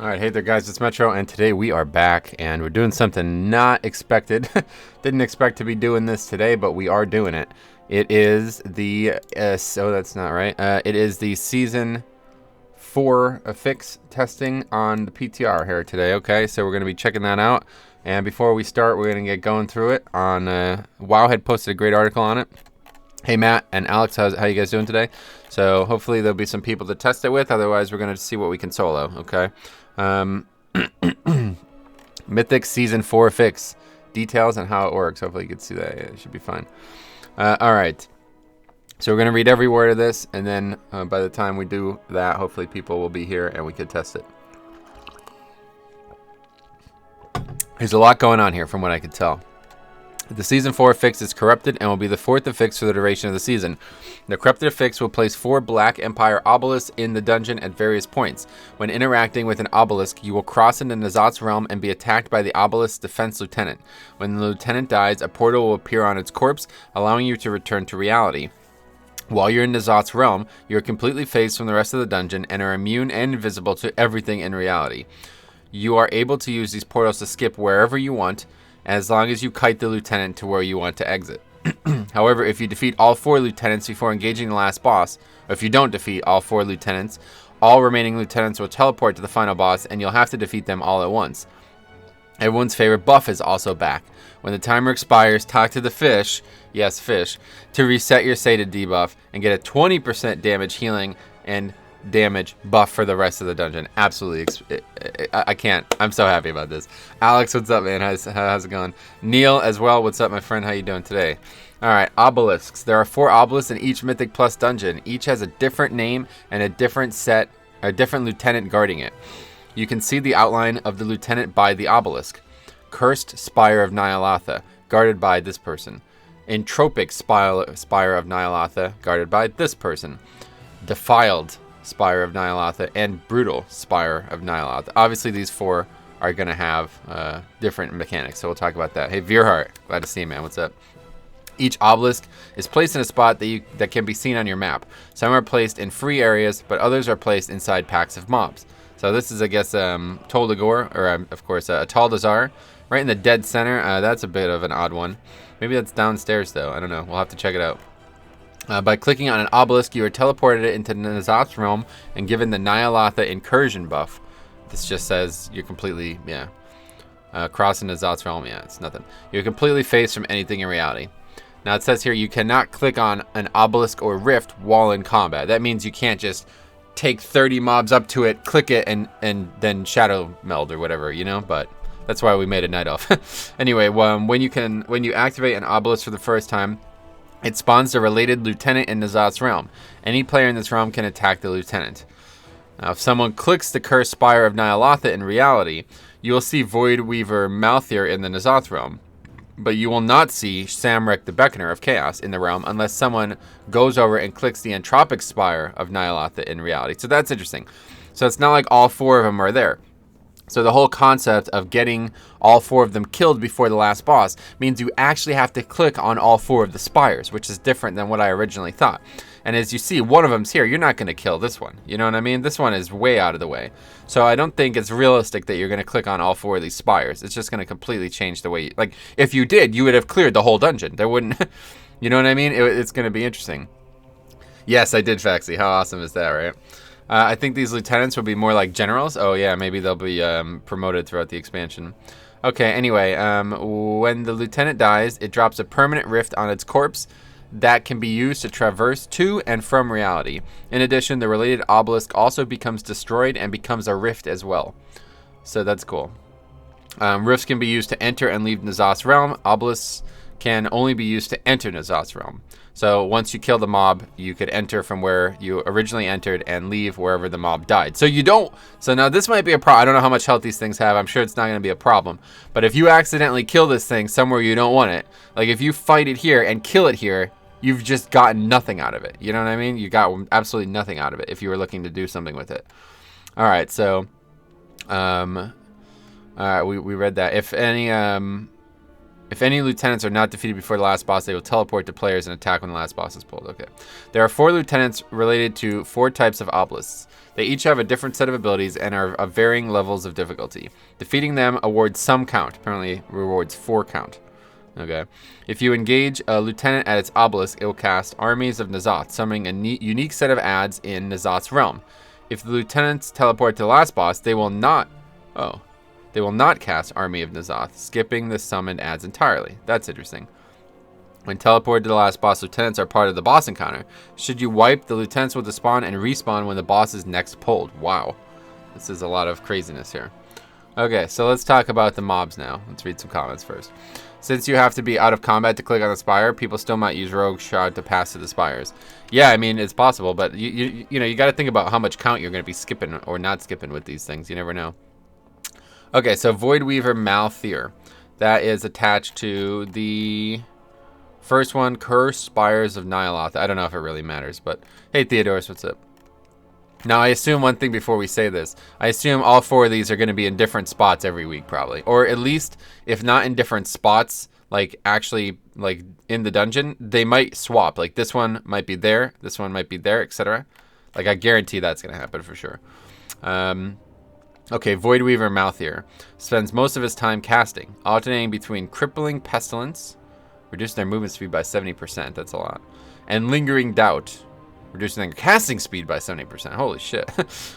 Alright, hey there guys, it's Metro, and today we are back, and we're doing something not expected. Didn't expect to be doing this today, but we are doing it. It is the, that's not right. It is the Season 4 Affix testing on the PTR here today, okay? So we're going to be checking that out, and before we start, we're going to get going through it on, WoW had posted a great article on it. Hey Matt and Alex, how you guys doing today? So hopefully there'll be some people to test it with, otherwise we're going to see what we can solo, okay? Mythic Season 4 Fix. Details on how it works. Hopefully you can see that. Yeah, it should be fine. Alright. So we're going to read every word of this, and then by the time we do that, hopefully people will be here and we can test it. There's a lot going on here from what I could tell. The Season 4 Affix is corrupted and will be the 4th Affix for the duration of the season. The corrupted Affix will place 4 Black Empire Obelisks in the dungeon at various points. When interacting with an Obelisk, you will cross into N'Zoth's realm and be attacked by the Obelisk's defense lieutenant. When the lieutenant dies, a portal will appear on its corpse, allowing you to return to reality. While you're in N'Zoth's realm, you are completely phased from the rest of the dungeon and are immune and invisible to everything in reality. You are able to use these portals to skip wherever you want, as long as you kite the lieutenant to where you want to exit. However, if you defeat all 4 lieutenants before engaging the last boss, or if you don't defeat all 4 lieutenants, all remaining lieutenants will teleport to the final boss, and you'll have to defeat them all at once. Everyone's favorite buff is also back. When the timer expires, talk to the fish, yes, fish, to reset your sated debuff and get a 20% damage healing and damage buff for the rest of the dungeon. Absolutely. I can't. I'm so happy about this. Alex, what's up, man? How's it going? Neil as well. What's up, my friend? How you doing today? All right, Obelisks. There are 4 obelisks in each Mythic Plus dungeon. Each has a different name and a different lieutenant guarding it. You can see the outline of the lieutenant by the obelisk. Cursed Spire of Ny'alotha, guarded by this person. Entropic Spire of Ny'alotha, guarded by this person. Defiled Spire of Ny'alotha and Brutal Spire of Ny'alotha. Obviously, these 4 are going to have different mechanics, so we'll talk about that. Hey, Veerhart, glad to see you, man. What's up? Each obelisk is placed in a spot that can be seen on your map. Some are placed in free areas, but others are placed inside packs of mobs. So this is, I guess, Toldagor, or of course, Taldazar, right in the dead center. That's a bit of an odd one. Maybe that's downstairs, though. I don't know. We'll have to check it out. By clicking on an obelisk, you are teleported into N'Zoth's realm and given the Ny'alotha incursion buff. This just says you're completely, crossing N'Zoth's realm. Yeah, it's nothing. You're completely phased from anything in reality. Now it says here you cannot click on an obelisk or rift while in combat. That means you can't just take 30 mobs up to it, click it, and then shadow meld or whatever, but that's why we made a night elf. Anyway, when you activate an obelisk for the first time, it spawns the related lieutenant in N'Zoth's realm. Any player in this realm can attack the lieutenant. Now, if someone clicks the Cursed Spire of Ny'alotha in reality, you will see Void Weaver Malthier in the N'Zoth realm. But you will not see Samrek the Beckoner of Chaos in the realm unless someone goes over and clicks the Entropic Spire of Ny'alotha in reality. So that's interesting. So it's not like all 4 of them are there. So the whole concept of getting all 4 of them killed before the last boss means you actually have to click on all 4 of the spires, which is different than what I originally thought. And as you see, one of them's here. You're not going to kill this one. You know what I mean? This one is way out of the way. So I don't think it's realistic that you're going to click on all 4 of these spires. It's just going to completely change the way like, if you did, you would have cleared the whole dungeon. There wouldn't, you know what I mean? It's going to be interesting. Yes, I did, Faxi. How awesome is that, right? I think these lieutenants will be more like generals. Oh, yeah, maybe they'll be promoted throughout the expansion. Okay, anyway, when the lieutenant dies, it drops a permanent rift on its corpse that can be used to traverse to and from reality. In addition, the related obelisk also becomes destroyed and becomes a rift as well. So that's cool. Rifts can be used to enter and leave N'Zoth's realm. Obelisks can only be used to enter N'Zoth's realm. So once you kill the mob, you could enter from where you originally entered and leave wherever the mob died. So you don't. So now this might be a problem. I don't know how much health these things have. I'm sure it's not going to be a problem. But if you accidentally kill this thing somewhere you don't want it, like if you fight it here and kill it here, you've just gotten nothing out of it. You know what I mean? You got absolutely nothing out of it if you were looking to do something with it. All right. So, we read that. If any, If any lieutenants are not defeated before the last boss, they will teleport to players and attack when the last boss is pulled. Okay. There are 4 lieutenants related to 4 types of obelisks. They each have a different set of abilities and are of varying levels of difficulty. Defeating them awards some count. Apparently rewards 4 count. Okay. If you engage a lieutenant at its obelisk, it will cast Armies of N'Zoth, summoning a unique set of adds in N'Zoth's realm. If the lieutenants teleport to the last boss, they will not... Oh. They will not cast Army of N'Zoth, skipping the summoned adds entirely. That's interesting. When teleported to the last boss, lieutenants are part of the boss encounter. Should you wipe, the lieutenants will despawn and respawn when the boss is next pulled. Wow. This is a lot of craziness here. Okay, so let's talk about the mobs now. Let's read some comments first. Since you have to be out of combat to click on the spire, people still might use Rogue Shroud to pass to the spires. Yeah, I mean, it's possible, but you know, you got to think about how much count you're going to be skipping or not skipping with these things. You never know. Okay, so Void Weaver Malthier. That is attached to the first one, Cursed Spires of Nyloth. I don't know if it really matters, but hey, Theodorus, what's up? Now, I assume one thing before we say this. I assume all 4 of these are going to be in different spots every week, probably. Or at least, if not in different spots, like actually like in the dungeon, they might swap. Like this one might be there, this one might be there, etc. Like I guarantee that's going to happen for sure. Okay, Void Weaver Malthier spends most of his time casting, alternating between Crippling Pestilence, reducing their movement speed by 70%, that's a lot, and Lingering Doubt, reducing their casting speed by 70%. Holy shit.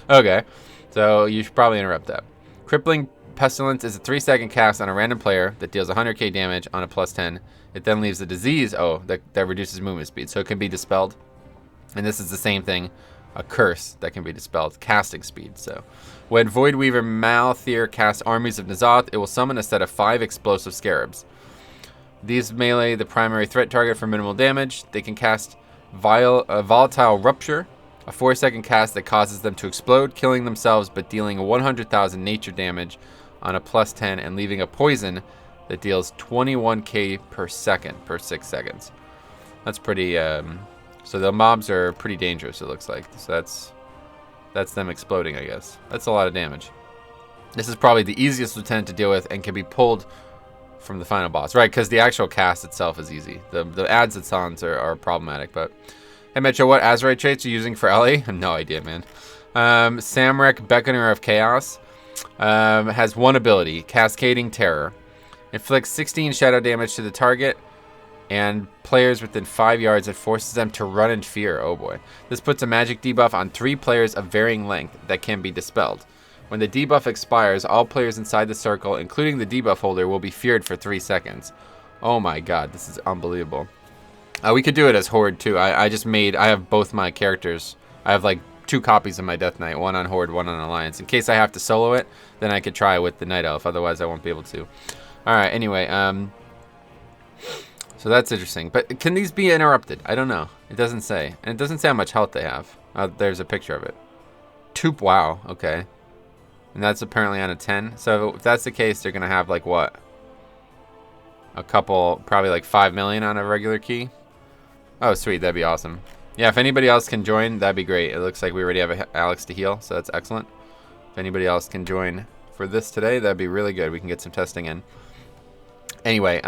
Okay, so you should probably interrupt that. Crippling Pestilence is a 3-second cast on a random player that deals 100k damage on a +10. It then leaves a disease, that reduces movement speed, so it can be dispelled. And this is the same thing, a curse that can be dispelled, casting speed. So when Void Weaver Malthier casts Armies of N'Zoth, it will summon a set of 5 explosive scarabs. These melee the primary threat target for minimal damage. They can cast Volatile Rupture, a 4-second cast that causes them to explode, killing themselves but dealing 100,000 nature damage on a +10 and leaving a poison that deals 21k per second per 6 seconds. That's pretty... So the mobs are pretty dangerous, it looks like. So that's them exploding, I guess. That's a lot of damage. This is probably the easiest lieutenant to deal with and can be pulled from the final boss. Right, because the actual cast itself is easy. The adds it's on are problematic, but... Hey, Metro, what Azerite traits are you using for Ellie? I have no idea, man. Samrek, Beckoner of Chaos, has 1 ability, Cascading Terror. Inflicts 16 shadow damage to the target and players within 5 yards. It forces them to run in fear. Oh boy. This puts a magic debuff on 3 players of varying length that can be dispelled. When the debuff expires, all players inside the circle, including the debuff holder, will be feared for 3 seconds. Oh my god, this is unbelievable. We could do it as Horde too. I have both my characters. I have like 2 copies of my Death Knight, one on Horde, one on Alliance. In case I have to solo it, then I could try with the Night Elf, otherwise I won't be able to. Alright, anyway, so that's interesting. But can these be interrupted? I don't know. It doesn't say. And it doesn't say how much health they have. There's a picture of it. Wow, okay. And that's apparently on a 10. So if that's the case, they're going to have like what? A couple, probably like 5 million on a regular key. Oh, sweet. That'd be awesome. Yeah, if anybody else can join, that'd be great. It looks like we already have Alex to heal, so that's excellent. If anybody else can join for this today, that'd be really good. We can get some testing in. Anyway,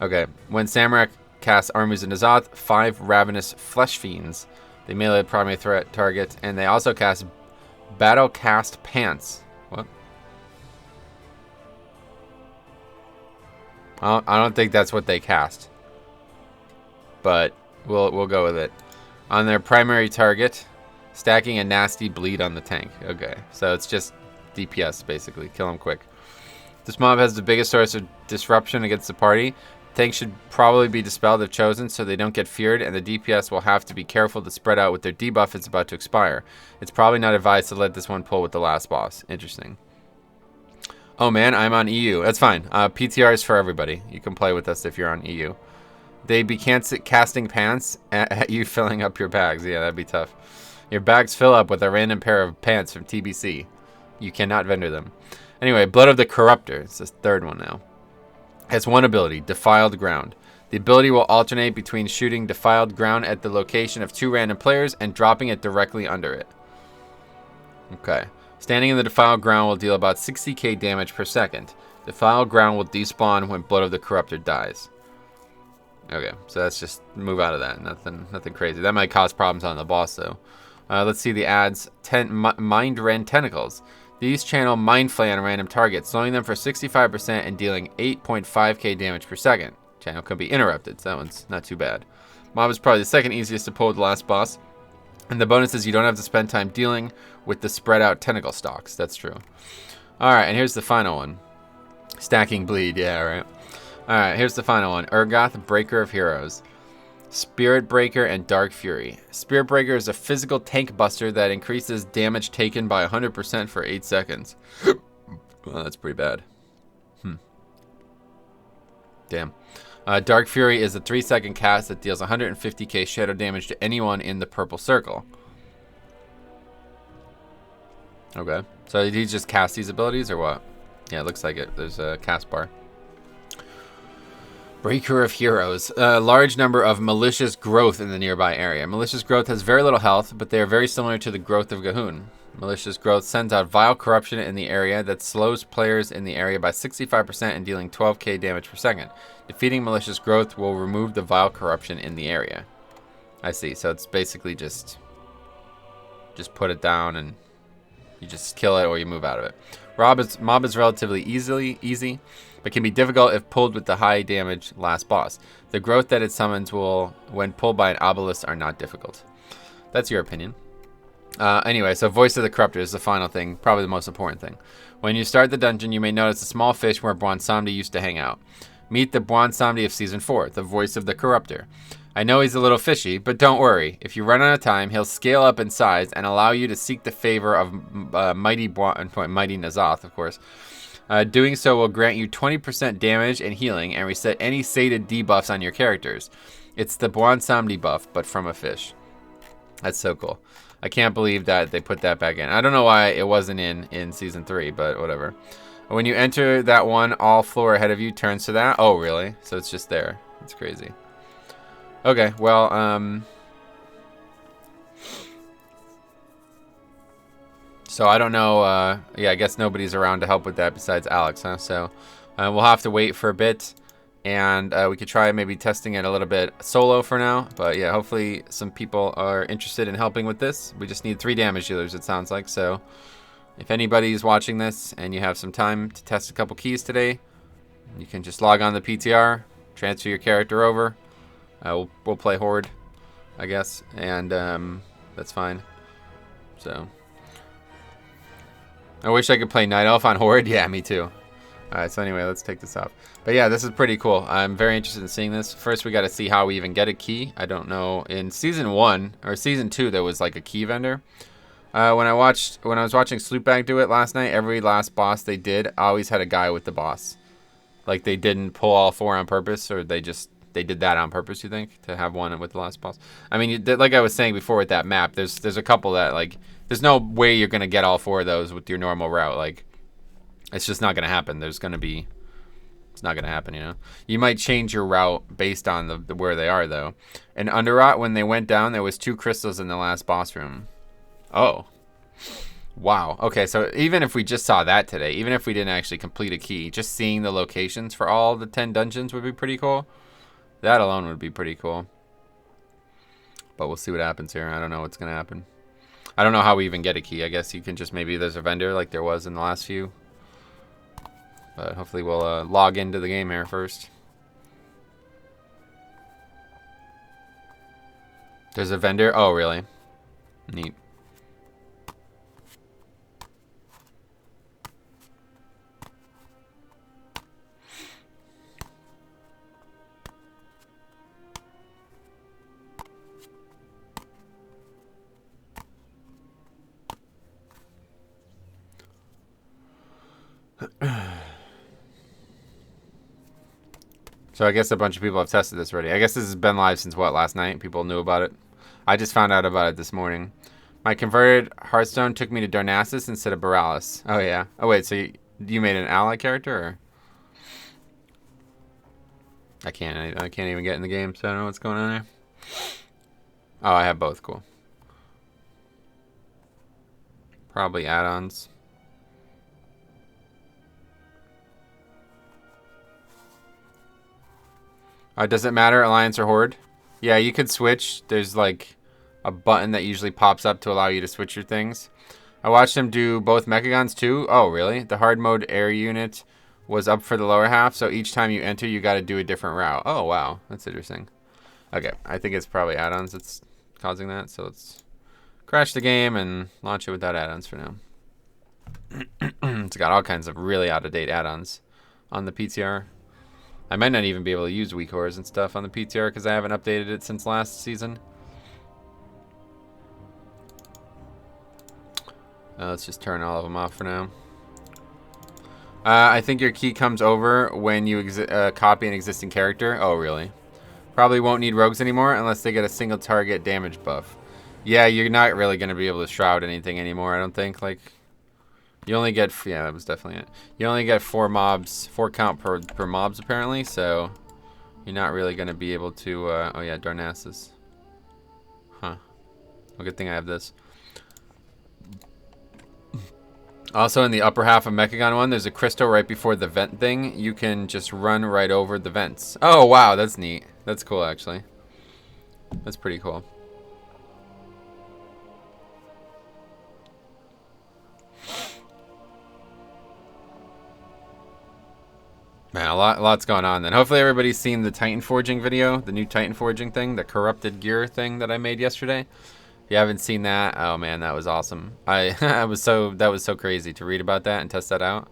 okay. When Samrak casts Armies of N'Zoth, 5 Ravenous Flesh Fiends. They melee the primary threat target, and they also cast Battle Cast Pants. What? I don't think that's what they cast. But we'll go with it. On their primary target, stacking a nasty bleed on the tank. Okay, so it's just DPS basically. Kill them quick. This mob has the biggest source of disruption against the party. Tanks should probably be dispelled if chosen so they don't get feared, and the DPS will have to be careful to spread out with their debuff it's about to expire. It's probably not advised to let this one pull with the last boss. Interesting. Oh man, I'm on EU. That's fine. PTR is for everybody. You can play with us if you're on EU. They'd be casting pants at you filling up your bags. Yeah, that'd be tough. Your bags fill up with a random pair of pants from TBC. You cannot vendor them. Anyway, Blood of the Corruptor. It's the third one now. Has 1 ability, Defiled Ground. The ability will alternate between shooting Defiled Ground at the location of 2 random players and dropping it directly under it. Okay. Standing in the Defiled Ground will deal about 60k damage per second. The foul ground will despawn when Blood of the Corruptor dies. Okay, so that's just move out of that. Nothing crazy. That might cause problems on the boss though. Let's see the ads. Mind Rend Tentacles. These channel Mind Flay on random targets, slowing them for 65% and dealing 8.5k damage per second. Channel can be interrupted, so that one's not too bad. Mob is probably the second easiest to pull with the last boss. And the bonus is you don't have to spend time dealing with the spread out tentacle stalks. That's true. Alright, and here's the final one. Stacking Bleed, yeah, right. Alright, here's the final one. Urgoth, Breaker of Heroes. Spirit Breaker and Dark Fury. Spirit Breaker is a physical tank buster that increases damage taken by 100% for 8 seconds. Well, that's pretty bad. Damn. Dark Fury is a 3-second cast that deals 150k shadow damage to anyone in the purple circle. Okay. So did he just cast these abilities or what? Yeah, it looks like it. There's a cast bar. Breaker of Heroes. A large number of malicious growth in the nearby area. Malicious growth has very little health, but they are very similar to the growth of Gahun. Malicious growth sends out vile corruption in the area that slows players in the area by 65% and dealing 12k damage per second. Defeating malicious growth will remove the vile corruption in the area. I see. So it's basically just put it down and you just kill it or you move out of it. Mob is relatively easy, but can be difficult if pulled with the high damage last boss. The growth that it summons will, when pulled by an obelisk, are not difficult. That's your opinion. Anyway, so Voice of the Corruptor is the final thing, probably the most important thing. When you start the dungeon, you may notice a small fish where Bwonsamdi used to hang out. Meet the Bwonsamdi of Season 4, the Voice of the Corruptor. I know he's a little fishy, but don't worry. If you run out of time, he'll scale up in size and allow you to seek the favor of Mighty N'Zoth, of course. Doing so will grant you 20% damage and healing and reset any sated debuffs on your characters. It's the Bwonsamdi buff, but from a fish. That's so cool. I can't believe that they put that back in. I don't know why it wasn't in Season 3, but whatever. When you enter that one, all floor ahead of you turns to that. Oh, really? So it's just there. It's crazy. Okay, well, so I don't know, yeah, I guess nobody's around to help with that besides Alex, huh? So we'll have to wait for a bit, and we could try maybe testing it a little bit solo for now. But yeah, hopefully some people are interested in helping with this. We just need 3 damage dealers, it sounds like. So if anybody's watching this and you have some time to test a couple keys today, you can just log on the PTR, transfer your character over. We'll play Horde, I guess, and that's fine. So I wish I could play Night Elf on Horde. Yeah, me too. Alright, so anyway, let's take this off. But yeah, this is pretty cool. I'm very interested in seeing this. First, we got to see how we even get a key. I don't know. In Season 1 or Season 2, there was like a key vendor. When I was watching Sloopbag do it last night, every last boss they did always had a guy with the boss. Like they didn't pull all 4 on purpose, or they did that on purpose, you think, to have one with the last boss? I mean, like I was saying before with that map, there's a couple that, like, there's no way you're going to get all 4 of those with your normal route. Like, it's just not going to happen. It's not going to happen, you know? You might change your route based on the where they are, though. In Underrot, when they went down, there was 2 crystals in the last boss room. Oh. Wow. Okay, so even if we just saw that today, even if we didn't actually complete a key, just seeing the locations for all the 10 dungeons would be pretty cool. That alone would be pretty cool. But we'll see what happens here. I don't know what's going to happen. I don't know how we even get a key. I guess you can just, maybe there's a vendor like there was in the last few. But hopefully we'll log into the game here first. There's a vendor? Oh, really? Neat. So I guess a bunch of people have tested this already. I guess this has been live since, what, last night? People knew about it. I just found out about it this morning. My converted Hearthstone took me to Darnassus instead of Borealis. Oh, yeah. Oh, wait, so you made an ally character, or? I can't even get in the game, so I don't know what's going on there. Oh, I have both. Cool. Probably add-ons. Does it matter, Alliance or Horde? Yeah, you could switch. There's like a button that usually pops up to allow you to switch your things. I watched him do both Mechagons too. Oh, really? The hard mode air unit was up for the lower half, so each time you enter, you got to do a different route. Oh, wow. That's interesting. Okay, I think it's probably add-ons that's causing that, so let's crash the game and launch it without add-ons for now. It's got all kinds of really out-of-date add-ons on the PTR. I might not even be able to use weak ores and stuff on the PTR because I haven't updated it since last season. Let's just turn all of them off for now. I think your key comes over when you copy an existing character. Oh, really? Probably won't need rogues anymore unless they get a single target damage buff. Yeah, you're not really going to be able to shroud anything anymore, I don't think. Like, you only get... Yeah, that was definitely it. You only get 4 mobs, 4 count per mobs, apparently, so you're not really going to be able to... oh, yeah, Darnassus. Huh. Well, good thing I have this. Also, in the upper half of Mechagon 1, there's a crystal right before the vent thing. You can just run right over the vents. Oh, wow, that's neat. That's cool, actually. That's pretty cool. Man, lots going on then. Hopefully everybody's seen the Titan Forging video, the new Titan Forging thing, the corrupted gear thing that I made yesterday. If you haven't seen that, oh man, that was awesome. that was so crazy to read about that and test that out.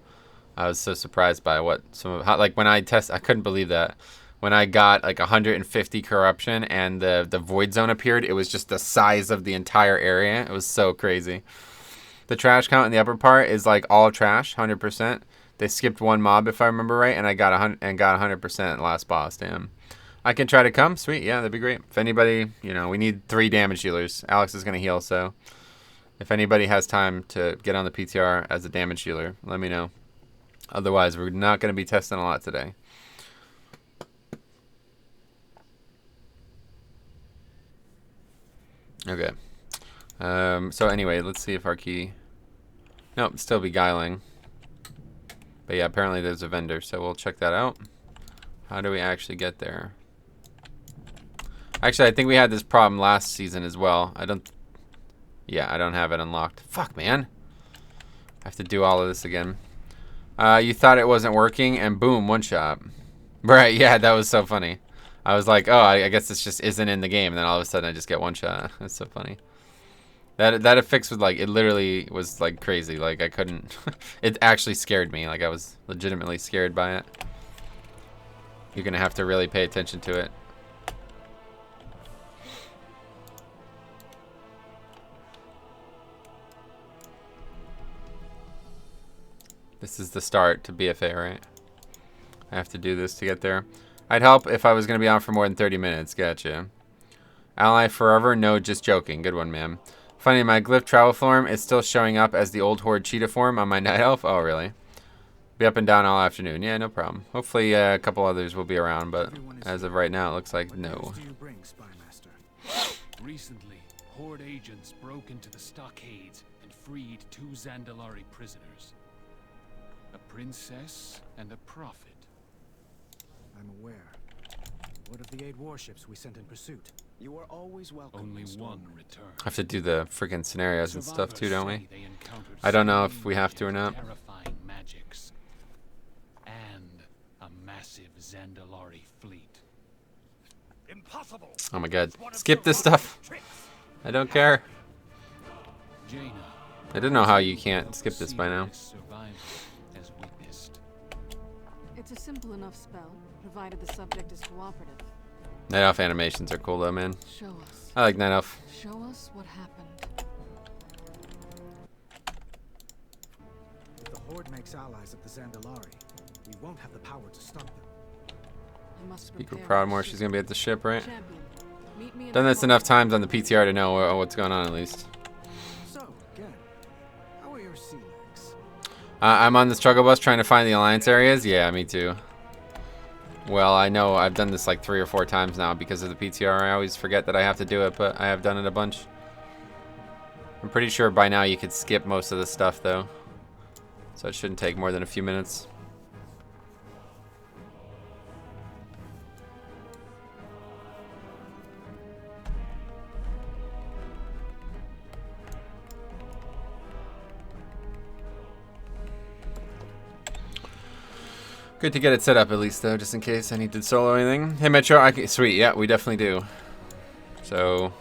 I was so surprised by what like when I couldn't believe that. When I got like 150 corruption and the void zone appeared, it was just the size of the entire area. It was so crazy. The trash count in the upper part is like all trash, 100%. They skipped one mob if I remember right, and I got 100% last boss. Damn. I can try to come. Sweet. Yeah, that'd be great. If anybody, you know, we need 3 damage healers. Alex is going to heal, so if anybody has time to get on the PTR as a damage healer, let me know. Otherwise, we're not going to be testing a lot today. Okay. So anyway, let's see if our key... Nope, still Beguiling. But yeah, apparently there's a vendor, so we'll check that out. How do we actually get there? Actually, I think we had this problem last season as well. Yeah, I don't have it unlocked. Fuck, man. I have to do all of this again. You thought it wasn't working, and boom, one shot. Right, yeah, that was so funny. I was like, oh, I guess this just isn't in the game, and then all of a sudden I just get one shot. That's so funny. That affix was like, it literally was like crazy. Like I couldn't, it actually scared me. Like I was legitimately scared by it. You're gonna have to really pay attention to it. This is the start to BFA, right? I have to do this to get there. I'd help if I was going to be on for more than 30 minutes. Gotcha. Ally forever? No, just joking. Good one, ma'am. Funny, my glyph travel form is still showing up as the old horde cheetah form on my night elf. Oh, really? Be up and down all afternoon. Yeah, no problem. Hopefully a couple others will be around, but as of right now, it looks like no. Recently, horde agents broke into the stockades and freed 2 Zandalari prisoners. A princess and a prophet. I'm aware. What of the 8 warships we sent in pursuit? You are always welcome. Only one returned. I have to do the freaking scenarios and stuff too, don't we? I don't know if we have to or not. Terrifying magics and a massive Zandalari fleet. Impossible. Oh my god. Skip this stuff. I don't care. Jaina, I don't know how you can't skip this by now. It's a simple enough spell, provided the subject is cooperative. Night Elf animations are cool though, man. Show us. I like Night Elf. Show us what happened. If the Horde makes allies of the Zandalari, we won't have the power to stop them. I must Speak with prepare Proudmoore. our She's ship. gonna be at the ship, right? Champion, meet me in Done the this hall. enough times on the PTR to know what's going on at least. So, again, how are your sea legs? I'm on the struggle bus trying to find the alliance areas. Yeah, me too. Well, I know I've done this like 3 or 4 times now because of the PTR. I always forget that I have to do it, but I have done it a bunch. I'm pretty sure by now you could skip most of the stuff though. So it shouldn't take more than a few minutes. Good to get it set up at least, though, just in case I need to solo anything. Hey, Metro, sweet, yeah, we definitely do. So,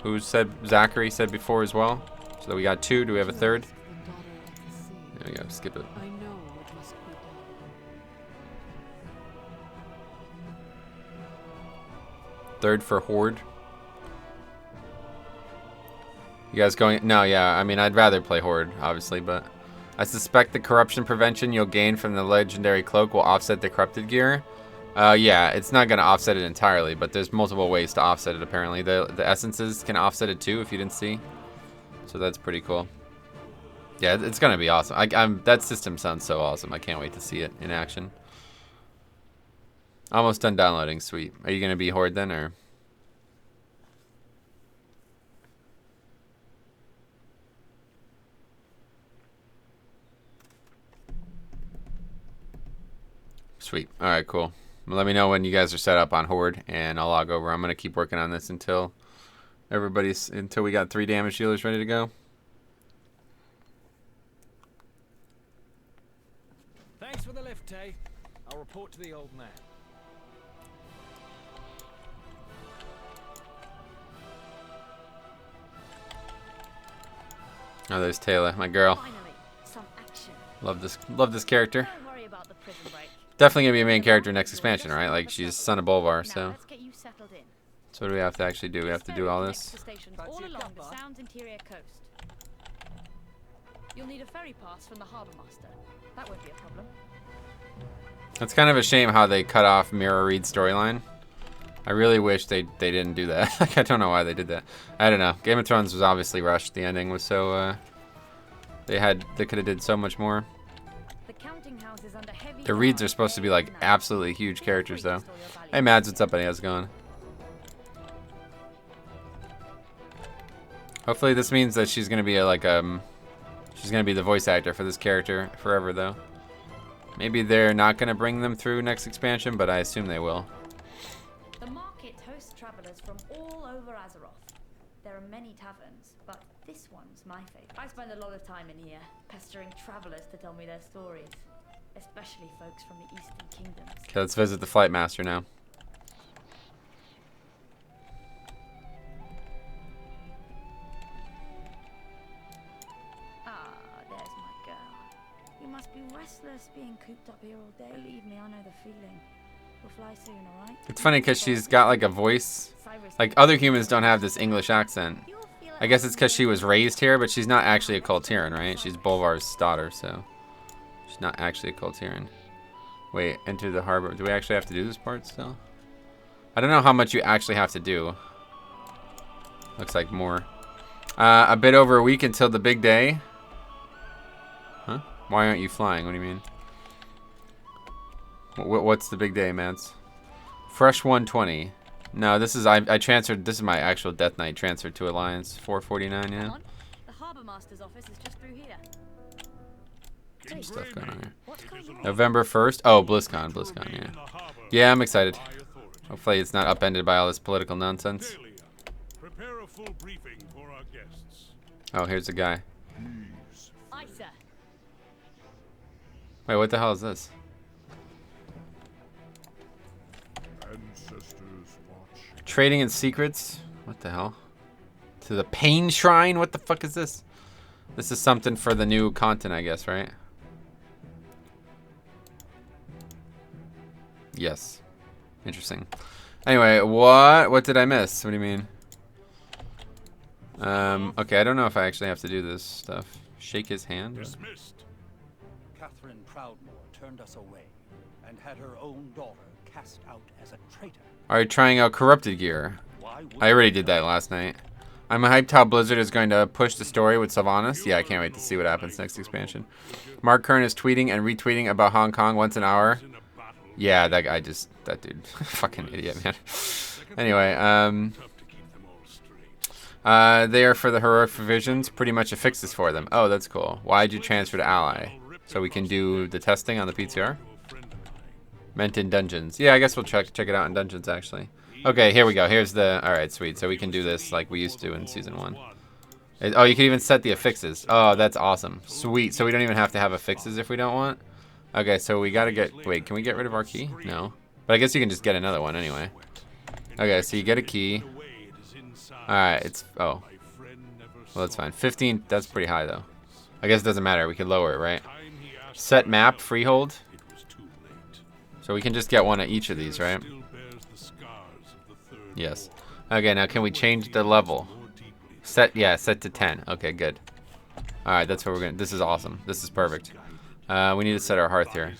who said? Zachary said before as well. So we got 2. Do we have a 3rd? There we go. Skip it. I know what must be done. Third for Horde. You guys going? No, yeah. I mean, I'd rather play Horde, obviously, but I suspect the corruption prevention you'll gain from the legendary cloak will offset the corrupted gear. Yeah, it's not gonna offset it entirely, but there's multiple ways to offset it. Apparently, the essences can offset it too, if you didn't see. So that's pretty cool. Yeah, it's gonna be awesome. That system sounds so awesome. I can't wait to see it in action. Almost done downloading. Sweet. Are you gonna be Horde then, or? Sweet. All right, cool. Well, let me know when you guys are set up on Horde, and I'll log over. I'm gonna keep working on this until we got 3 damage dealers ready to go. Thanks for the lift, Tay. I'll report to the old man. Oh, there's Taylor, my girl. Finally, some action. Love this character. Don't worry about the prison break. Definitely gonna be a main character next expansion, right? Like, she's son of Bolvar, Now, so. let's get you settled in. So what do we have to actually do? We have to do all Next this. to stations all along the Sound's interior coast. You'll need a ferry pass from the harbour master. That won't be a problem. It's kind of a shame how they cut off Mira Reed's storyline. I really wish they didn't do that. Like, I don't know why they did that. I don't know. Game of Thrones was obviously rushed. The ending was so they could have did so much more. The counting house is under heavy The Reeds guard are supposed to be like now. absolutely huge characters though. Restore your value. Hey Mads, what's up, buddy? How's it going? Hopefully this means that she's gonna be she's gonna be the voice actor for this character forever though. Maybe they're not gonna bring them through next expansion, but I assume they will. The market hosts travelers from all over Azeroth. There are many taverns, but this one's my favorite. I spend a lot of time in here, pestering travelers to tell me their stories, especially folks from the Eastern Kingdoms. Okay, let's visit the Flight Master now. Ah, there's my girl. You must be restless being cooped up here all day. Believe me, I know the feeling. We'll fly soon, alright? It's funny because she's got like a voice, like other humans don't have this English accent. I guess it's because she was raised here, but she's not actually a Kultiran, right? She's Bolvar's daughter, so she's not actually a Kultiran. Wait, enter the harbor. Do we actually have to do this part still? I don't know how much you actually have to do. Looks like more. A bit over a week until the big day. Huh? Why aren't you flying? What do you mean? What's the big day, Mance? Fresh 120. No, this is I transferred. This is my actual Death Knight transferred to Alliance 449. Yeah. Come on. The harbour master's office is just through here. Some stuff going on here. What's going on? November 1st. Oh, BlizzCon. Yeah. Yeah, I'm excited. Hopefully it's not upended by all this political nonsense. Prepare a full briefing for our guests. Oh, here's the guy. Aye, sir. Wait, what the hell is this? Ancestors watch. Trading in secrets? What the hell? To the Pain Shrine? What the fuck is this? This is something for the new content, I guess, right? Yes. Interesting. Anyway, what did I miss? What do you mean? Okay, I don't know if I actually have to do this stuff. Shake his hand? Dismissed. Catherine Proudmoore turned us away and had her own daughter cast out as a traitor. Alright, trying out Corrupted gear. Why would I already did that last night. I'm hyped how Blizzard is going to push the story with Sylvanas. Yeah, I can't wait to see what happens next expansion. Mark Kern is tweeting and retweeting about Hong Kong once an hour. Yeah, that guy that dude, fucking idiot, man. Anyway, they are for the heroic provisions. Pretty much affixes for them. Oh, that's cool. Why'd you transfer to Ally? So we can do the testing on the PTR? Meant in dungeons. Yeah, I guess we'll check it out in dungeons, actually. Okay, here we go. Here's the... Alright, sweet. So we can do this like we used to in Season 1. Oh, you can even set the affixes. Oh, that's awesome. Sweet. So we don't even have to have affixes if we don't want. Okay, so we gotta get... Wait, can we get rid of our key? No. But I guess you can just get another one anyway. Okay, so you get a key. Alright, it's... Oh. Well, that's fine. 15, that's pretty high, though. I guess it doesn't matter. We could lower it, right? Set map, freehold. So we can just get one of each of these, right? Yes. Okay, now can we change the level? Set, yeah, set to 10. Okay, good. Alright, that's what we're gonna... This is awesome. This is perfect. We need to set our hearth here.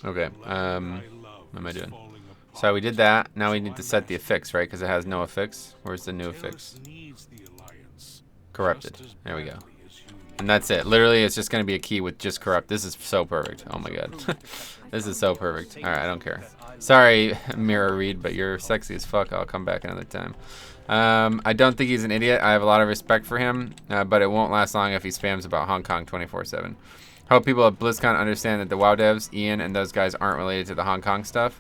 Okay, what am I doing? So we did that. Now we need to set the affix, right? Because it has no affix. Where's the new affix? Corrupted. There we go. And that's it. Literally, it's just going to be a key with just corrupt. This is so perfect. Oh my god. This is so perfect. Alright, I don't care. Sorry, Mirror Reed, but you're sexy as fuck. I'll come back another time. I don't think he's an idiot. I have a lot of respect for him, but it won't last long if he spams about Hong Kong 24/7. Hope people at BlizzCon understand that the WoW devs, Ian, and those guys aren't related to the Hong Kong stuff.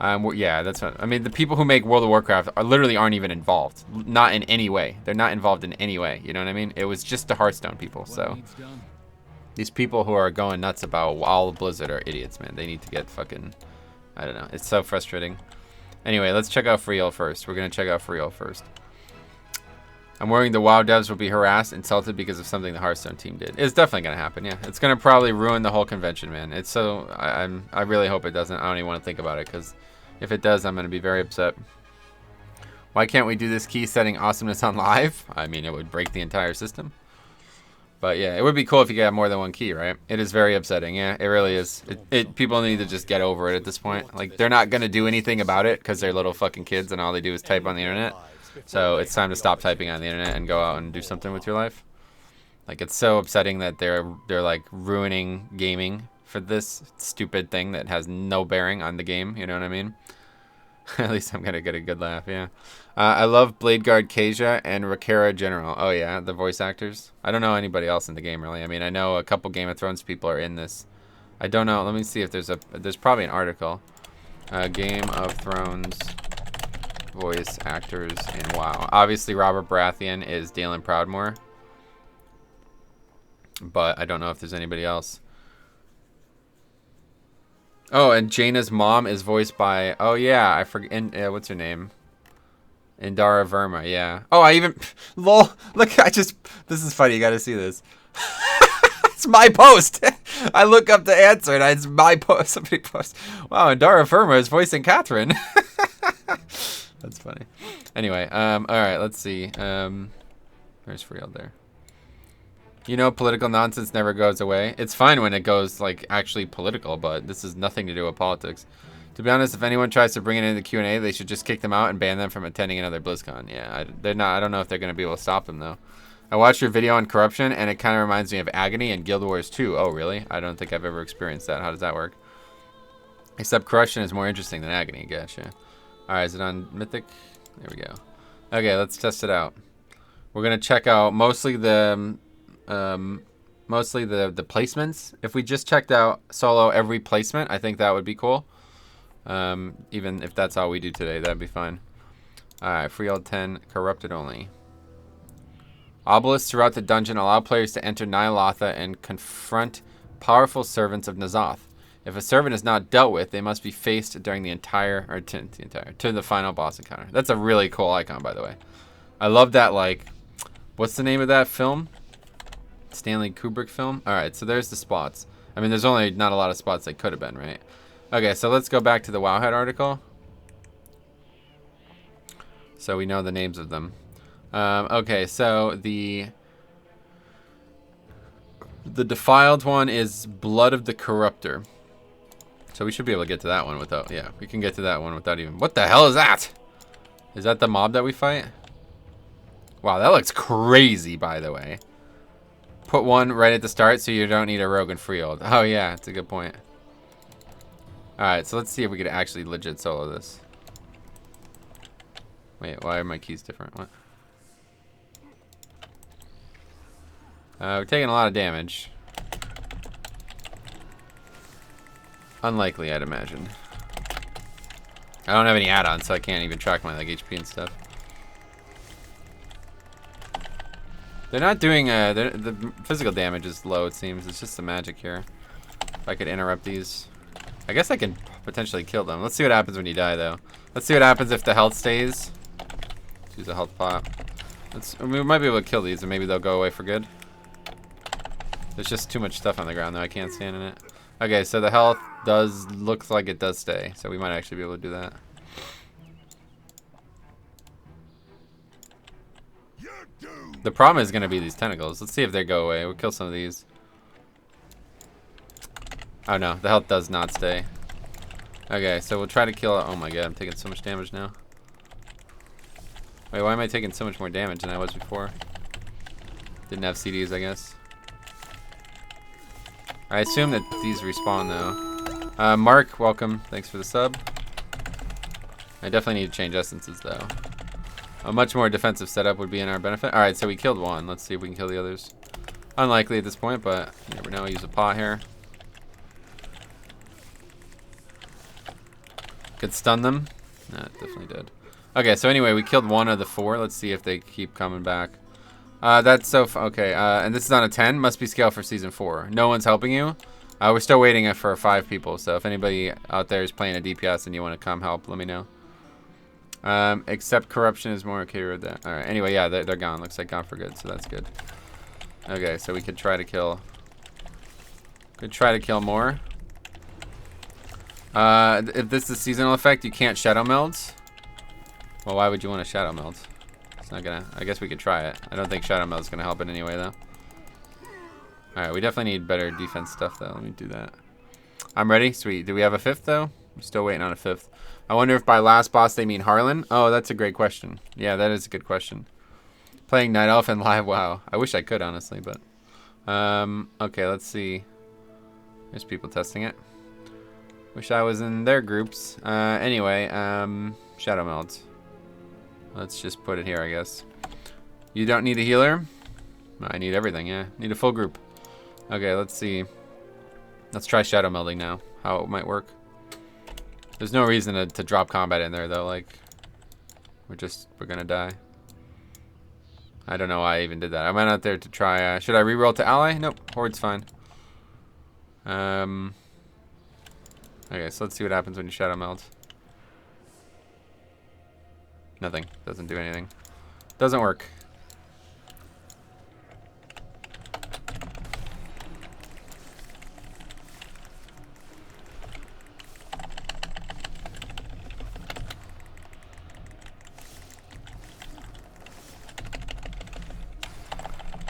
Yeah, that's what I mean. The people who make World of Warcraft literally aren't even involved, not in any way. They're not involved in any way. You know what I mean? It was just the Hearthstone people. So these people who are going nuts about all of Blizzard are idiots, man. They need to get fucking, I don't know. It's so frustrating. Anyway, let's check out Freehold first. We're gonna check out Freehold first. I'm worrying the WoW devs will be harassed, insulted because of something the Hearthstone team did. It's definitely gonna happen, yeah. It's gonna probably ruin the whole convention, man. It's so I really hope it doesn't. I don't even want to think about it, because if it does, I'm gonna be very upset. Why can't we do this key setting awesomeness on live? I mean, it would break the entire system. But yeah, it would be cool if you could have more than one key, right? It is very upsetting, yeah. It really is. People need to just get over it at this point. Like, they're not gonna do anything about it because they're little fucking kids and all they do is type on the internet. So it's time to stop typing on the internet and go out and do something with your life. Like, it's so upsetting that they're like ruining gaming for this stupid thing that has no bearing on the game. You know what I mean? At least I'm gonna get a good laugh. Yeah. I love Bladeguard Kasia and Rakera General. Oh yeah, the voice actors. I don't know anybody else in the game really. I mean, I know a couple Game of Thrones people are in this. I don't know. Let me see if there's probably an article. Game of Thrones voice actors in WoW. Obviously, Robert Baratheon is Dalen Proudmoore, but I don't know if there's anybody else. Oh, and Jaina's mom is voiced by... Oh, yeah, I forget... what's her name? Indara Verma, yeah. Oh, I even... Lol, look, this is funny, you gotta see this. It's my post! I look up the answer, and it's my post. Somebody posts. Wow, Indara Verma is voicing Catherine. That's funny. Anyway, alright, let's see. There's Freehold there. You know, political nonsense never goes away. It's fine when it goes, like, actually political, but this has nothing to do with politics. To be honest, if anyone tries to bring it into the Q&A, they should just kick them out and ban them from attending another BlizzCon. Yeah, I don't know if they're going to be able to stop them, though. I watched your video on corruption, and it kind of reminds me of Agony and Guild Wars 2. Oh, really? I don't think I've ever experienced that. How does that work? Except corruption is more interesting than Agony. Gotcha. Alright, is it on Mythic? There we go. Okay, let's test it out. We're going to check out mostly the placements. If we just checked out solo every placement, I think that would be cool. Even if that's all we do today, that'd be fine. Alright, Freehold 10, corrupted only. Obelisks throughout the dungeon allow players to enter Ny'alotha and confront powerful servants of N'Zoth. If a servant is not dealt with, they must be faced during the to the final boss encounter. That's a really cool icon, by the way. I love that, like, what's the name of that film? Stanley Kubrick film? Alright, so there's the spots. I mean, there's only not a lot of spots they could have been, right? Okay, so let's go back to the Wowhead article. So we know the names of them. Okay, so the defiled one is Blood of the Corruptor. So we should be able to get to that one without... Yeah, we can get to that one without even... What the hell is that? Is that the mob that we fight? Wow, that looks crazy, by the way. Put one right at the start so you don't need a rogue and freehold. Oh, yeah, that's a good point. Alright, so let's see if we could actually legit solo this. Wait, why are my keys different? What? We're taking a lot of damage. Unlikely, I'd imagine. I don't have any add-ons, so I can't even track my like HP and stuff. They're not doing the physical damage is low, it seems. It's just the magic here. If I could interrupt these. I guess I can potentially kill them. Let's see what happens when you die, though. Let's see what happens if the health stays. Let's use a health pot. We might be able to kill these, and maybe they'll go away for good. There's just too much stuff on the ground, though. I can't stand in it. Okay, so the health looks like it does stay. So we might actually be able to do that. The problem is going to be these tentacles. Let's see if they go away. We'll kill some of these. Oh no, the health does not stay. Okay, so we'll try to kill it. Oh my god, I'm taking so much damage now. Wait, why am I taking so much more damage than I was before? Didn't have CDs, I guess. I assume that these respawn though. Mark, welcome. Thanks for the sub. I definitely need to change essences though. A much more defensive setup would be in our benefit. Alright, so we killed one. Let's see if we can kill the others. Unlikely at this point, but you never know. Use a pot here. Could stun them. No, it definitely did. Okay, so anyway, we killed one of the 4. Let's see if they keep coming back. That's so... Okay, and this is on a 10. Must be scale for Season 4. No one's helping you. We're still waiting for 5 people, so if anybody out there is playing a DPS and you want to come help, let me know. Except corruption is more okay with that. Alright, anyway, yeah, they're gone. Looks like gone for good, so that's good. Okay, so we could try to kill... Could try to kill more. If this is a seasonal effect, you can't shadow meld. Well, why would you want to shadow meld? It's not gonna... I guess we could try it. I don't think shadow meld is gonna help in any way, though. Alright, we definitely need better defense stuff, though. Let me do that. I'm ready. Sweet. Do we have a 5th, though? I'm still waiting on a 5th. I wonder if by last boss they mean Harlan. Oh, that's a great question. Yeah, that is a good question. Playing Night Elf and live. Wow. I wish I could, honestly, but... okay, let's see. There's people testing it. Wish I was in their groups. Anyway, shadow meld. Let's just put it here, I guess. You don't need a healer? I need everything, yeah. Need a full group. Okay, let's see. Let's try shadow melding now. How it might work. There's no reason to drop combat in there, though. Like, we're gonna die. I don't know why I even did that. I went out there to try... should I reroll to ally? Nope. Horde's fine. Okay, so let's see what happens when you shadow meld. Nothing. Doesn't do anything. Doesn't work.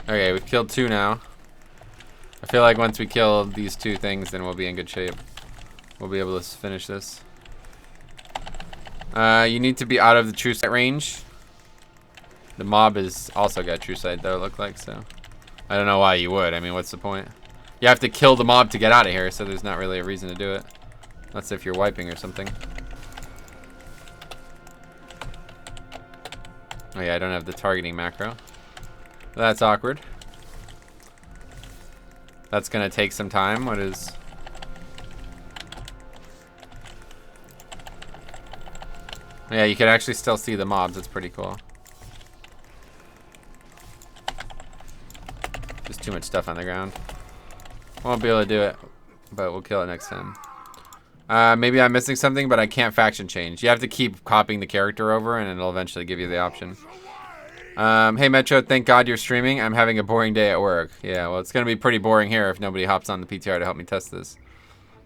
Okay, we've killed 2 now. I feel like once we kill these 2 things, then we'll be in good shape. We'll be able to finish this. You need to be out of the true sight range. The mob is also got true sight, though, it looked like, so. I don't know why you would. I mean, what's the point? You have to kill the mob to get out of here, so there's not really a reason to do it. That's if you're wiping or something. Oh yeah, I don't have the targeting macro. That's awkward. That's gonna take some time. What is... Yeah, you can actually still see the mobs. It's pretty cool. Just too much stuff on the ground. Won't be able to do it, but we'll kill it next time. Maybe I'm missing something, but I can't faction change. You have to keep copying the character over, and it'll eventually give you the option. Hey, Metro, thank God you're streaming. I'm having a boring day at work. Yeah, well, it's going to be pretty boring here if nobody hops on the PTR to help me test this.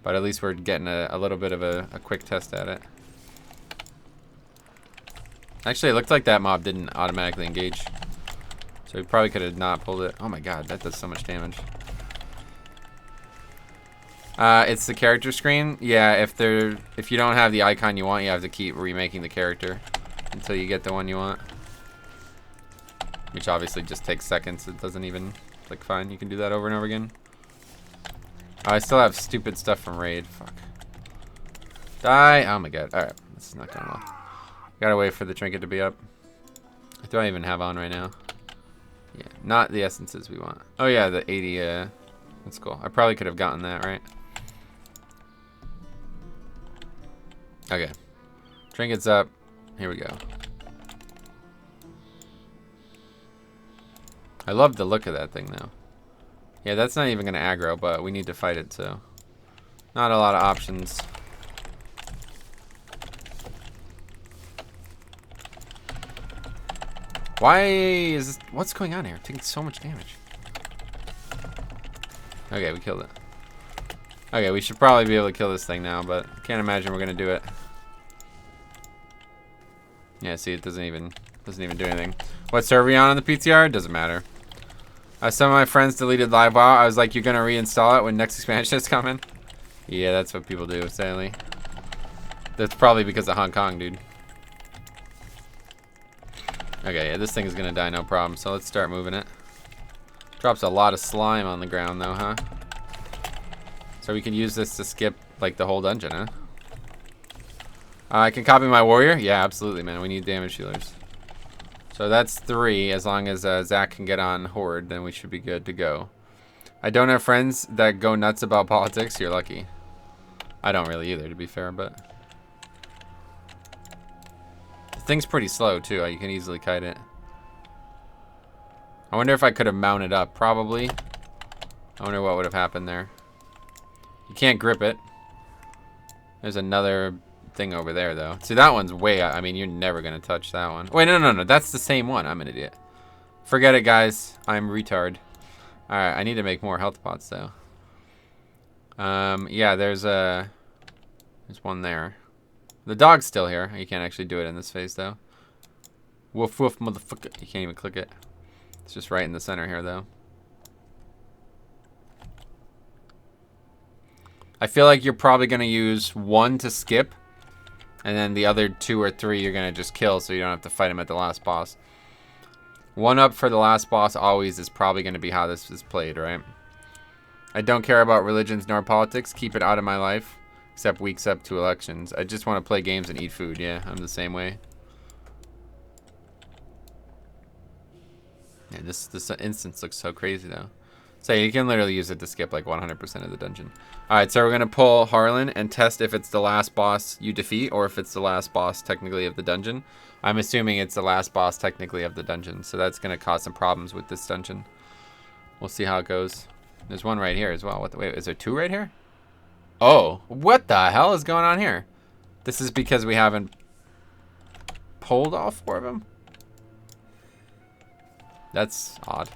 But at least we're getting a little bit of a quick test at it. Actually, it looked like that mob didn't automatically engage. So we probably could have not pulled it. Oh my god, that does so much damage. It's the character screen. Yeah, if you don't have the icon you want, you have to keep remaking the character until you get the one you want. Which obviously just takes seconds. It doesn't even click fine. You can do that over and over again. Oh, I still have stupid stuff from Raid. Fuck. Die. Oh my god. Alright, this is not going well. Gotta wait for the trinket to be up. What do I even have on right now? Yeah, not the essences we want. Oh yeah, the 80, that's cool. I probably could have gotten that, right? Okay. Trinket's up. Here we go. I love the look of that thing, though. Yeah, that's not even going to aggro, but we need to fight it, so... Not a lot of options. Why is this... What's going on here? I'm taking so much damage. Okay, we killed it. Okay, we should probably be able to kill this thing now, but can't imagine we're going to do it. Yeah, see, it doesn't even do anything. What server are you on the PTR? It doesn't matter. Some of my friends deleted Live WoW. I was like, you're going to reinstall it when next expansion is coming? Yeah, that's what people do, sadly. That's probably because of Hong Kong, dude. Okay, yeah, this thing is going to die, no problem. So let's start moving it. Drops a lot of slime on the ground, though, huh? So we can use this to skip, like, the whole dungeon, huh? I can copy my warrior? Yeah, absolutely, man. We need damage healers. So that's 3. As long as Zach can get on Horde, then we should be good to go. I don't have friends that go nuts about politics. You're lucky. I don't really either, to be fair, but... The thing's pretty slow, too. You can easily kite it. I wonder if I could have mounted up. Probably. I wonder what would have happened there. You can't grip it. There's another thing over there, though. See, that one's way out. I mean, you're never going to touch that one. Wait, no. That's the same one. I'm an idiot. Forget it, guys. I'm retard. Alright, I need to make more health pots, though. Yeah, there's one there. The dog's still here. You can't actually do it in this phase, though. Woof, woof, motherfucker. You can't even click it. It's just right in the center here, though. I feel like you're probably going to use 1 to skip. And then the other 2 or 3 you're going to just kill so you don't have to fight him at the last boss. 1 up for the last boss always is probably going to be how this is played, right? I don't care about religions nor politics. Keep it out of my life. Except weeks up to elections. I just want to play games and eat food. Yeah, I'm the same way. Yeah, this instance looks so crazy, though. So you can literally use it to skip like 100% of the dungeon. Alright, so we're going to pull Harlan and test if it's the last boss you defeat or if it's the last boss technically of the dungeon. I'm assuming it's the last boss technically of the dungeon, so that's going to cause some problems with this dungeon. We'll see how it goes. There's one right here as well. What the, wait, is there 2 right here? Oh, what the hell is going on here? This is because we haven't pulled all 4 of them? That's odd.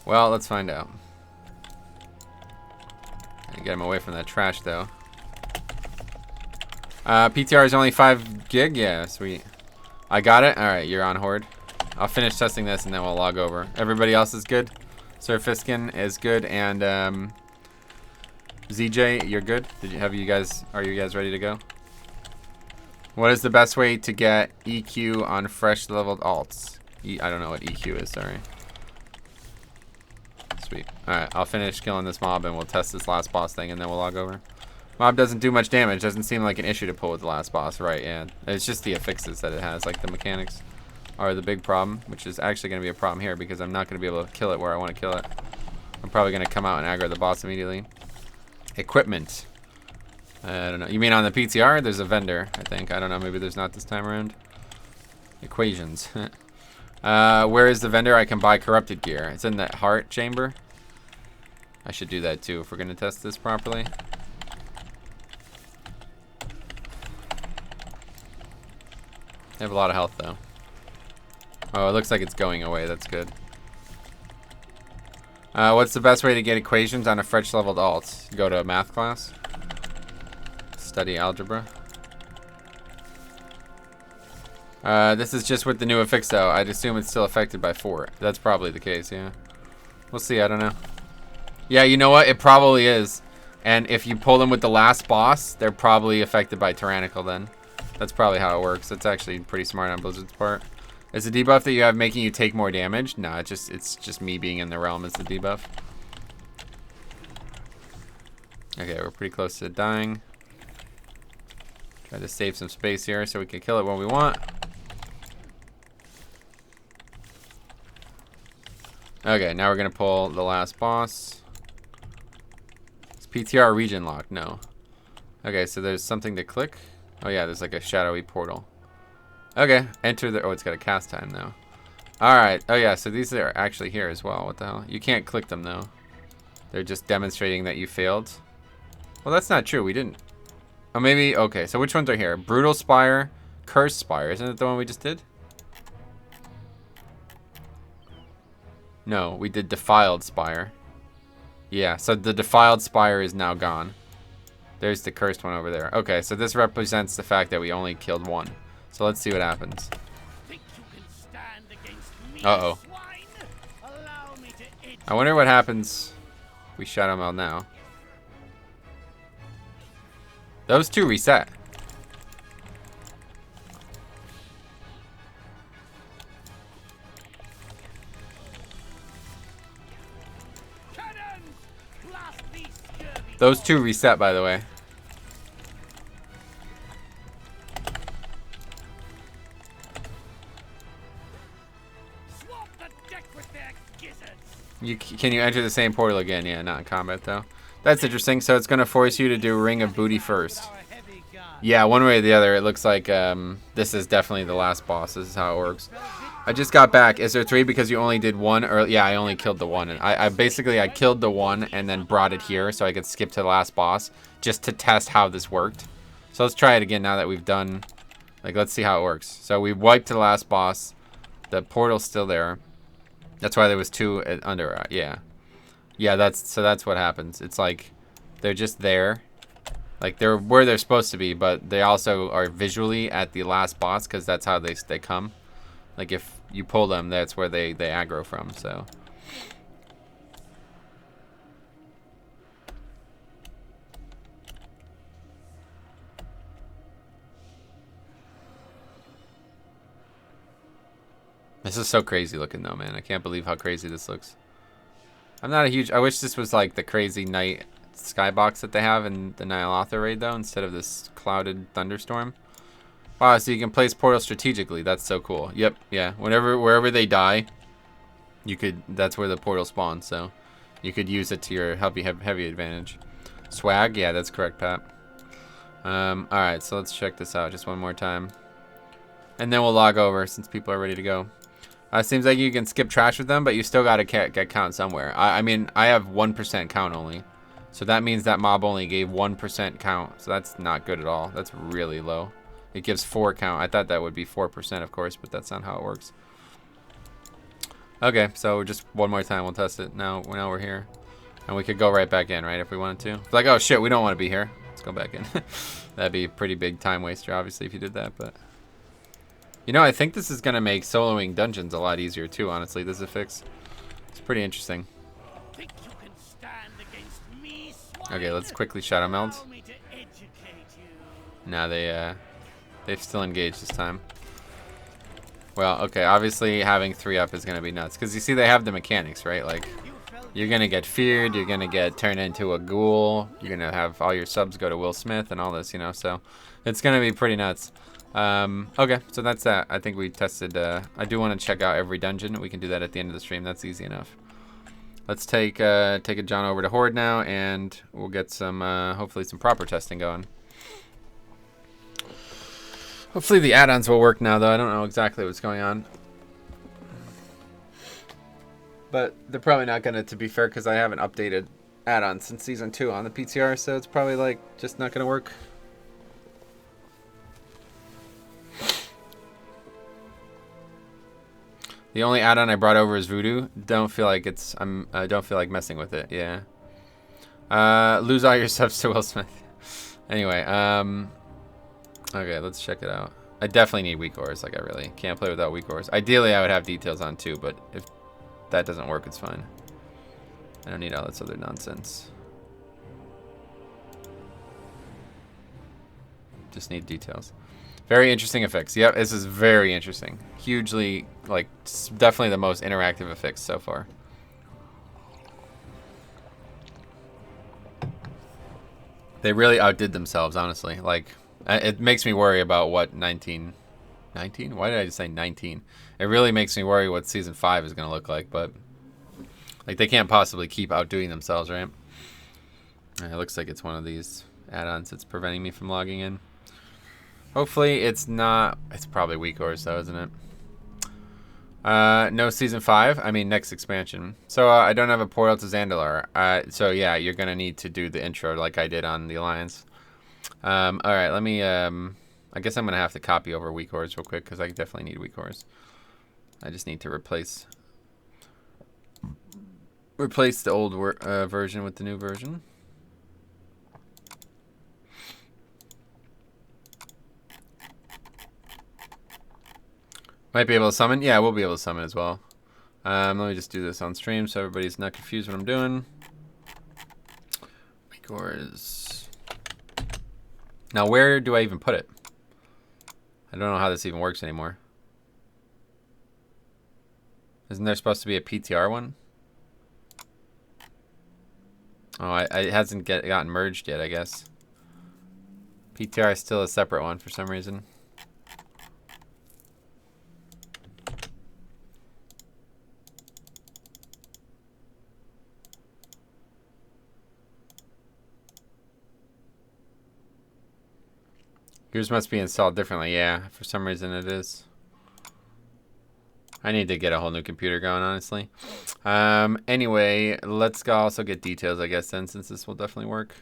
Well, let's find out. Gotta get him away from that trash, though. PTR is only 5 gig? Yeah, sweet. I got it? Alright, you're on Horde. I'll finish testing this and then we'll log over. Everybody else is good? Sir Fiskin is good, and ZJ, you're good? Are you guys ready to go? What is the best way to get EQ on fresh leveled alts? I don't know what EQ is, sorry. Sweet. Alright, I'll finish killing this mob and we'll test this last boss thing and then we'll log over. Mob doesn't do much damage. Doesn't seem like an issue to pull with the last boss, right? Yeah. It's just the affixes that it has, like the mechanics are the big problem, which is actually going to be a problem here because I'm not going to be able to kill it where I want to kill it. I'm probably going to come out and aggro the boss immediately. Equipment. I don't know. You mean on the PTR? There's a vendor, I think. I don't know. Maybe there's not this time around. Equations. Where is the vendor? I can buy corrupted gear. It's in that heart chamber. I should do that too if we're going to test this properly. They have a lot of health though. Oh, it looks like it's going away. That's good. What's the best way to get equations on a fresh leveled alt? Go to a math class. Study algebra. This is just with the new affix though. I'd assume it's still affected by 4. That's probably the case, yeah. We'll see, I don't know. Yeah, you know what? It probably is. And if you pull them with the last boss, they're probably affected by tyrannical then. That's probably how it works. That's actually pretty smart on Blizzard's part. Is the debuff that you have making you take more damage? No, it's just me being in the realm is the debuff. Okay, we're pretty close to dying. Try to save some space here so we can kill it when we want. Okay, now we're gonna pull the last boss. Is PTR region locked? No. Okay, so there's something to click. Oh yeah, there's like a shadowy portal. Okay, enter the... Oh, it's got a cast time, though. Alright. Oh, yeah, so these are actually here as well. What the hell? You can't click them, though. They're just demonstrating that you failed. Well, that's not true. We didn't... Oh, maybe... Okay, so which ones are here? Brutal Spire, Cursed Spire. Isn't it the one we just did? No, we did Defiled Spire. Yeah, so the Defiled Spire is now gone. There's the Cursed one over there. Okay, so this represents the fact that we only killed one. So let's see what happens. Uh-oh. I wonder what happens if we shut them out now. Those two reset. Those two reset, by the way. Can you enter the same portal again? Yeah, not in combat though. That's interesting. So it's gonna force you to do Ring of Booty first. Yeah, one way or the other. It looks like this is definitely the last boss. This is how it works. I just got back. Is there 3 because you only did 1? Or yeah, I only killed the 1. And I basically killed the 1 and then brought it here so I could skip to the last boss just to test how this worked. So let's try it again now that we've done. Like, let's see how it works. So we wiped to the last boss. The portal's still there. That's why there was 2 under. Yeah, that's what happens. It's like they're just there, like they're where they're supposed to be, but they also are visually at the last boss because that's how they come. Like if you pull them, that's where they aggro from. So. This is so crazy looking though, man. I can't believe how crazy this looks. I'm not a huge... I wish this was like the crazy night skybox that they have in the Ny'alotha raid though, instead of this clouded thunderstorm. Wow, so you can place portals strategically. That's so cool. Yep, yeah. Wherever they die, you could... That's where the portal spawns, so you could use it to your heavy advantage. Swag? Yeah, that's correct, Pat. Alright, so let's check this out just one more time. And then we'll log over since people are ready to go. Seems like you can skip trash with them, but you still gotta get count somewhere. I mean, I have 1% count only. So that means that mob only gave 1% count. So that's not good at all. That's really low. It gives 4 count. I thought that would be 4%, of course, but that's not how it works. Okay, so just one more time. We'll test it. Now we're here. And we could go right back in, right, if we wanted to. It's like, oh, shit, we don't want to be here. Let's go back in. That'd be a pretty big time waster, obviously, if you did that, but... You know, I think this is going to make soloing dungeons a lot easier, too, honestly. This affix. It's pretty interesting. Okay, let's quickly shadow melt. Now they've still engaged this time. Well, okay, obviously having 3 up is going to be nuts. Because you see, they have the mechanics, right? Like, you're going to get feared, you're going to get turned into a ghoul, you're going to have all your subs go to Will Smith and all this, you know, so it's going to be pretty nuts. Okay, so that's that. I think we tested, I do want to check out every dungeon. We can do that at the end of the stream. That's easy enough. Let's take a John over to Horde now, and we'll get some, hopefully some proper testing going. Hopefully the add-ons will work now, though. I don't know exactly what's going on. But they're probably not going to be fair, because I haven't updated add-ons since Season 2 on the PTR, so it's probably, like, just not going to work. The only add-on I brought over is Voodoo. Don't feel like it's... I don't feel like messing with it. Yeah. Lose all your subs to Will Smith. Anyway, okay, let's check it out. I definitely need weak ores. Like, I really can't play without weak ores. Ideally, I would have details on too, but if that doesn't work, it's fine. I don't need all this other nonsense. Just need details. Very interesting effects. Yep, this is very interesting. Hugely, like, definitely the most interactive effects so far. They really outdid themselves, honestly. Like, it makes me worry about what 19? Why did I just say 19? It really makes me worry what Season 5 is going to look like, but... Like, they can't possibly keep outdoing themselves, right? It looks like it's one of these add-ons that's preventing me from logging in. Hopefully it's not. It's probably weak ores though, isn't it? No season 5. I mean next expansion. So I don't have a portal to Zandalar. So yeah, you're gonna need to do the intro like I did on the Alliance. All right, let me. I guess I'm gonna have to copy over weak ores real quick because I definitely need weak ores. I just need to replace the old version with the new version. Might be able to summon. Yeah, we'll be able to summon as well. Let me just do this on stream so everybody's not confused what I'm doing. Weak ores. Now, where do I even put it? I don't know how this even works anymore. Isn't there supposed to be a PTR one? Oh, it hasn't gotten merged yet, I guess. PTR is still a separate one for some reason. Yours must be installed differently. Yeah, for some reason it is. I need to get a whole new computer going, honestly. Anyway, let's also get details, I guess, then, since this will definitely work.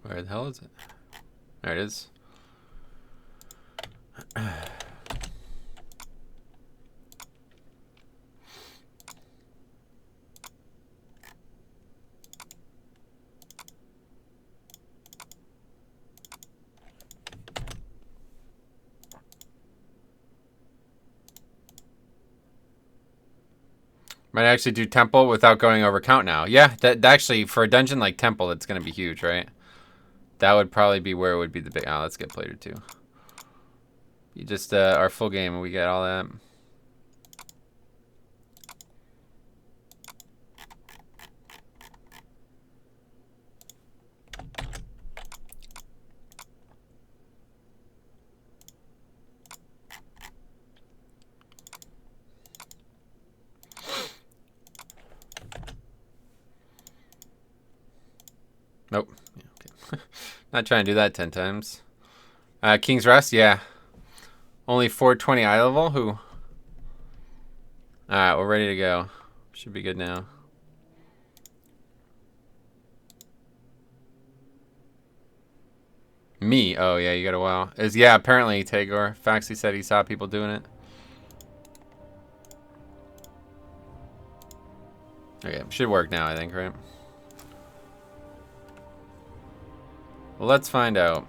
Where the hell is it? There it is. Might actually do temple without going over count now. Yeah, that actually, for a dungeon like temple, it's going to be huge, right? That would probably be where it would be the big... Oh, let's get plated too. You just, our full game, and we get all that. Nope. Yeah, okay. Not trying to do that 10 times. King's Rest, yeah. Only 420 eye level? Who? Alright, we're ready to go. Should be good now. Me? Oh, yeah, you got a while. Yeah, apparently, Tagore. Faxi said he saw people doing it. Okay, should work now, I think, right? Well, let's find out.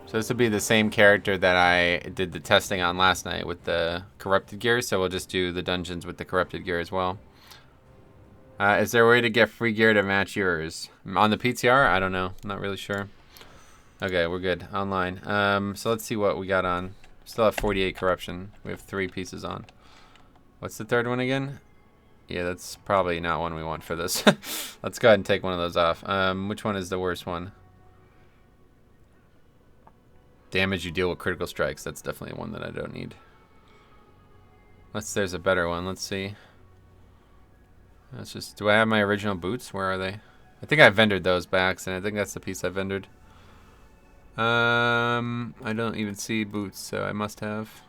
So this would be the same character that I did the testing on last night with the corrupted gear, so we'll just do the dungeons with the corrupted gear as well. Is there a way to get free gear to match yours? On the PTR? I don't know. I'm not really sure. Okay, we're good. Online. So let's see what we got on. Still have 48 corruption. We have 3 pieces on. What's the third one again? Yeah, that's probably not one we want for this. Let's go ahead and take one of those off. Which one is the worst one? Damage you deal with critical strikes. That's definitely one that I don't need. Unless there's a better one. Let's see. Let's just... Do I have my original boots? Where are they? I think I vendored those back, and I think that's the piece I vendored. I don't even see boots, so I must have...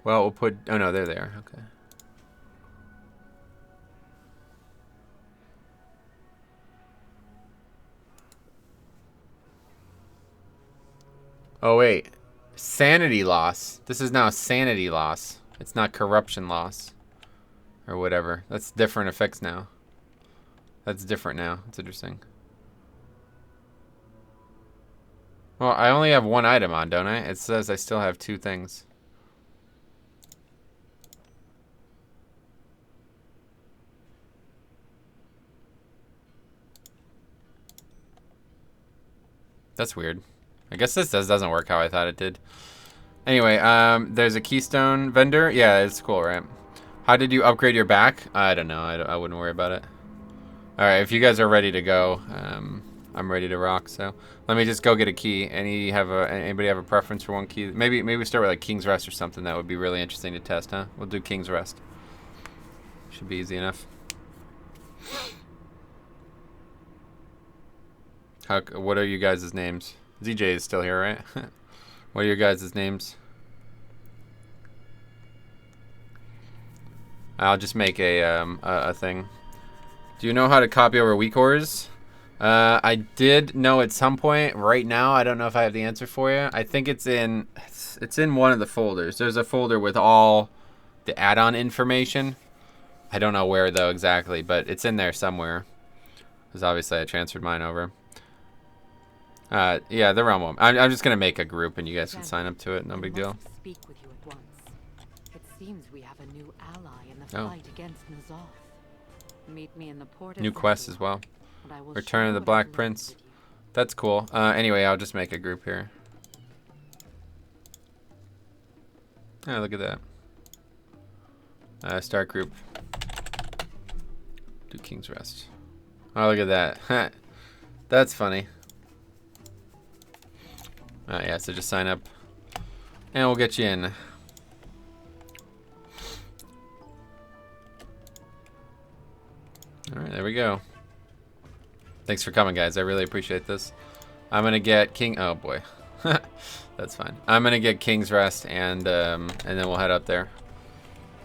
Well, we'll put... Oh, no, they're there. Okay. Oh, wait. Sanity loss. This is now sanity loss. It's not corruption loss. Or whatever. That's different effects now. That's different now. It's interesting. Well, I only have 1 item on, don't I? It says I still have 2 things. That's weird. I guess this doesn't work how I thought it did. Anyway, there's a keystone vendor. Yeah, it's cool, right? How did you upgrade your back? I don't know. I wouldn't worry about it. All right, if you guys are ready to go, I'm ready to rock. So let me just go get a key. Anybody have a preference for one key? Maybe we start with like King's Rest or something. That would be really interesting to test, huh? We'll do King's Rest. Should be easy enough. What are you guys' names? ZJ is still here, right? What are your guys' names? I'll just make a thing. Do you know how to copy over weak ores? I did know at some point. Right now, I don't know if I have the answer for you. I think it's in one of the folders. There's a folder with all the add-on information. I don't know where though exactly, but it's in there somewhere. Because obviously I transferred mine over. Yeah, the realm one. I'm just gonna make a group and you guys can sign up to it. No big deal. Speak with you at once. It seems we have a new ally in the fight against Nazoth. Meet me in the port. New quest as well. Return of the Black Prince. That's cool. Anyway, I'll just make a group here. Oh, look at that. Start group. Do King's Rest. Oh, look at that. That's funny. Yeah, so just sign up. And we'll get you in. Alright, there we go. Thanks for coming, guys. I really appreciate this. I'm gonna get oh boy. That's fine. I'm gonna get King's Rest and then we'll head up there.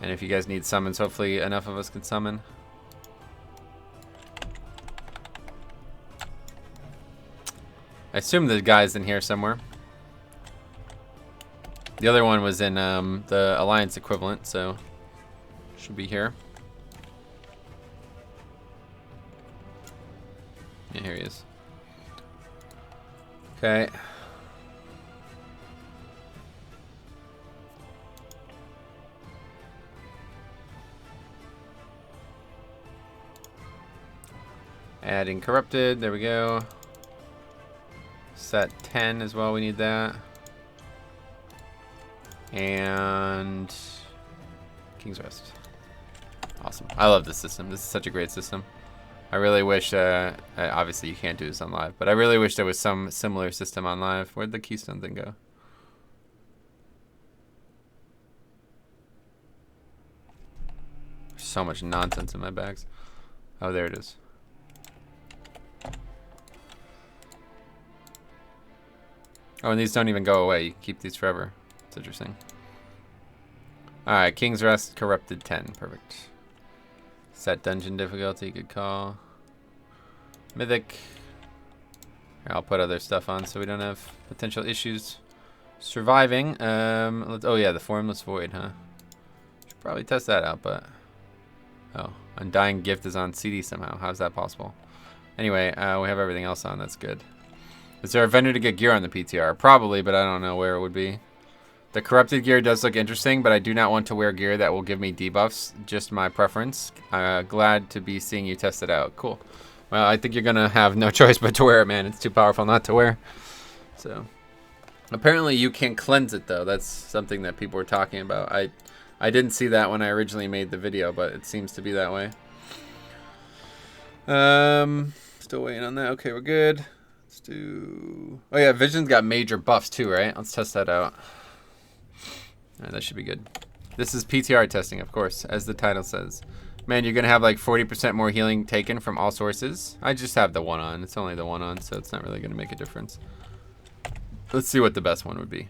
And if you guys need summons, hopefully enough of us can summon. I assume the guy's in here somewhere. The other one was in the Alliance equivalent, so should be here. Yeah, here he is. Okay. Adding Corrupted, there we go. Set 10 as well, we need that. And King's Rest. Awesome. I love this system. This is such a great system. I really wish, obviously you can't do this on live, but I really wish there was some similar system on live. Where'd the Keystone thing go? There's so much nonsense in my bags. Oh, there it is. Oh, and these don't even go away. You can keep these forever. It's interesting. Alright, King's Rest, Corrupted 10. Perfect. Set dungeon difficulty, good call. Mythic. Here, I'll put other stuff on so we don't have potential issues. Surviving. Oh yeah, the Formless Void, huh? Should probably test that out, but... Oh, Undying Gift is on CD somehow. How's that possible? Anyway, we have everything else on. That's good. Is there a vendor to get gear on the PTR? Probably, but I don't know where it would be. The Corrupted gear does look interesting, but I do not want to wear gear that will give me debuffs. Just my preference. Glad to be seeing you test it out. Cool. Well, I think you're going to have no choice but to wear it, man. It's too powerful not to wear. So, apparently you can cleanse it, though. That's something that people were talking about. I didn't see that when I originally made the video, but it seems to be that way. Still waiting on that. Okay, we're good. Let's do... Oh, yeah, Vision's got major buffs, too, right? Let's test that out. All right, that should be good. This is PTR testing, of course, as the title says. Man, you're going to have like 40% more healing taken from all sources. I just have the one on. It's only the one on, so it's not really going to make a difference. Let's see what the best one would be.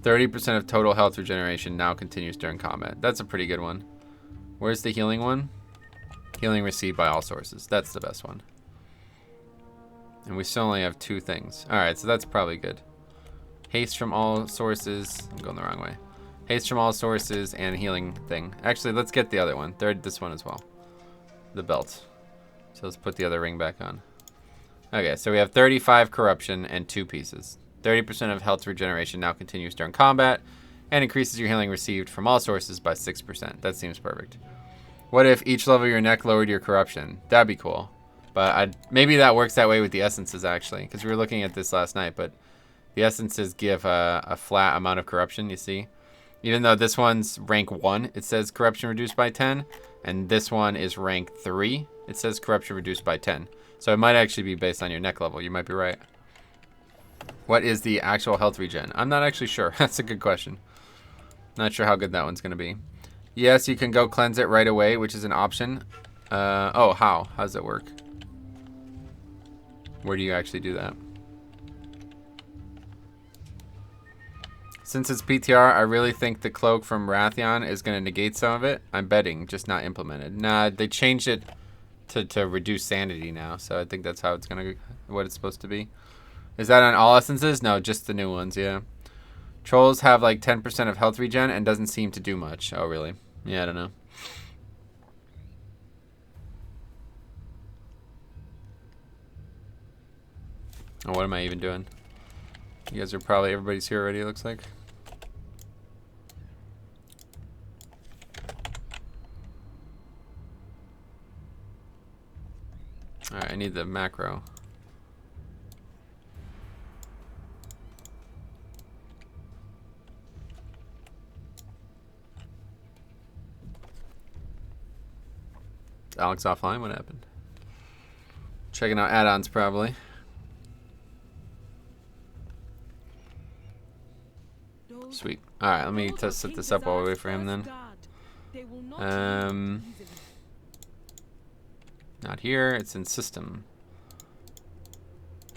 30% of total health regeneration now continues during combat. That's a pretty good one. Where's the healing one? Healing received by all sources. That's the best one. And we still only have 2 things. All right, so that's probably good. Haste from all sources. I'm going the wrong way. Haste from all sources and healing thing. Actually, let's get the other one. This one as well. The belt. So let's put the other ring back on. Okay, so we have 35 corruption and 2 pieces. 30% of health regeneration now continues during combat and increases your healing received from all sources by 6%. That seems perfect. What if each level of your neck lowered your corruption? That'd be cool. But maybe that works that way with the essences, actually, because we were looking at this last night, but the essences give a flat amount of corruption, you see. Even though this one's rank 1, it says corruption reduced by 10, and this one is rank 3, it says corruption reduced by 10. So it might actually be based on your neck level. You might be right. What is the actual health regen? I'm not actually sure. That's a good question. Not sure how good that one's going to be. Yes, you can go cleanse it right away, which is an option. Oh, how? How does that work? Where do you actually do that? Since it's PTR, I really think the cloak from Wrathion is going to negate some of it. I'm betting, just not implemented. Nah, they changed it to reduce sanity now, so I think that's how it's going to, what it's supposed to be. Is that on all essences? No, just the new ones, yeah. Trolls have like 10% of health regen and doesn't seem to do much. Oh, really? Yeah, I don't know. Oh, what am I even doing? You guys are probably, everybody's here already, it looks like. Alright, I need the macro. Alex offline? What happened? Checking out add-ons probably. Sweet. Alright, let me set this up while we wait for him then. Not here, it's in system.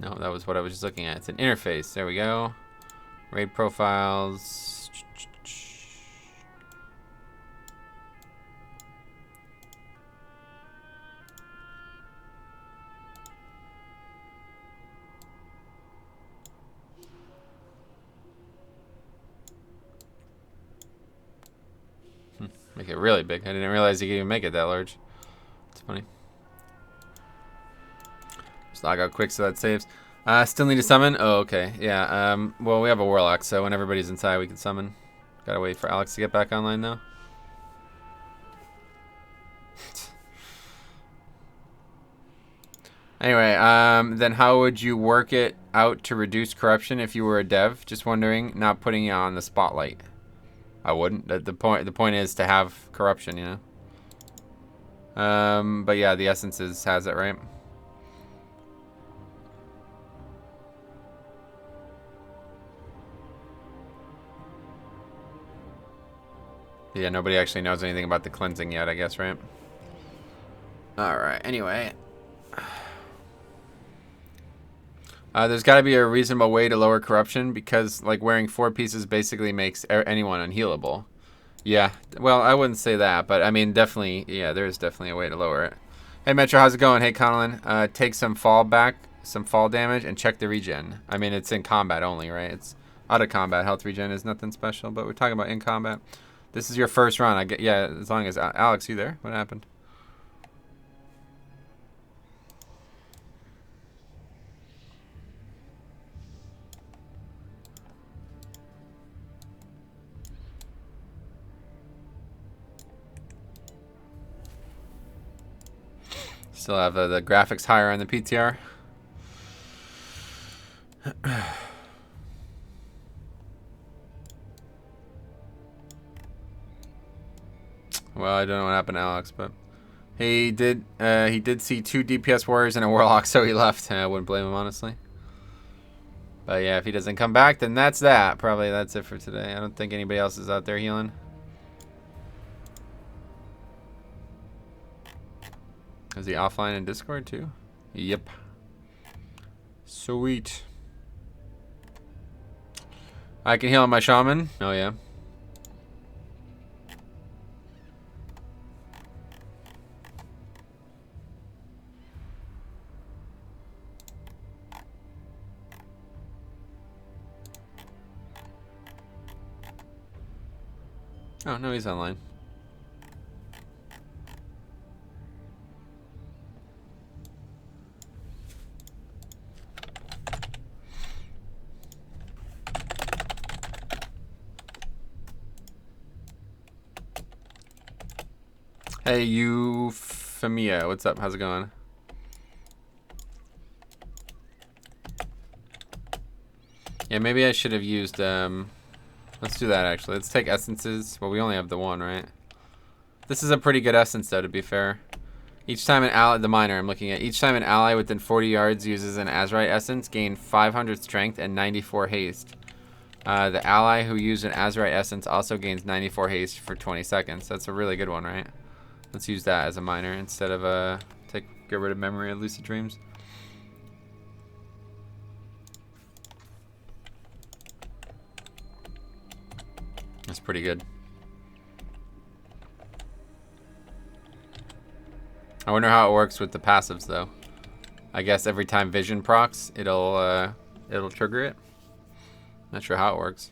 No, that was what I was just looking at. It's an interface. There we go. Raid profiles. Make it really big. I didn't realize you could even make it that large. It's funny. Just log out quick so that saves. Still need to summon? Oh, okay. Yeah, well, we have a Warlock, so when everybody's inside, we can summon. Gotta wait for Alex to get back online, though. Anyway, then how would you work it out to reduce corruption if you were a dev? Just wondering, not putting you on the spotlight. I wouldn't. The point is to have corruption, you know. But yeah, the essences has it, right? Yeah, nobody actually knows anything about the cleansing yet, I guess, right? Alright, anyway. There's got to be a reasonable way to lower corruption because, like, wearing 4 pieces basically makes anyone unhealable. Yeah, well, I wouldn't say that, but, I mean, definitely, yeah, there's definitely a way to lower it. Hey, Metro, how's it going? Hey, Connellan. Take some fall damage, and check the regen. I mean, it's in combat only, right? It's out of combat. Health regen is nothing special, but we're talking about in combat. This is your first run. I get, yeah, as long as... Alex, you there? What happened? Still have the graphics higher on the PTR. Well, I don't know what happened to Alex, but he did see 2 DPS warriors and a warlock, so he left. I wouldn't blame him, honestly. But yeah, if he doesn't come back, then that's that. Probably that's it for today. I don't think anybody else is out there healing. Is he offline in Discord too? Yep. Sweet. I can heal on my shaman. Oh yeah. Oh no, he's online. Hey, Euphemia, what's up? How's it going? Yeah, maybe I should have used, let's do that actually. Let's take essences. Well, we only have the one, right? This is a pretty good essence though, to be fair. Each time an ally, the miner I'm looking at, each time an ally within 40 yards uses an Azurite essence, gain 500 strength and 94 haste. The ally who used an Azurite essence also gains 94 haste for 20 seconds. That's a really good one, right? Let's use that as a miner instead of get rid of memory of lucid dreams. That's pretty good. I wonder how it works with the passives though. I guess every time vision procs, it'll trigger it. Not sure how it works.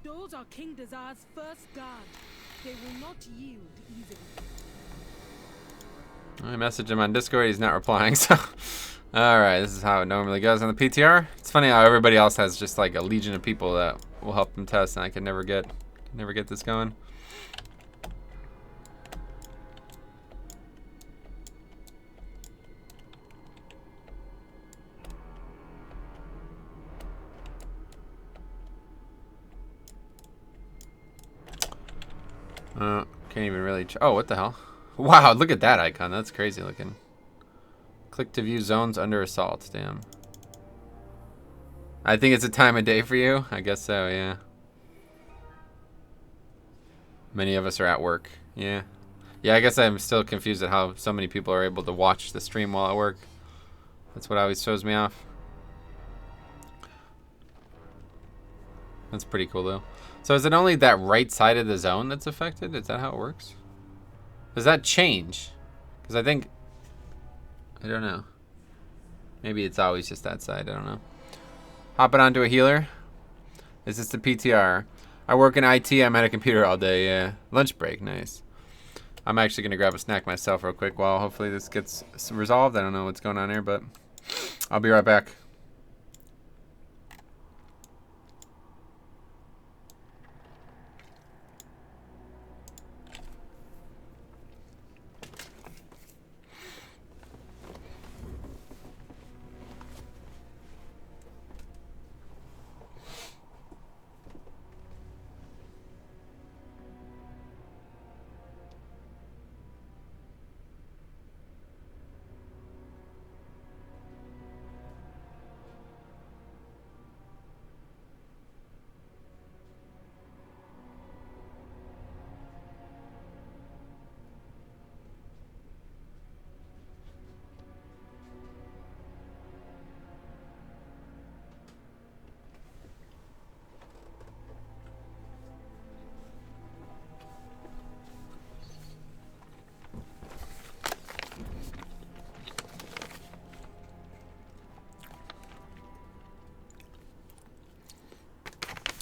Those are King Desir's first guard. They will not yield easily. I messaged him on Discord, he's not replying, so... Alright, this is how it normally goes on the PTR. It's funny how everybody else has just like a legion of people that will help them test, and I can never get this going. Can't even really... Oh, what the hell? Wow, look at that icon. That's crazy looking. Click to view zones under assault. Damn. I think it's a time of day for you. I guess so, yeah. Many of us are at work. Yeah. Yeah, I guess I'm still confused at how so many people are able to watch the stream while at work. That's what always throws me off. That's pretty cool, though. So is it only that right side of the zone that's affected? Is that how it works? Does that change? Because I think... I don't know. Maybe it's always just that side. I don't know. Hopping onto a healer. Is this the PTR? I work in IT. I'm at a computer all day. Yeah. Lunch break. Nice. I'm actually going to grab a snack myself real quick while hopefully this gets resolved. I don't know what's going on here, but I'll be right back.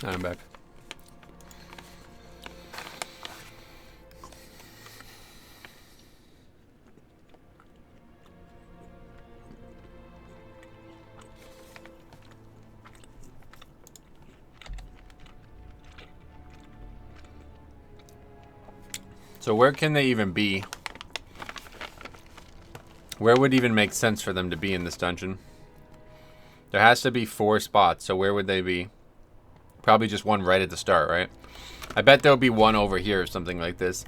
I'm back. So where can they even be? Where would even make sense for them to be in this dungeon? There has to be 4 spots, so where would they be? Probably just one right at the start, right? I bet there'll be one over here or something like this.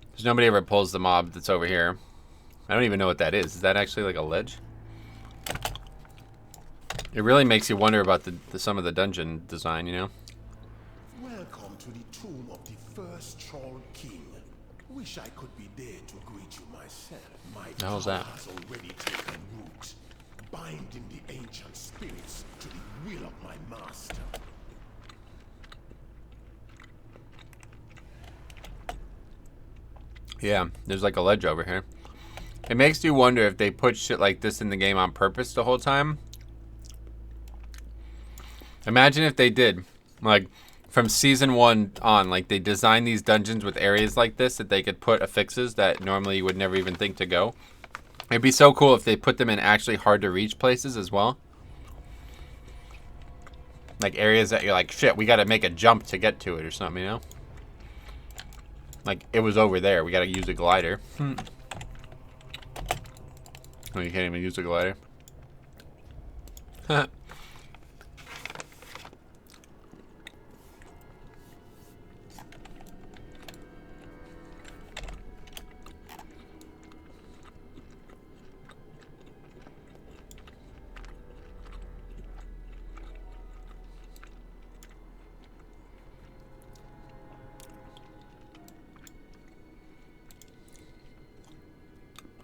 Because nobody ever pulls the mob that's over here. I don't even know what that is. Is that actually like a ledge? It really makes you wonder about some of the dungeon design, you know? Welcome to the tomb of the first Troll King. Wish I could be there to greet you myself. My hell's that? has already taken root, binding the ancient spirits to the will of my master. Yeah, there's like a ledge over here. It makes you wonder if they put shit like this in the game on purpose the whole time. Imagine if they did. Like, from season 1 on, like, they designed these dungeons with areas like this that they could put affixes that normally you would never even think to go. It'd be so cool if they put them in actually hard to reach places as well. Like, areas that you're like, shit, we gotta make a jump to get to it or something, you know? Like, it was over there. We gotta use a glider. Oh, you can't even use the glider.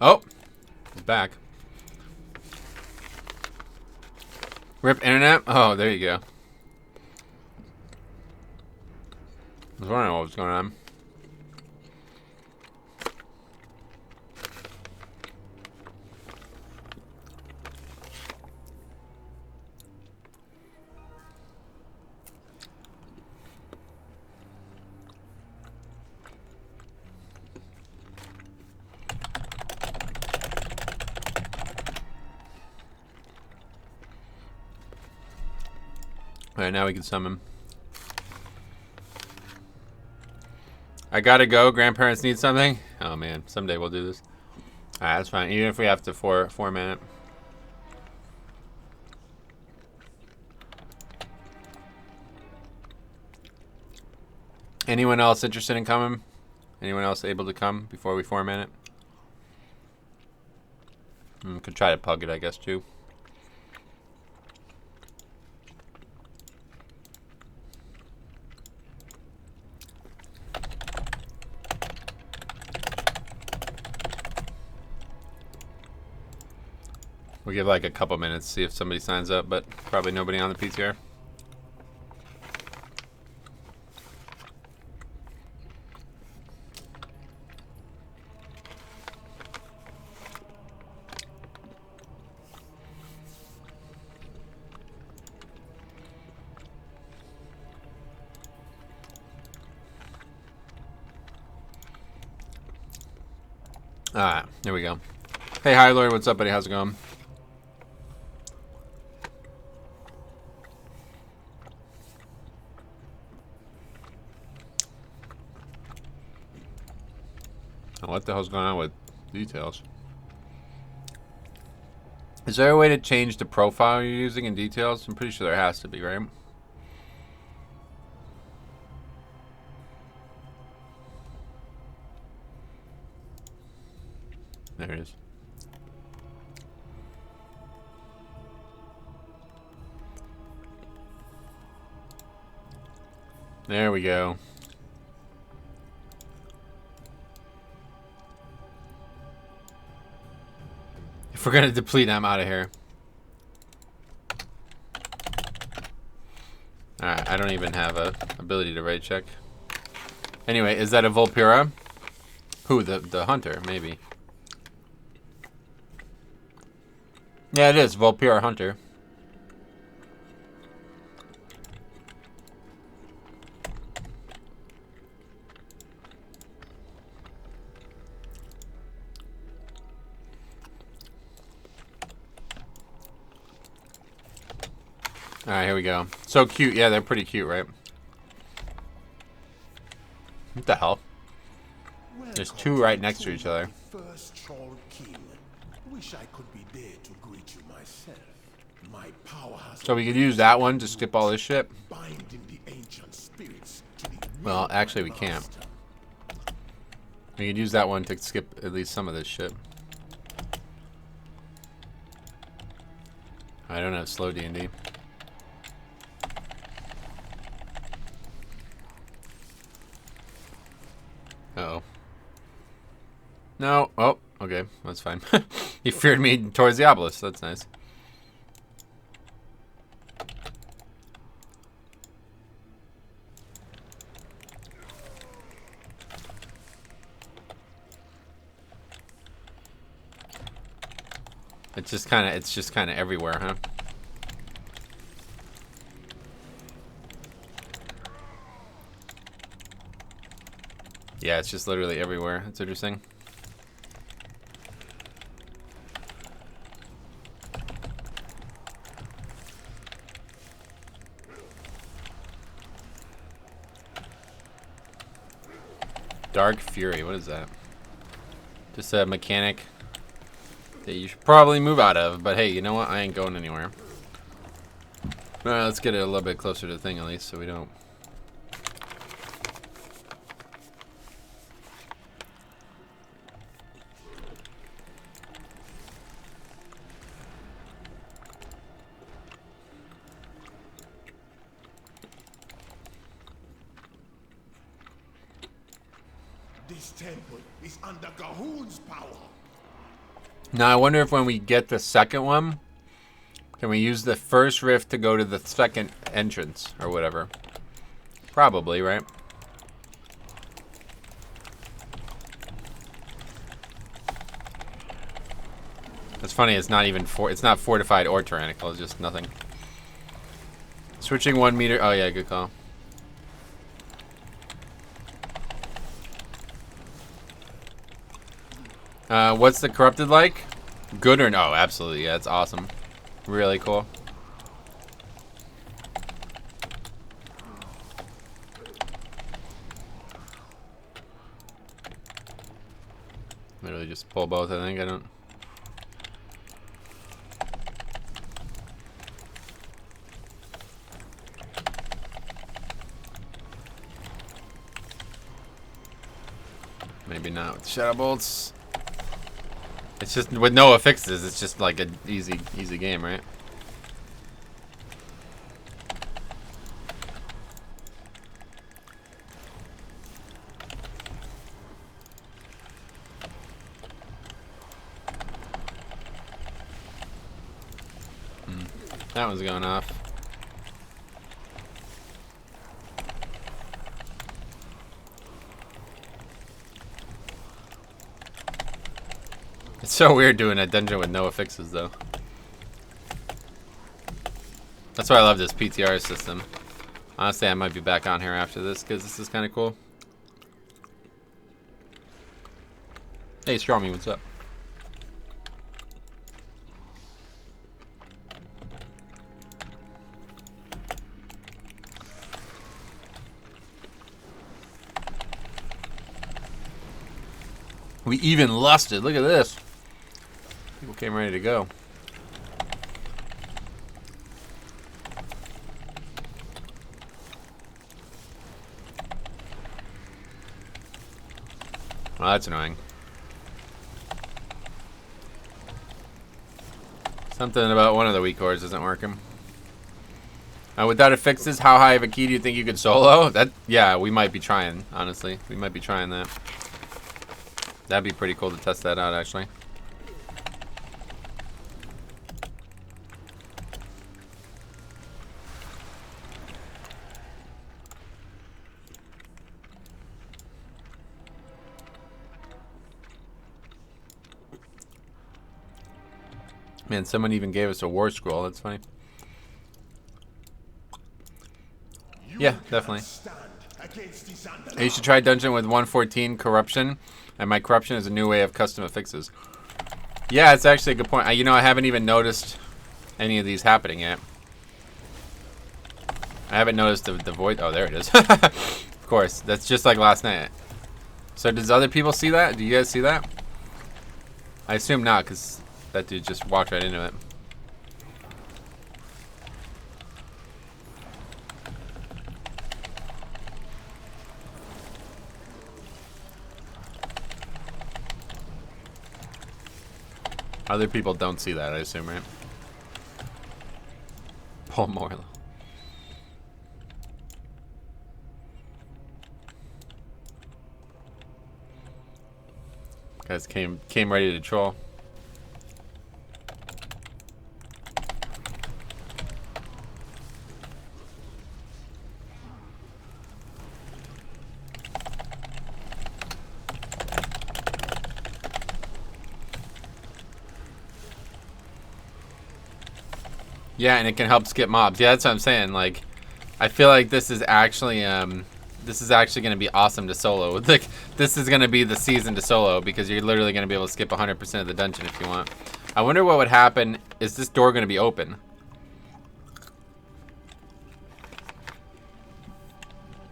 Oh, he's back. Rip internet? Oh, there you go. I was wondering what was going on. Alright, now we can summon. I gotta go. Grandparents need something. Oh man, someday we'll do this. Alright, that's fine. Even if we have to format it. Anyone else interested in coming? Anyone else able to come before we format it? Could try to pug it, I guess, too. We'll give like a couple minutes, see if somebody signs up, but probably nobody on the PTR. Alright, there we go. Hey, hi, Lord. What's up, buddy? How's it going? What the hell's going on with details? Is there a way to change the profile you're using in details? I'm pretty sure there has to be, right? There it is. There we go. If we're gonna deplete, I'm out of here. Alright, I don't even have a ability to raid check. Anyway, is that a Volpura? Who, the hunter, maybe. Yeah, it is, Volpura hunter. Alright, here we go. So cute. Yeah, they're pretty cute, right? What the hell? There's two right next to each other. First Troll King. Wish I could be there to greet you myself. My power has So we could use that one to skip all this shit? binding the ancient spirits to the Well, actually we can't. We could use that one to skip at least some of this shit. I don't have slow D&D. Uh-oh. No. Oh, okay. That's fine. He feared me towards the obelisk. That's nice. It's just kind of everywhere, huh? Yeah, it's just literally everywhere. That's interesting. Dark Fury, what is that? Just a mechanic. that you should probably move out of. But hey, you know what? I ain't going anywhere. Alright, let's get it a little bit closer to the thing at least so we don't. This temple is under Gahun's power. Now I wonder if when we get the second one, can we use the first rift to go to the second entrance or whatever? Probably, right? It's funny, it's not even it's not fortified or tyrannical, it's just nothing. Switching 1 meter. Oh yeah, good call. What's the corrupted like? Good or no? Absolutely, yeah, it's awesome. Really cool. Literally just pull both, I think. I don't. Maybe not with shadow bolts. It's just with no affixes. It's just like an easy game, right? That one's going off. It's so weird doing a dungeon with no affixes, though. That's why I love this PTR system. Honestly, I might be back on here after this because this is kind of cool. Hey, Strawmy, what's up? We even lusted. Look at this. People came ready to go. Well, that's annoying. Something about one of the weak cores isn't working. Without affixes, how high of a key do you think you could solo? Yeah, we might be trying, honestly. We might be trying that. That'd be pretty cool to test that out, actually. Man, someone even gave us a war scroll. That's funny. Yeah, definitely. You should try dungeon with 114 corruption, and my corruption is a new way of custom affixes. Yeah, it's actually a good point. You know, I haven't even noticed any of these happening yet. I haven't noticed the void. Oh, there it is. Of course, that's just like last night. So does other people see that? Do you guys see that? I assume not, because that dude just walked right into it. Other people don't see that, I assume, right? Paul Morlow. Guys came ready to troll. Yeah, and it can help skip mobs. Yeah, that's what I'm saying. Like, I feel like this is actually going to be awesome to solo. Like, this is going to be the season to solo because you're literally going to be able to skip 100% of the dungeon if you want. I wonder what would happen. Is this door going to be open?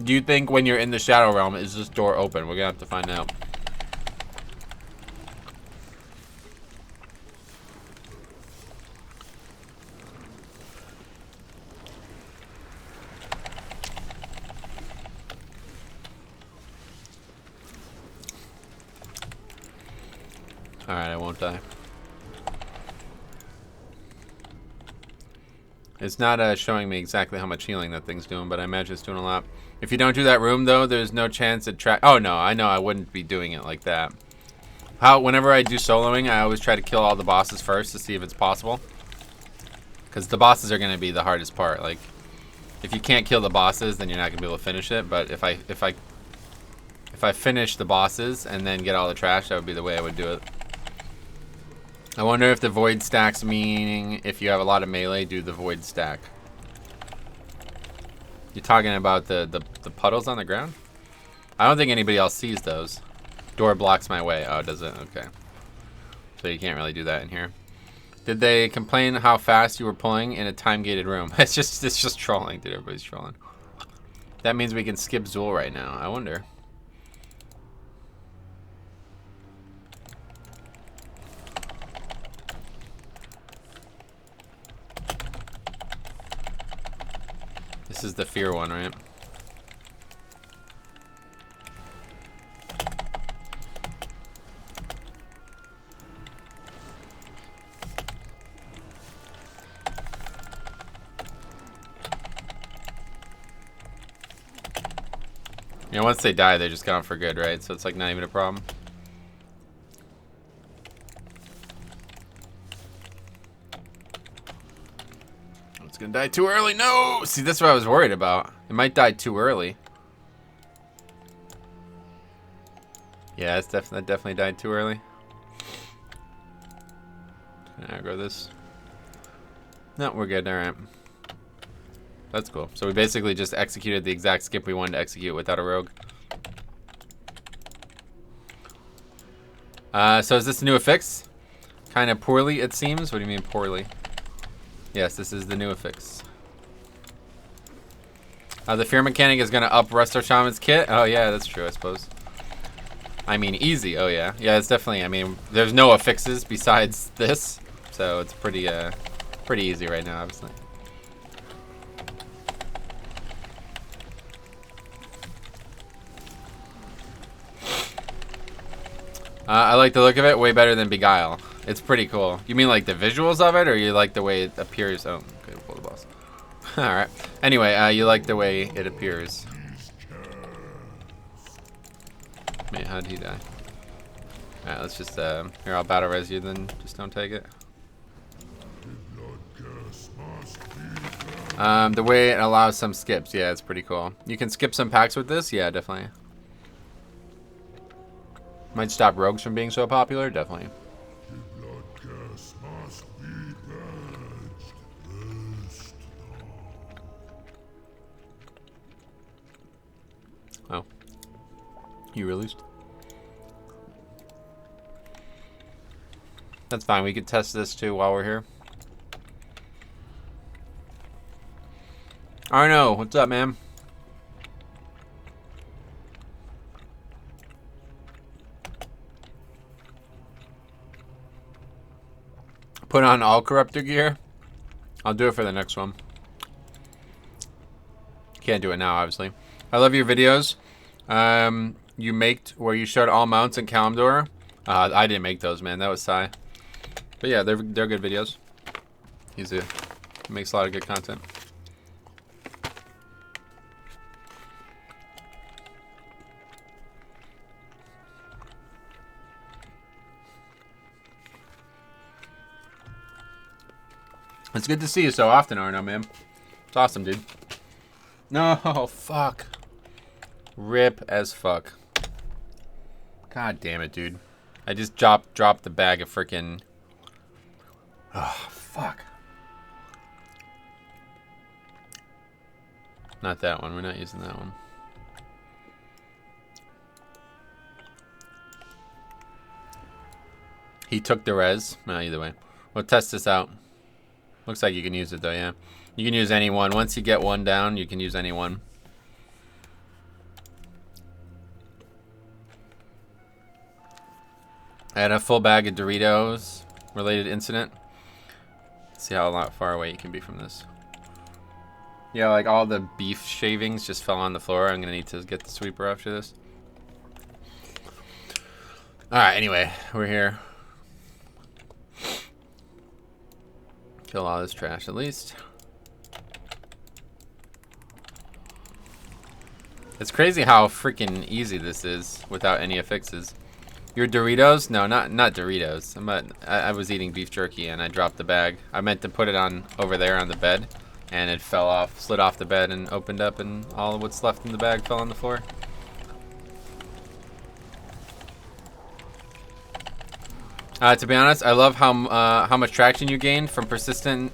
Do you think when you're in the Shadow Realm, is this door open? We're going to have to find out. Alright, I won't die. It's not showing me exactly how much healing that thing's doing, but I imagine it's doing a lot. If you don't do that room, though, there's no chance it Oh, no, I know I wouldn't be doing it like that. Whenever I do soloing, I always try to kill all the bosses first to see if it's possible. Because the bosses are going to be the hardest part. Like, if you can't kill the bosses, then you're not going to be able to finish it. But if I finish the bosses and then get all the trash, that would be the way I would do it. I wonder if the void stacks, meaning if you have a lot of melee, do the void stack. You're talking about the puddles on the ground? I don't think anybody else sees those. Door blocks my way. Oh, does it? Okay. So you can't really do that in here. Did they complain how fast you were pulling in a time-gated room? It's just trolling, dude. Everybody's trolling. That means we can skip Zool right now. I wonder. This is the fear one, right? You know, once they die, they're just gone for good, right? So it's like not even a problem. It's gonna die too early. No! See, that's what I was worried about. It might die too early. Yeah, it's definitely died too early. Can I aggro this? No, we're good. All right. That's cool. So we basically just executed the exact skip we wanted to execute without a rogue. So is this the new affix? Kind of poorly, it seems. What do you mean poorly? Yes, this is the new affix. The fear mechanic is going to up Resto Shaman's kit. Oh, yeah, that's true, I suppose. I mean, easy. Oh, yeah. Yeah, it's definitely, I mean, there's no affixes besides this. So it's pretty easy right now, obviously. I like the look of it way better than Beguile. It's pretty cool. You mean like the visuals of it, or you like the way it appears? Oh, okay, pull the boss. Alright. Anyway, you like the way it appears. Man, how'd he die? Alright, let's just, here, I'll battle res you, then just don't take it. The way it allows some skips, yeah, it's pretty cool. You can skip some packs with this? Yeah, definitely. Might stop rogues from being so popular? Definitely. Oh. You released? That's fine. We could test this too while we're here. Arno, what's up, man? Put on all Corruptor gear. I'll do it for the next one. Can't do it now, obviously. I love your videos. You made where you showed all mounts in Kalimdor. I didn't make those, man. That was Sai. But yeah, they're good videos. He makes a lot of good content. It's good to see you so often, Arno, man. It's awesome, dude. No, fuck. Rip as fuck. God damn it, dude. I just dropped the bag of freaking... Oh, fuck. Not that one. We're not using that one. He took the res. No, either way. We'll test this out. Looks like you can use it though, yeah. You can use any one. Once you get one down, you can use any one. I had a full bag of Doritos related incident. Let's see how far away you can be from this. Yeah, like all the beef shavings just fell on the floor. I'm gonna need to get the sweeper after this. Alright, anyway, we're here. Kill all this trash at least. It's crazy how freaking easy this is without any affixes. Your Doritos? No, not Doritos. I was eating beef jerky and I dropped the bag. I meant to put it on over there on the bed, and it fell off, slid off the bed and opened up, and all of what's left in the bag fell on the floor. To be honest, I love how much traction you gained from persisting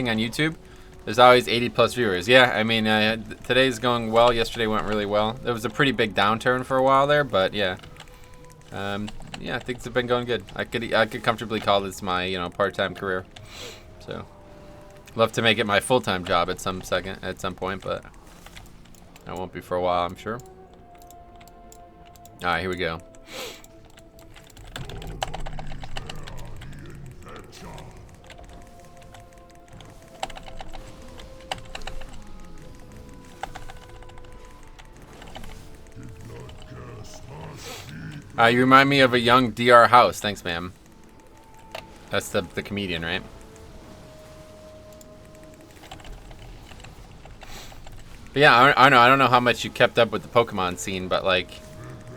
on YouTube. There's always 80+ viewers. Yeah, I mean, today's going well. Yesterday went really well. There was a pretty big downturn for a while there, but yeah. Yeah, things have been going good. I could comfortably call this my, part-time career. So, love to make it my full-time job at some point, but that won't be for a while, I'm sure. All right, here we go. You remind me of a young DR House. Thanks, ma'am. That's the comedian, right? But yeah, I don't know how much you kept up with the Pokemon scene, but like,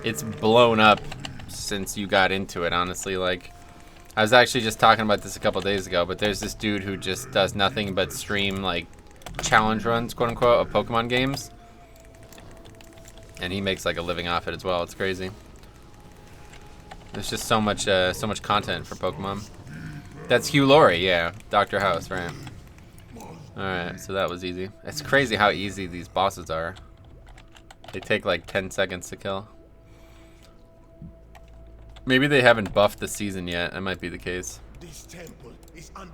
it's blown up since you got into it, honestly. Like, I was actually just talking about this a couple days ago, but there's this dude who just does nothing but stream like challenge runs, quote unquote, of Pokemon games. And he makes like a living off it as well. It's crazy. There's just so much content for Pokemon. That's Hugh Laurie, yeah. Dr. House, right. Alright, so that was easy. It's crazy how easy these bosses are. They take like 10 seconds to kill. Maybe they haven't buffed the season yet. That might be the case. Oh,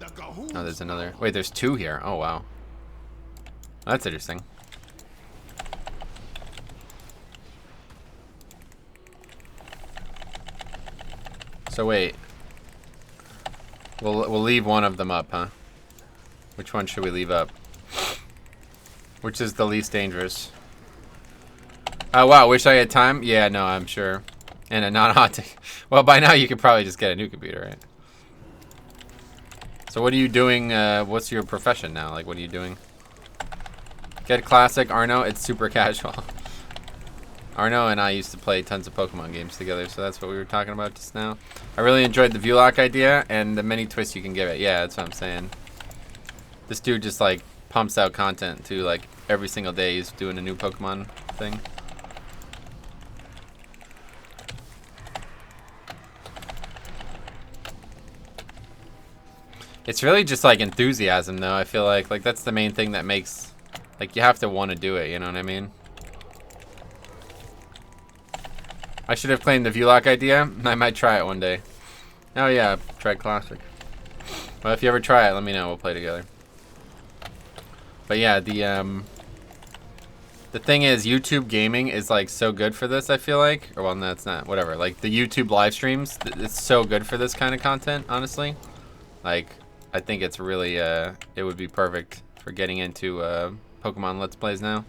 there's another. Wait, there's 2 here. Oh, wow. That's interesting. So wait, we'll leave one of them up, huh? Which one should we leave up? Which is the least dangerous? Oh wow, wish I had time. Yeah, no, I'm sure. And a non-hot take. Well, by now you could probably just get a new computer, right? So what are you doing? What's your profession now? Like, what are you doing? Get classic Arno. It's super casual. Arno and I used to play tons of Pokemon games together, so that's what we were talking about just now. I really enjoyed the view lock idea and the many twists you can give it. Yeah, that's what I'm saying. This dude just like pumps out content too, like every single day he's doing a new Pokemon thing. It's really just like enthusiasm though. I feel like that's the main thing that makes, like, you have to want to do it, you know what I mean? I should have claimed the view lock idea. I might try it one day. Oh yeah, try classic. Well, if you ever try it, let me know. We'll play together. But yeah, the thing is, YouTube gaming is like so good for this. I feel like, or well, no, it's not. Whatever. Like the YouTube live streams, it's so good for this kind of content. Honestly, like I think it's really it would be perfect for getting into Pokemon Let's Plays now.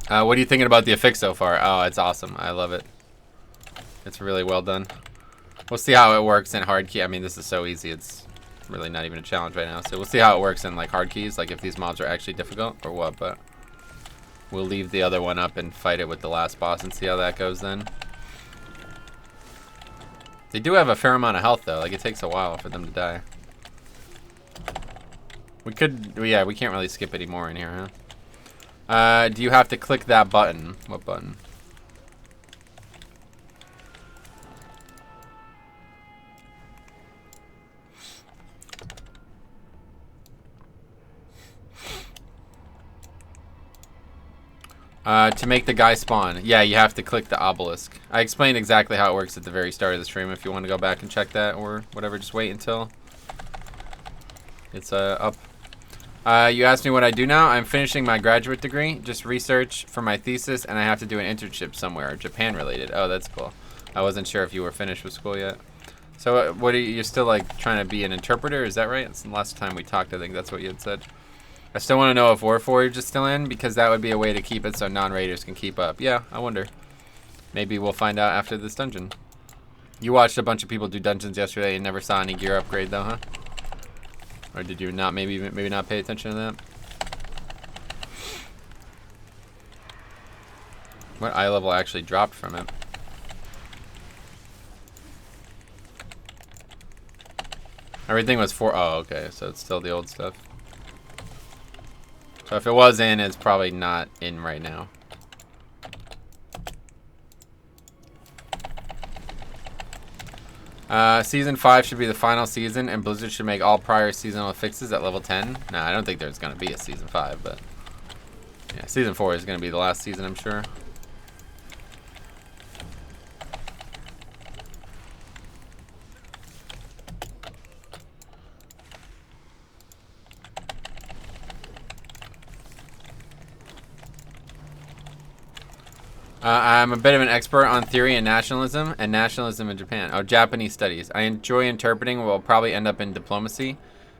What are you thinking about the Affix so far? Oh, it's awesome. I love it. It's really well done. We'll see how it works in hard key. I mean, this is so easy. It's really not even a challenge right now. So we'll see how it works in like hard keys, like if these mobs are actually difficult or what. But we'll leave the other one up and fight it with the last boss and see how that goes then. They do have a fair amount of health though. Like it takes a while for them to die. We could, yeah, we can't really skip any more in here, huh? Do you have to click that button? What button? To make the guy spawn. Yeah, you have to click the obelisk. I explained exactly how it works at the very start of the stream. If you want to go back and check that or whatever, just wait until it's up. You asked me what I do now. I'm finishing my graduate degree, just research for my thesis, and I have to do an internship somewhere, Japan related. Oh, that's cool. I wasn't sure if you were finished with school yet. So what are you're still like trying to be an interpreter? Is that right? It's the last time we talked, I think that's what you had said. I still want to know if Warforged is still in, because that would be a way to keep it so non-raiders can keep up. Yeah, I wonder. Maybe we'll find out after this dungeon. You watched a bunch of people do dungeons yesterday and never saw any gear upgrade though, huh? Or did you not maybe not pay attention to that? What eye level actually dropped from it? Everything was 4. Oh, okay. So it's still the old stuff. So if it was in, it's probably not in right now. Season 5 should be the final season, and Blizzard should make all prior seasonal fixes at level 10. Nah, I don't think there's going to be a Season 5, but... yeah, Season 4 is going to be the last season, I'm sure. I'm a bit of an expert on theory and nationalism in Japan. Oh, Japanese studies. I enjoy interpreting what will probably end up in diplomacy.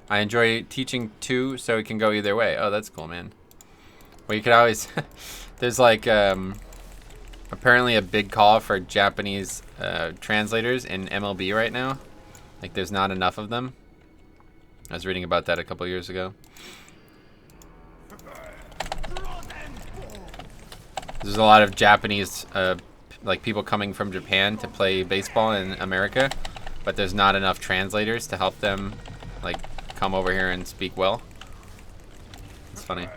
I enjoy teaching too, so it can go either way. Oh, that's cool, man. Well, you could always... there's like, apparently a big call for Japanese translators in MLB right now. Like, there's not enough of them. I was reading about that a couple years ago. There's a lot of Japanese, like people coming from Japan to play baseball in America, but there's not enough translators to help them, like, come over here and speak well. It's funny.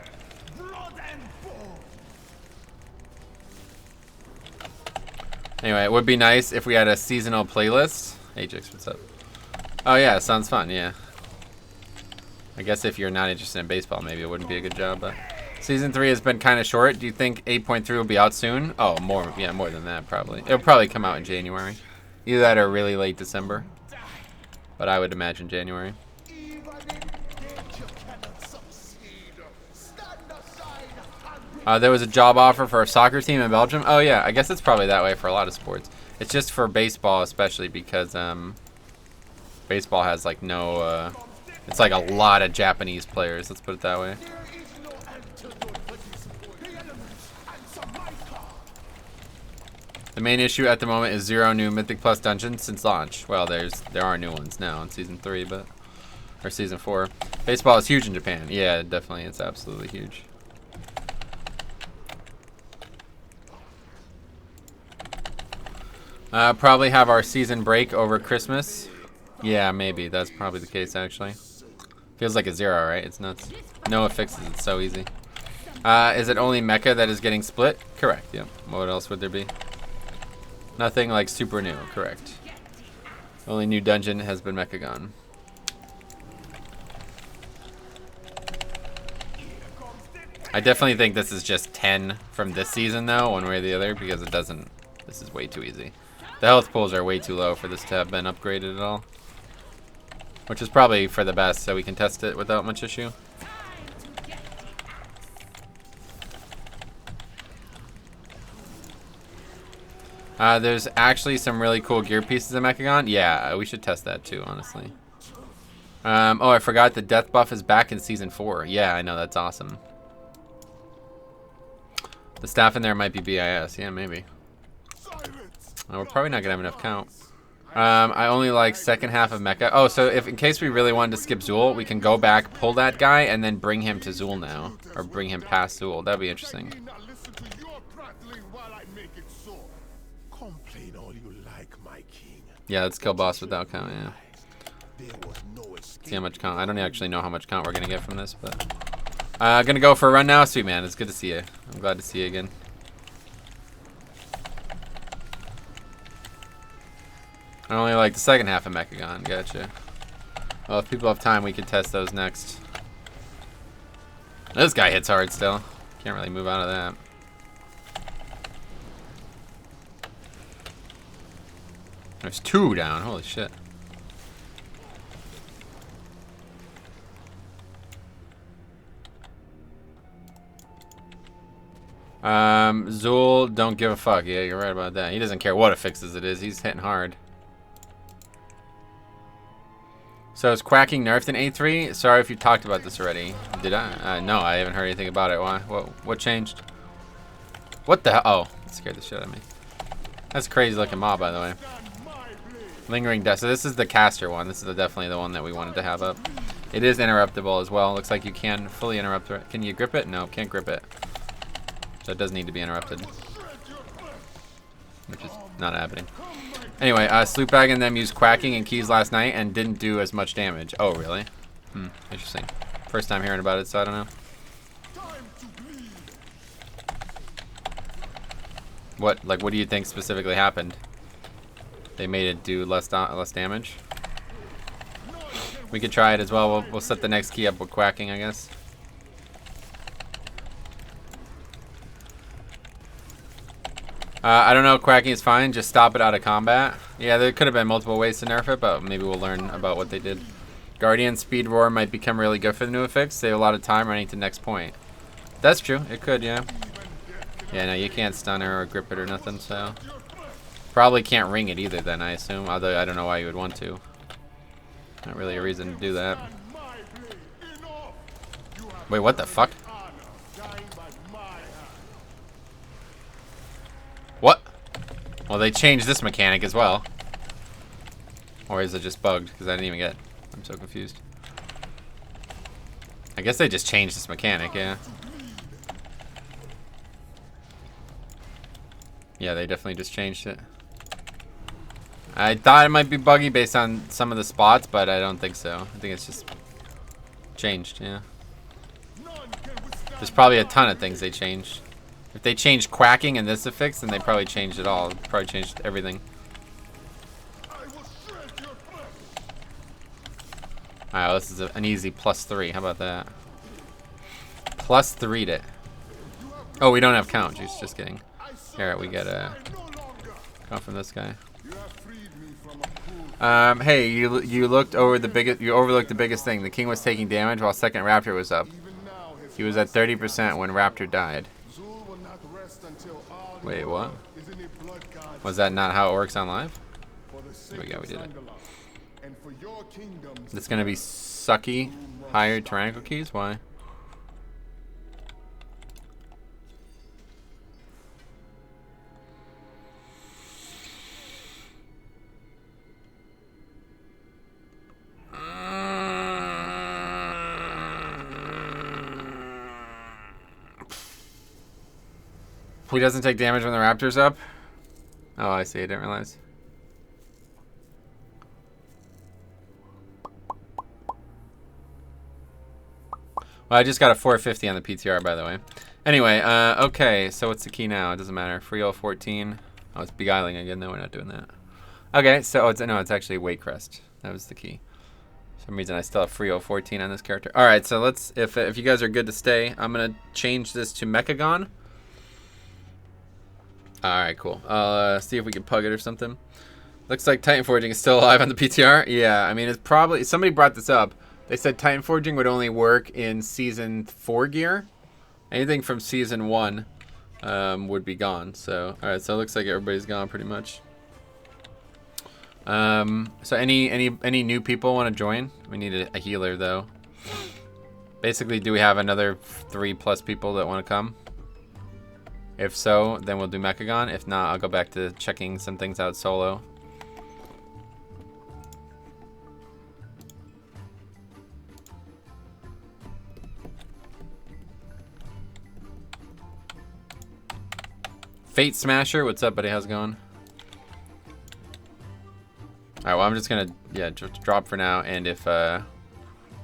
Anyway, it would be nice if we had a seasonal playlist. Hey, Jix, what's up? Oh yeah, sounds fun. Yeah. I guess if you're not interested in baseball, maybe it wouldn't be a good job, but. Season 3 has been kind of short. Do you think 8.3 will be out soon? Oh, more. Yeah, more than that, probably. It'll probably come out in January. Either that or really late December. But I would imagine January. There was a job offer for a soccer team in Belgium. Oh, yeah. I guess it's probably that way for a lot of sports. It's just for baseball, especially because baseball has, like, no... it's like a lot of Japanese players. Let's put it that way. The main issue at the moment is 0 new Mythic Plus dungeons since launch. Well, there are new ones now in Season 3, but... or Season 4. Baseball is huge in Japan. Yeah, definitely. It's absolutely huge. Probably have our season break over Christmas. Yeah, maybe. That's probably the case, actually. Feels like a 0, right? It's nuts. No affixes. It's so easy. Is it only Mecha that is getting split? Correct, yeah. What else would there be? Nothing like super new, correct. Only new dungeon has been Mechagon. I definitely think this is just 10 from this season though, one way or the other, because it doesn't, this is way too easy. The health pools are way too low for this to have been upgraded at all. Which is probably for the best, so we can test it without much issue. There's actually some really cool gear pieces in Mechagon. Yeah, we should test that too, honestly. Oh, I forgot the death buff is back in Season 4. Yeah, I know, that's awesome. The staff in there might be BIS. Yeah, maybe. We're probably not going to have enough count. I only like second half of Mecha. Oh, so if in case we really wanted to skip Zool, we can go back, pull that guy, and then bring him to Zool now. Or bring him past Zool. That'd be interesting. Yeah, let's kill boss without count, yeah. See how much count. I don't actually know how much count we're going to get from this, but... gonna go for a run now. Sweet, man. It's good to see you. I'm glad to see you again. I only like the second half of Mechagon. Gotcha. Well, if people have time, we can test those next. This guy hits hard still. Can't really move out of that. There's 2 down. Holy shit. Zool, don't give a fuck. Yeah, you're right about that. He doesn't care what affixes it is. He's hitting hard. So is quacking nerfed in A3? Sorry if you talked about this already. Did I? No, I haven't heard anything about it. Why? What changed? What the hell? Oh, that scared the shit out of me. That's a crazy looking mob, by the way. Lingering Death. So this is the caster one. This is definitely the one that we wanted to have up. It is interruptible as well. Looks like you can fully interrupt it. Can you grip it? No, can't grip it. So it does need to be interrupted. Which is not happening. Anyway, Sloopbag and them used quacking and keys last night and didn't do as much damage. Oh, really? Interesting. First time hearing about it, so I don't know. What do you think specifically happened? They made it do less damage? We could try it as well. We'll set the next key up with quacking, I guess. I don't know. Quacking is fine. Just stop it out of combat. Yeah, there could have been multiple ways to nerf it, but maybe we'll learn about what they did. Guardian Speed Roar might become really good for the new affix. Save a lot of time running to next point. That's true. It could, yeah. Yeah, no, you can't stun her or grip it or nothing, so... Probably can't ring it either then, I assume. Although I don't know why you would want to. Not really a reason to do that. Wait, what the fuck? What? Well, they changed this mechanic as well. Or is it just bugged? Because I didn't even get it. I'm so confused. I guess they just changed this mechanic, yeah. Yeah, they definitely just changed it. I thought it might be buggy based on some of the spots, but I don't think so. I think it's just changed, yeah. There's probably a ton of things they changed. If they changed quacking and this affix, then they probably changed it all. Probably changed everything. Alright, well, this is an easy +3. How about that? +3'd it. Oh, we don't have count. Just kidding. Here, we get a count from this guy. Hey, you looked over the biggest. You overlooked the biggest thing. The king was taking damage while second Raptor was up. He was at 30% when Raptor died. Wait, what? Was that not how it works on live? There we go. We did it. It's gonna be sucky higher tyrannical keys. Why? He doesn't take damage when the Raptor's up? Oh, I see. I didn't realize. Well, I just got a 450 on the PTR, by the way. Anyway, okay. So what's the key now? It doesn't matter. Free all 14. Oh, it's Beguiling again. No, we're not doing that. Okay, so it's actually Weight Crest. That was the key. For some reason, I still have free all 14 on this character. All right, so let's. If you guys are good to stay, I'm gonna change this to Mechagon. Alright, cool. I'll see if we can pug it or something. Looks like Titan Forging is still alive on the PTR. Yeah, I mean, it's probably... Somebody brought this up. They said Titan Forging would only work in Season 4 gear. Anything from Season 1 would be gone. So, alright, so it looks like everybody's gone pretty much. So any new people want to join? We need a healer, though. Basically, do we have another 3+ people that want to come? If so, then we'll do Mechagon. If not, I'll go back to checking some things out solo. Fate Smasher, what's up, buddy? How's it going? Alright, well, I'm just gonna, just drop for now. And if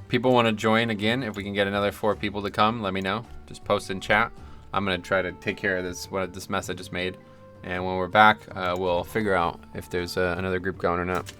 people want to join again, if we can get another 4 people to come, let me know. Just post in chat. I'm gonna try to take care of this mess I just made, and when we're back, we'll figure out if there's another group going or not.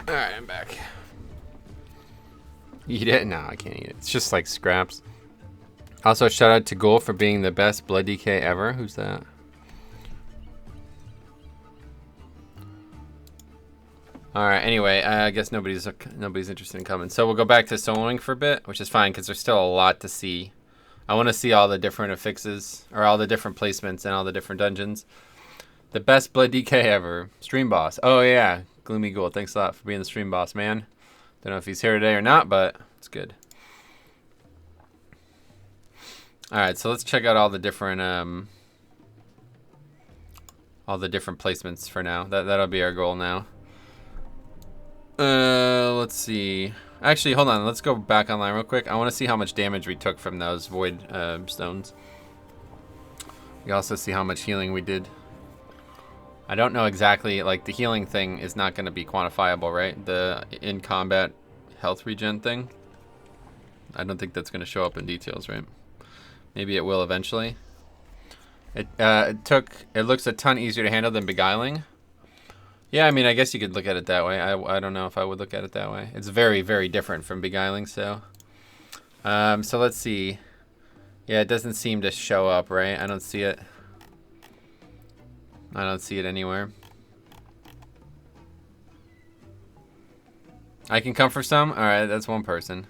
Alright, I'm back. Eat it? No, I can't eat it. It's just like scraps. Also, shout out to Ghoul for being the best blood DK ever. Who's that? Alright, anyway, I guess nobody's interested in coming. So we'll go back to soloing for a bit, which is fine because there's still a lot to see. I want to see all the different affixes, or all the different placements and all the different dungeons. The best blood DK ever. Stream boss. Oh yeah, Gloomy Ghoul. Thanks a lot for being the stream boss, man. Don't know if he's here today or not, but it's good. Alright, so let's check out all the different placements for now. That'll be our goal now. Let's see. Actually, hold on. Let's go back online real quick. I want to see how much damage we took from those void stones. We also see how much healing we did. I don't know exactly, like the healing thing is not going to be quantifiable, right? The in combat health regen thing. I don't think that's going to show up in details, right? Maybe it will eventually. It looks a ton easier to handle than Beguiling. Yeah, I mean, I guess you could look at it that way. I don't know if I would look at it that way. It's very, very different from Beguiling, so. So let's see. Yeah, it doesn't seem to show up, right? I don't see it. I don't see it anywhere. I can come for some? Alright, that's one person.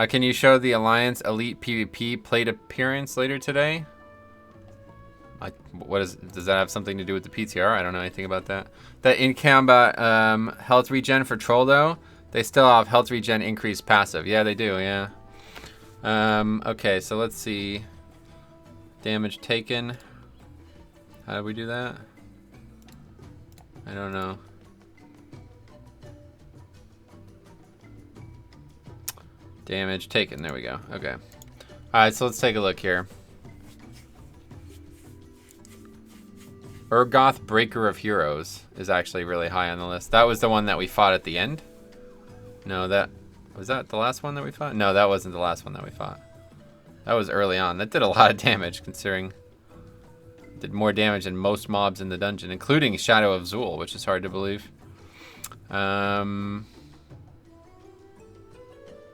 Can you show the Alliance Elite PvP plate appearance later today? Does that have something to do with the PTR? I don't know anything about that. The in-combat health regen for Troll, though, they still have health regen increased passive. Yeah, they do, yeah. Okay, so let's see. Damage taken. How do we do that? I don't know. Damage taken. There we go. Okay. Alright, so let's take a look here. Urgoth, Breaker of Heroes, is actually really high on the list. That was the one that we fought at the end? No, was that the last one that we fought? No, that wasn't the last one that we fought. That was early on. That did a lot of damage, considering it did more damage than most mobs in the dungeon, including Shadow of Zul, which is hard to believe.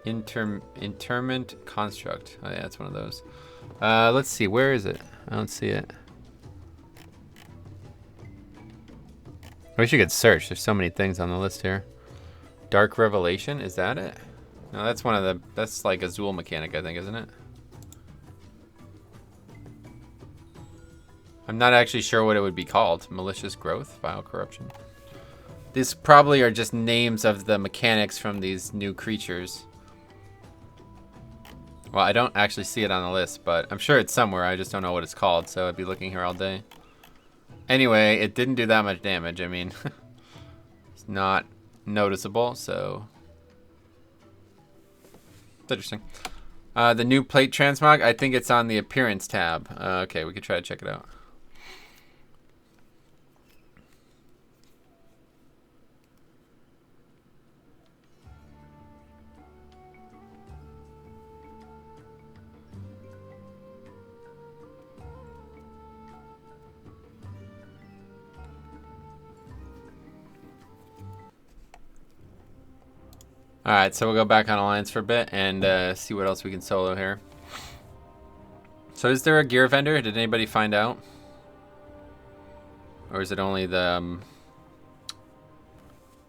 Interment Construct. Oh yeah, that's one of those. Let's see, where is it? I don't see it. I wish you could search. There's so many things on the list here. Dark Revelation, is that it? No, that's one of the, that's like a Zul mechanic, I think, isn't it? I'm not actually sure what it would be called. Malicious Growth, Vile Corruption. These probably are just names of the mechanics from these new creatures. Well, I don't actually see it on the list, but I'm sure it's somewhere. I just don't know what it's called, so I'd be looking here all day. Anyway, it didn't do that much damage. I mean, it's not noticeable, so it's interesting. The new plate transmog, I think it's on the appearance tab. Okay, we could try to check it out. Alright, so we'll go back on Alliance for a bit and see what else we can solo here. So is there a gear vendor? Did anybody find out? Or is it only the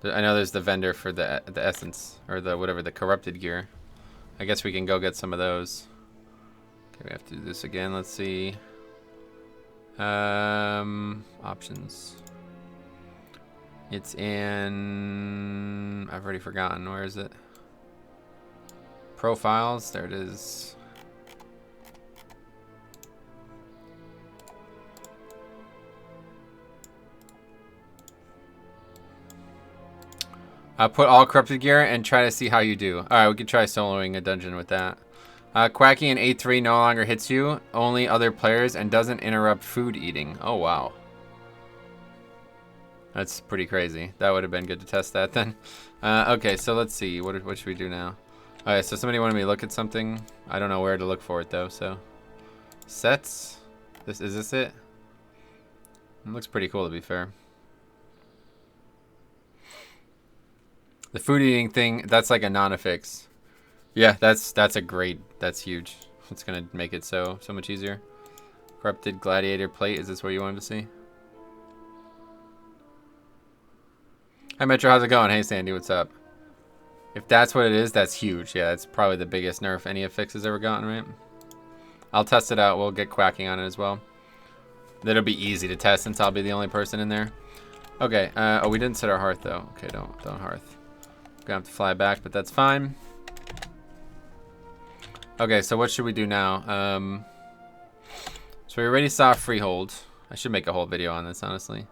I know there's the vendor for the essence, or the whatever, the corrupted gear. I guess we can go get some of those. Okay, we have to do this again. Let's see. Options. It's in, I've already forgotten. Where is it? Profiles. There it is. Put all corrupted gear and try to see how you do. Alright, we could try soloing a dungeon with that. Quacky in 8-3 no longer hits you, only other players, and doesn't interrupt food eating. Oh, wow. That's pretty crazy. That would have been good to test that then. Okay, so let's see. What should we do now? Alright, so somebody wanted me to look at something. I don't know where to look for it, though, so. Sets? Is this it? It looks pretty cool, to be fair. The food eating thing, that's like a non-affix. Yeah, that's huge. It's gonna make it so much easier. Corrupted gladiator plate, is this what you wanted to see? Hi Metro, how's it going? Hey Sandy, what's up? If that's what it is, that's huge. Yeah, that's probably the biggest nerf any affix has ever gotten, right? I'll test it out. We'll get quacking on it as well. That'll be easy to test since I'll be the only person in there. Okay, oh, we didn't set our hearth though. Okay, don't hearth. Gonna have to fly back, but that's fine. Okay, so what should we do now? So we already saw Freehold. I should make a whole video on this, honestly.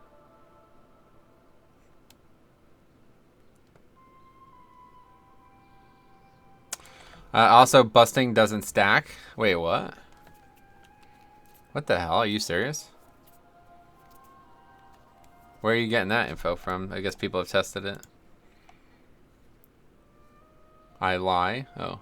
Also, busting doesn't stack. Wait, what? What the hell? Are you serious? Where are you getting that info from? I guess people have tested it. I lie. Oh.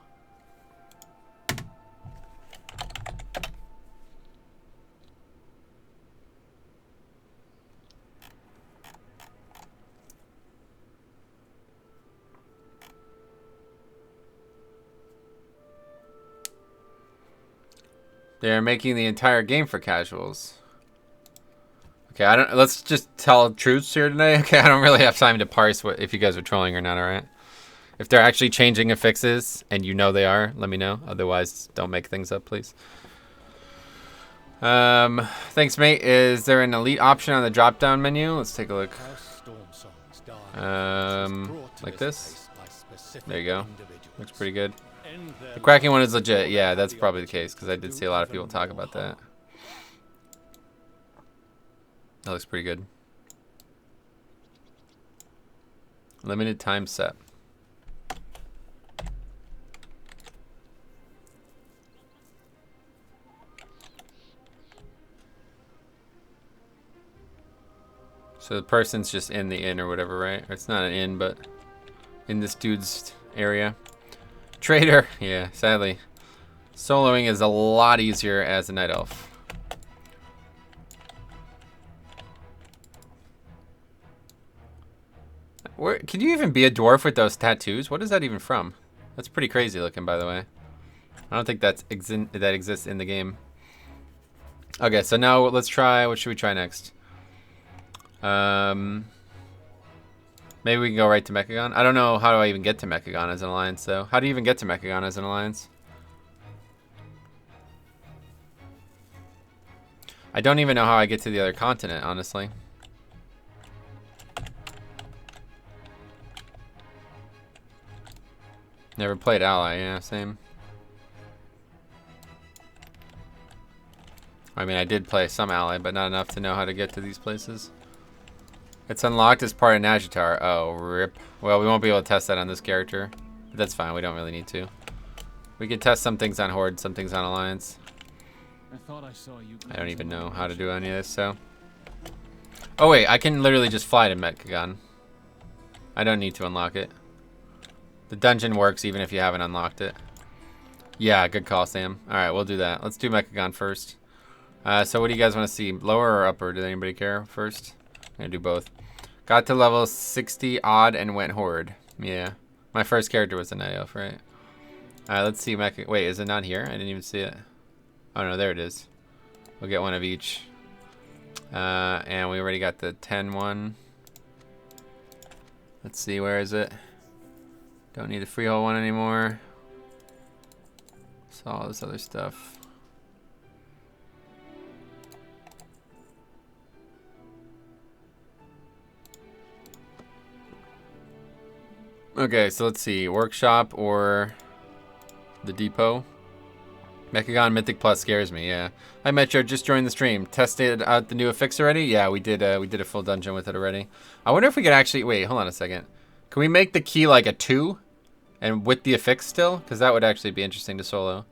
They're making the entire game for casuals. Okay, let's just tell truths here today. Okay, I don't really have time to parse if you guys are trolling or not, alright? If they're actually changing affixes, and you know they are, let me know. Otherwise, don't make things up, please. Thanks, mate. Is there an elite option on the drop-down menu? Let's take a look. Like this? There you go. Looks pretty good. The cracking one is legit. Yeah, that's probably the case, because I did see a lot of people talk about that. That looks pretty good. Limited time set. So the person's just in the inn or whatever, right? Or it's not an inn, but in this dude's area. Trader! Yeah, sadly. Soloing is a lot easier as a night elf. Can you even be a dwarf with those tattoos? What is that even from? That's pretty crazy looking, by the way. I don't think that exists in the game. Okay, so now let's try. What should we try next? Maybe we can go right to Mechagon. I don't know how do I even get to Mechagon as an alliance, though. How do you even get to Mechagon as an alliance? I don't even know how I get to the other continent, honestly. Never played Ally, yeah, same. I mean, I did play some Ally, but not enough to know how to get to these places. It's unlocked as part of Najitar. Oh, rip. Well, we won't be able to test that on this character. But that's fine, we don't really need to. We can test some things on Horde, some things on Alliance. I don't even know how to do any of this, so. Oh wait, I can literally just fly to Mechagon. I don't need to unlock it. The dungeon works even if you haven't unlocked it. Yeah, good call, Sam. Alright, we'll do that. Let's do Mechagon first. So what do you guys want to see? Lower or upper? Does anybody care first? I'm going to do both. Got to level 60 odd and went Horde. Yeah. My first character was a Night Elf, right? Let's see. Wait, is it not here? I didn't even see it. Oh no, there it is. We'll get one of each. And we already got the 10 one. Let's see, where is it? Don't need the freehold one anymore. So all this other stuff. Okay, so let's see. Workshop or the depot. Mechagon Mythic Plus scares me, yeah. Hi Metro, just joined the stream. Tested out the new affix already? Yeah, we did a full dungeon with it already. I wonder if we could actually, wait, hold on a second. Can we make the key like a 2? And with the affix still? Because that would actually be interesting to solo.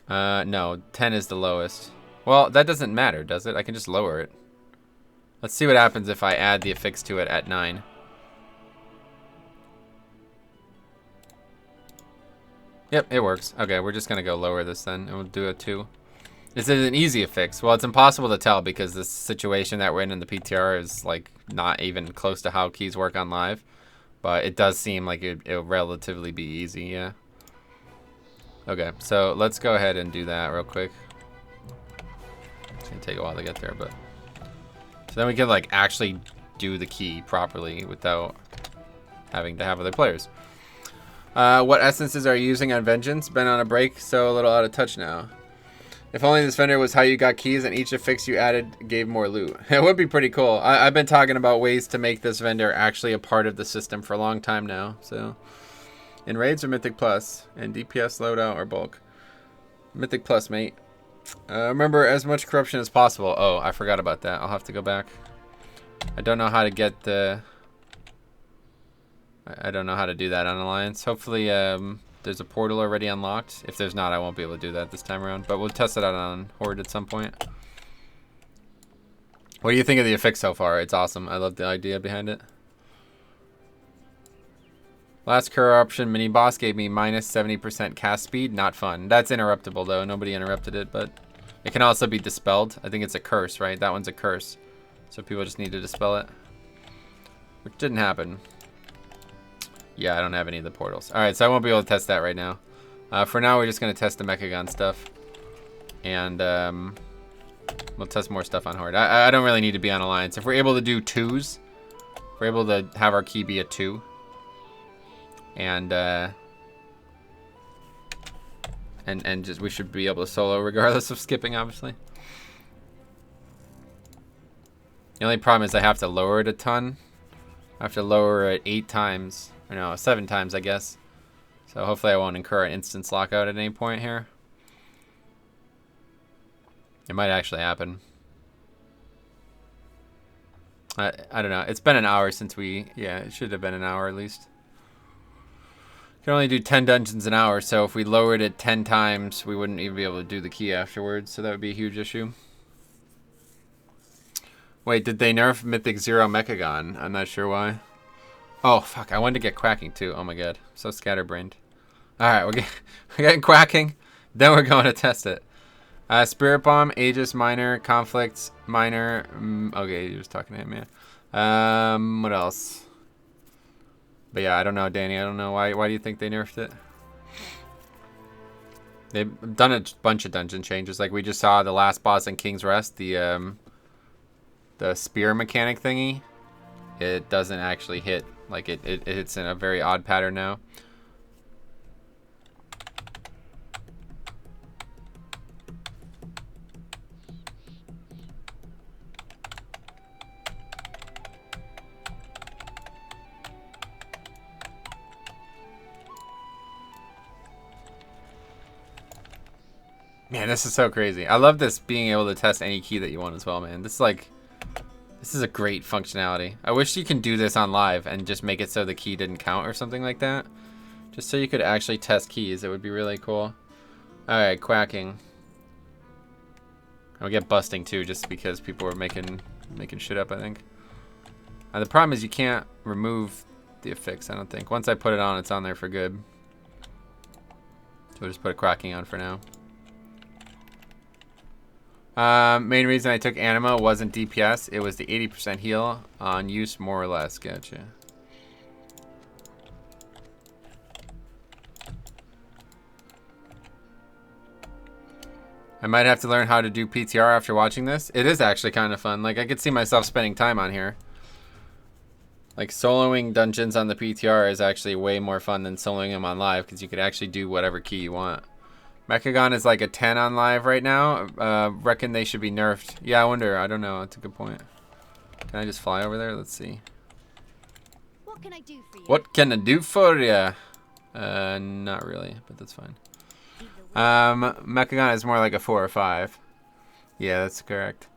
No, 10 is the lowest. Well, that doesn't matter, does it? I can just lower it. Let's see what happens if I add the affix to it at 9. Yep, it works. Okay, we're just going to go lower this then, and we'll do a 2. Is it an easy affix? Well, it's impossible to tell because this situation that we're in the PTR is, like, not even close to how keys work on live. But it does seem like it'll relatively be easy, yeah. Okay, so let's go ahead and do that real quick. It's gonna take a while to get there, but... So then we can, like, actually do the key properly without having to have other players. What essences are you using on Vengeance? Been on a break, so a little out of touch now. If only this vendor was how you got keys and each affix you added gave more loot. It would be pretty cool. I've been talking about ways to make this vendor actually a part of the system for a long time now. So, in raids or Mythic Plus, and DPS loadout or bulk. Mythic Plus, mate. Remember as much corruption as possible. Oh, I forgot about that. I'll have to go back. I don't know how to get the... I don't know how to do that on Alliance. Hopefully, there's a portal already unlocked. If there's not, I won't be able to do that this time around. But we'll test it out on Horde at some point. What do you think of the affix so far? It's awesome. I love the idea behind it. Last corruption mini boss gave me minus 70% cast speed. Not fun. That's interruptible though. Nobody interrupted it, but it can also be dispelled. I think it's a curse, right? That one's a curse. So people just need to dispel it. Which didn't happen. Yeah, I don't have any of the portals. Alright, so I won't be able to test that right now. For now, we're just going to test the Mechagon stuff. And we'll test more stuff on Horde. I don't really need to be on Alliance. If we're able to do 2s, if we're able to have our key be a 2. And just we should be able to solo regardless of skipping, obviously. The only problem is I have to lower it a ton. I have to lower it 8 times. Or no, 7 times, I guess. So hopefully I won't incur an instance lockout at any point here. It might actually happen. I don't know. It's been an hour since we... Yeah, it should have been an hour at least. Can only do 10 dungeons an hour, so if we lowered it 10 times, we wouldn't even be able to do the key afterwards, so that would be a huge issue. Wait, did they nerf Mythic 0 Mechagon? I'm not sure why. Oh, fuck, I wanted to get quacking too. Oh my god, so scatterbrained. Alright, we're getting quacking, then we're going to test it. Spirit Bomb, Aegis Minor, Conflict Minor. Okay, you're just talking to him, yeah. What else? But yeah, I don't know, Danny. I don't know why do you think they nerfed it? They've done a bunch of dungeon changes. Like we just saw the last boss in King's Rest, the spear mechanic thingy. It doesn't actually hit. Like it hits in a very odd pattern now. Man, this is so crazy. I love this being able to test any key that you want as well, man. This is a great functionality. I wish you can do this on live and just make it so the key didn't count or something like that. Just so you could actually test keys. It would be really cool. Alright, quacking. I'll get busting too, just because people are making shit up, I think. The problem is you can't remove the affix, I don't think. Once I put it on, it's on there for good. So we'll just put a quacking on for now. Main reason I took Anima wasn't DPS. It was the 80% heal on use, more or less. Gotcha. I might have to learn how to do PTR after watching this. It is actually kind of fun. Like, I could see myself spending time on here. Like, soloing dungeons on the PTR is actually way more fun than soloing them on live, because you could actually do whatever key you want. Mechagon is like a 10 on live right now. Reckon they should be nerfed. Yeah, I wonder. I don't know. That's a good point. Can I just fly over there? Let's see. What can I do for you? What can I do for you? Not really, but that's fine. Mechagon is more like a 4 or 5. Yeah, that's correct.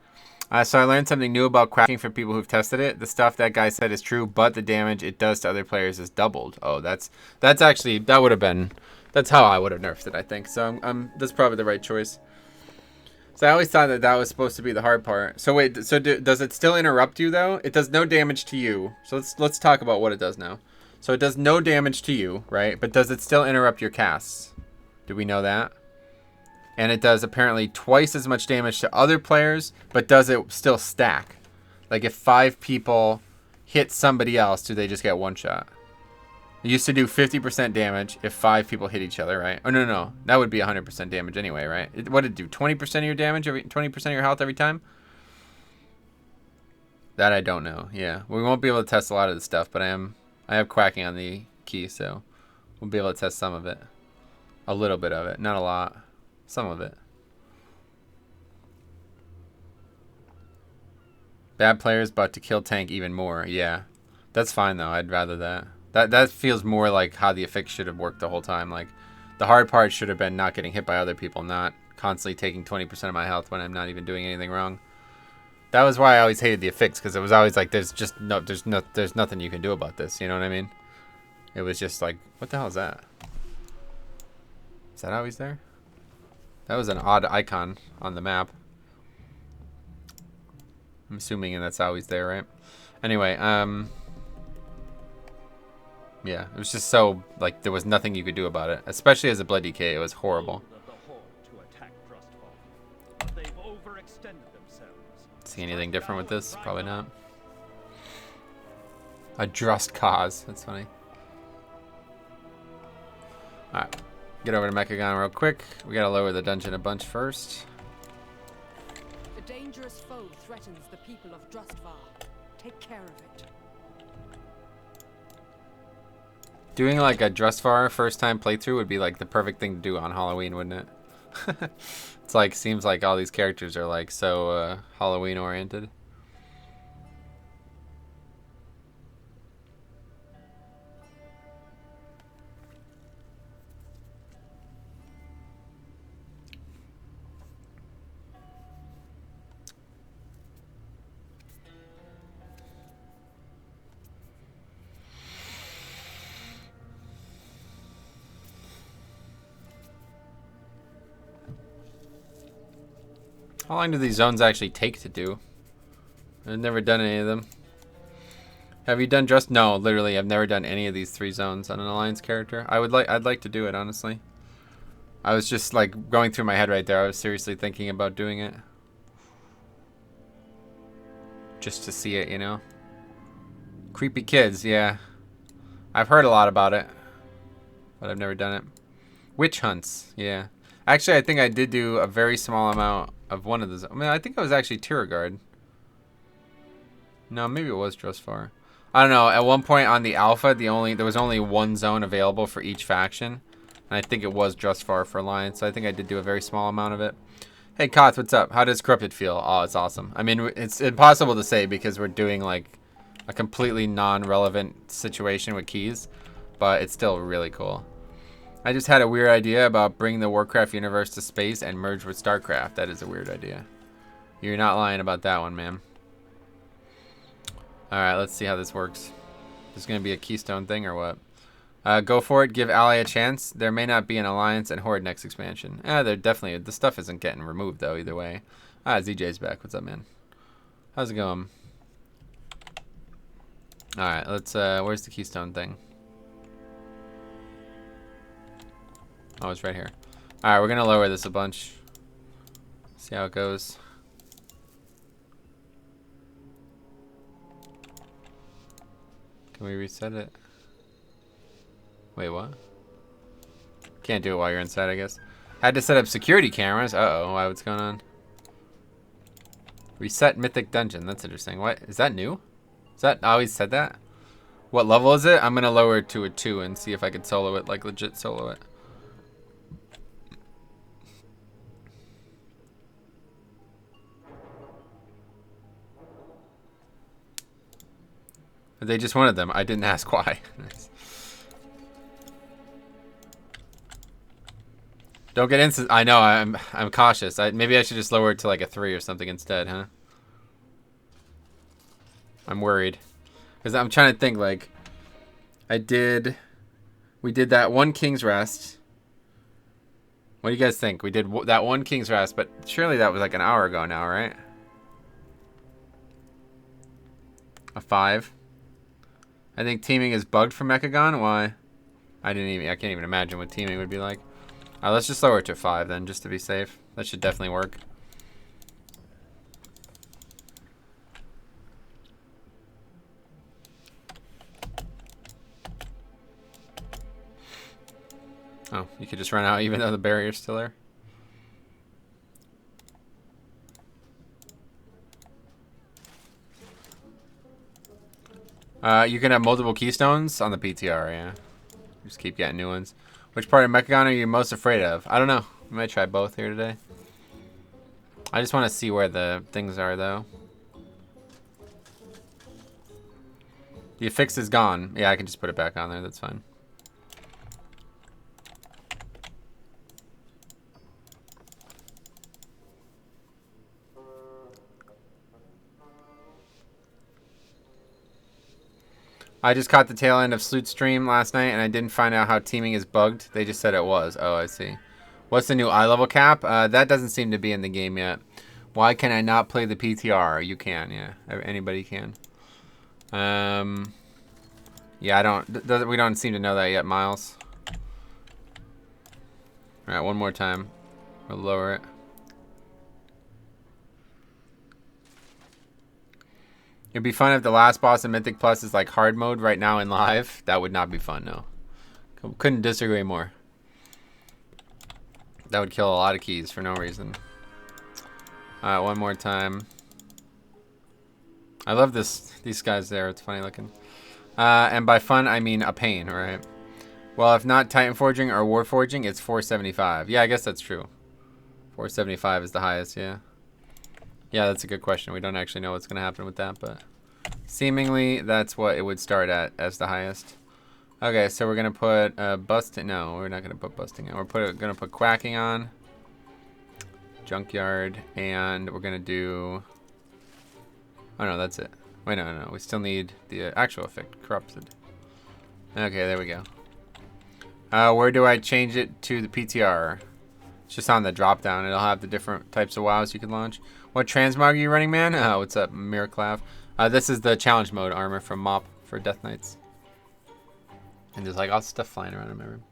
So I learned something new about quacking for people who've tested it. The stuff that guy said is true, but the damage it does to other players is doubled. Oh, that's actually, that would have been... That's how I would have nerfed it, I think. So that's probably the right choice. So I always thought that was supposed to be the hard part. So wait, so does it still interrupt you though? It does no damage to you. So let's talk about what it does now. So it does no damage to you, right? But does it still interrupt your casts? Do we know that? And it does apparently twice as much damage to other players, but does it still stack? Like if 5 people hit somebody else, do they just get one shot? It used to do 50% damage if 5 people hit each other, right? Oh, no, no. That would be 100% damage anyway, right? What did it do? 20% of your damage, 20% of your health every time? That I don't know. Yeah. We won't be able to test a lot of this stuff, but I have quacking on the key, so we'll be able to test some of it. A little bit of it. Not a lot. Some of it. Bad players, but to kill tank even more. Yeah. That's fine, though. I'd rather that. That feels more like how the affix should have worked the whole time. Like, the hard part should have been not getting hit by other people, not constantly taking 20% of my health when I'm not even doing anything wrong. That was why I always hated the affix, because it was always like, there's nothing you can do about this. You know what I mean? It was just like, what the hell is that? Is that always there? That was an odd icon on the map. I'm assuming that's always there, right? Anyway, yeah, it was just so, like, there was nothing you could do about it. Especially as a Blood DK, it was horrible. See anything different with this? Probably not. A just cause. That's funny. Alright. Get over to Mechagon real quick. We gotta lower the dungeon a bunch first. A dangerous foe threatens the people of Drustvar. Take care of it. Doing like a Drustvar first time playthrough would be like the perfect thing to do on Halloween, wouldn't it? It's like, seems like all these characters are like so Halloween oriented. How long do these zones actually take to do? I've never done any of them. Have you done just? No, literally, I've never done any of these 3 zones on an Alliance character. I'd like to do it, honestly. I was just like going through my head right there. I was seriously thinking about doing it. Just to see it, you know? Creepy kids, yeah. I've heard a lot about it, but I've never done it. Witch hunts, yeah. Actually, I think I did do a very small amount of one of those. I mean, I think I was actually Tiragard. No, maybe it was Drustvar. I don't know. At one point on the alpha, there was only 1 zone available for each faction, and I think it was Drustvar for Alliance. So I think I did do a very small amount of it. Hey, Koth, what's up? How does Corrupted feel? Oh, it's awesome. I mean, it's impossible to say because we're doing like a completely non-relevant situation with keys, but it's still really cool. I just had a weird idea about bringing the Warcraft universe to space and merge with StarCraft. That is a weird idea. You're not lying about that one, man. Alright, let's see how this works. There's going to be a keystone thing or what? Go for it. Give Ally a chance. There may not be an Alliance and Horde next expansion. They're definitely... The stuff isn't getting removed, though, either way. ZJ's back. What's up, man? How's it going? Alright, let's... where's the keystone thing? Oh, it's right here. Alright, we're going to lower this a bunch. See how it goes. Can we reset it? Wait, what? Can't do it while you're inside, I guess. Had to set up security cameras. Uh-oh, why, what's going on? Reset Mythic Dungeon. That's interesting. What? Is that new? Is that... I always said that? What level is it? I'm going to lower it to a 2 and see if I can solo it, like legit solo it. They just wanted them. I didn't ask why. Nice. Don't get instant. I know. I'm cautious. Maybe I should just lower it to like a 3 or something instead, huh? I'm worried because I'm trying to think. Like, we did that one King's Rest. What do you guys think? We did that one King's Rest, but surely that was like an hour ago now, right? A 5. I think teaming is bugged for Mechagon. Why? I can't even imagine what teaming would be like. Alright, let's just lower it to 5 then, just to be safe. That should definitely work. Oh, you could just run out even though the barrier's still there. You can have multiple keystones on the PTR, yeah. Just keep getting new ones. Which part of Mechagon are you most afraid of? I don't know. I might try both here today. I just want to see where the things are, though. The affix is gone. Yeah, I can just put it back on there. That's fine. I just caught the tail end of Sloot's stream last night, and I didn't find out how teaming is bugged. They just said it was. Oh, I see. What's the new eye level cap? That doesn't seem to be in the game yet. Why can I not play the PTR? You can, yeah. Anybody can. Yeah, I don't. We don't seem to know that yet, Miles. All right, one more time. We'll lower it. It'd be fun if the last boss in Mythic Plus is like hard mode right now in live. That would not be fun, no. Couldn't disagree more. That would kill a lot of keys for no reason. Alright, one more time. I love these guys there. It's funny looking. And by fun, I mean a pain, right? Well, if not Titan Forging or War Forging, it's 475. Yeah, I guess that's true. 475 is the highest, yeah. Yeah, that's a good question. We don't actually know what's going to happen with that, but seemingly that's what it would start at as the highest. Okay, so we're going to put busting. No, we're not going to put busting on. We're going to put quacking on. Junkyard. And we're going to do... Oh, no, that's it. Wait, no. We still need the actual effect. Corrupted. Okay, there we go. Where do I change it to the PTR? It's just on the drop down. It'll have the different types of WoWs you can launch. What transmog are you running, man? What's up, Miraclav? This is the challenge mode armor from Mop for Death Knights. And there's like all stuff flying around in my room.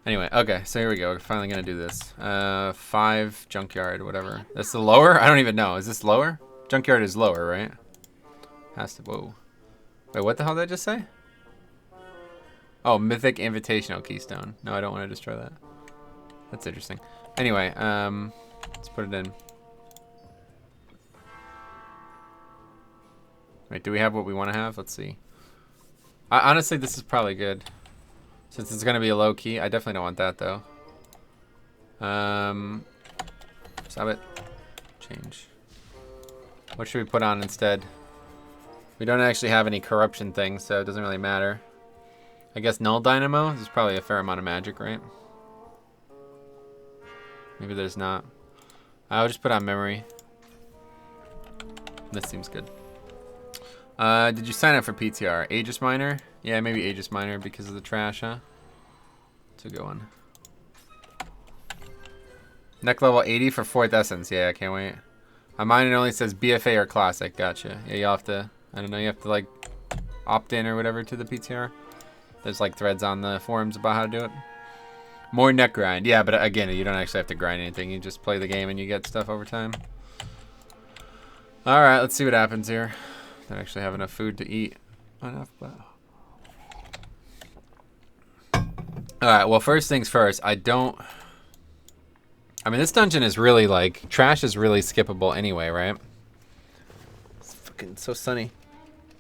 Anyway, okay, so here we go. We're finally gonna do this. 5 junkyard, whatever. That's the lower? I don't even know. Is this lower? Junkyard is lower, right? Has to. Whoa. Wait, what the hell did I just say? Oh, Mythic Invitational Keystone. No, I don't want to destroy that. That's interesting. Anyway, let's put it in. Wait, do we have what we want to have? Let's see. Honestly, this is probably good. Since it's going to be a low key. I definitely don't want that, though. Stop it. Change. What should we put on instead? We don't actually have any corruption things, so it doesn't really matter. I guess Null Dynamo? There's probably a fair amount of magic, right? Maybe there's not. I'll just put on memory. This seems good. Did you sign up for PTR? Aegis Miner? Yeah, maybe Aegis Miner because of the trash, huh? It's a good one. Neck level 80 for 4th Essence. Yeah, I can't wait. On mine it only says BFA or Classic. Gotcha. Yeah, you'll have to, I don't know, you have to like opt in or whatever to the PTR. There's like threads on the forums about how to do it. More neck grind. Yeah, but again, you don't actually have to grind anything. You just play the game and you get stuff over time. Alright, let's see what happens here. Don't actually have enough food to eat. Enough, but... Alright, well, first things first. I mean, this dungeon is really, like... Trash is really skippable anyway, right? It's fucking so sunny.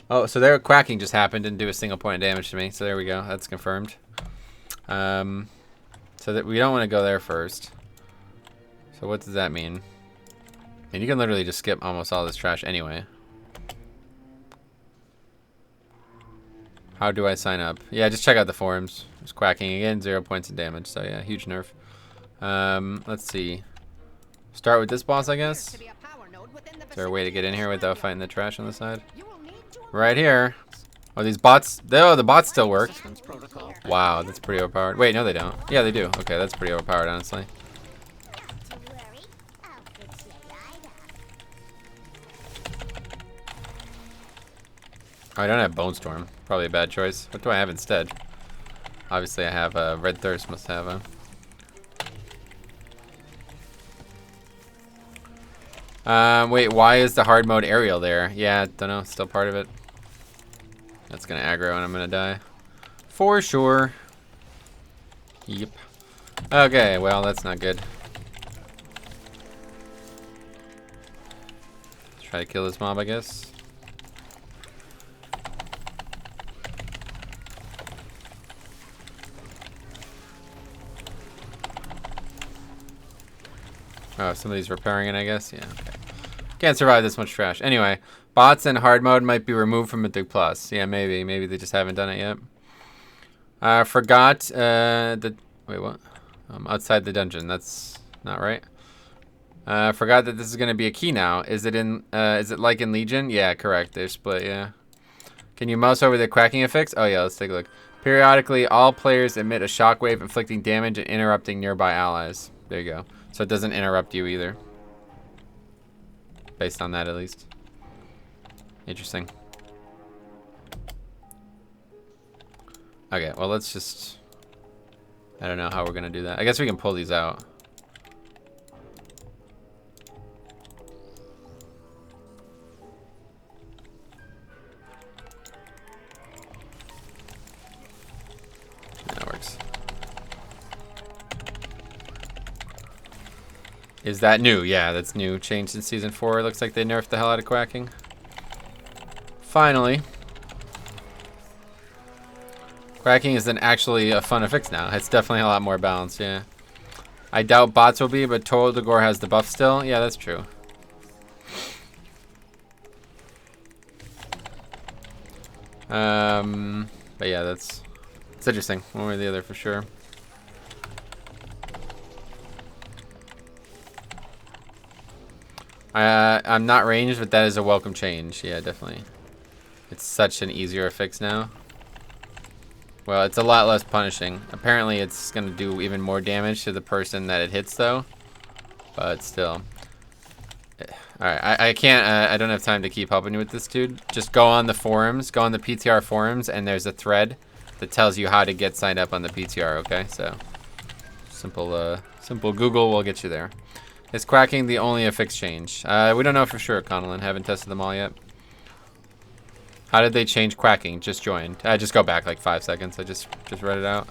Oh, so their quacking just happened. Didn't do a single point of damage to me. So there we go. That's confirmed. So that we don't want to go there first. So what does that mean? And you can literally just skip almost all this trash anyway. How do I sign up? Yeah, just check out the forums. Just quacking again, 0 points of damage. So yeah, huge nerf. Let's see. Start with this boss, I guess. Is there a way to get in here without fighting the trash on the side? Right here. Oh, these bots. Oh, the bots still work. Wow, that's pretty overpowered. Wait, no, they don't. Yeah, they do. Okay, that's pretty overpowered, honestly. Oh, I don't have Bone Storm. Probably a bad choice. What do I have instead? Obviously, I have Red Thirst. Must have wait, why is the hard mode aerial there? Yeah, don't know. Still part of it. That's gonna aggro and I'm gonna die. For sure. Yep. Okay, well, that's not good. Try to kill this mob, I guess. Oh, somebody's repairing it, I guess. Yeah, okay. Can't survive this much trash. Anyway, bots in hard mode might be removed from Mythic Plus. Yeah, maybe. Maybe they just haven't done it yet. Forgot the... Wait, what? Outside the dungeon. That's not right. Forgot that this is going to be a key now. Is it like in Legion? Yeah, correct. They're split, yeah. Can you mouse over the quacking affix? Oh, yeah, let's take a look. Periodically, all players emit a shockwave inflicting damage and interrupting nearby allies. There you go. So it doesn't interrupt you either. Based on that, at least. Interesting. Okay, well, let's just... I don't know how we're going to do that. I guess we can pull these out. That works. Is that new? Yeah, that's new. Changed in Season 4. It looks like they nerfed the hell out of quacking. Finally. Quacking is actually a fun affix now. It's definitely a lot more balanced, yeah. I doubt bots will be, but Total Dagor has the buff still. Yeah, that's true. But yeah, it's interesting. One way or the other for sure. I'm not ranged, but that is a welcome change. Yeah, definitely. It's such an easier affix now. Well, it's a lot less punishing. Apparently, it's going to do even more damage to the person that it hits, though. But still. Alright, I can't, I don't have time to keep helping you with this, dude. Just go on the forums, go on the PTR forums, and there's a thread that tells you how to get signed up on the PTR, okay? So, simple Google will get you there. Is quacking the only affix change? We don't know for sure, Connellan. Haven't tested them all yet. How did they change quacking? Just joined. Just go back like 5 seconds. I just read it out.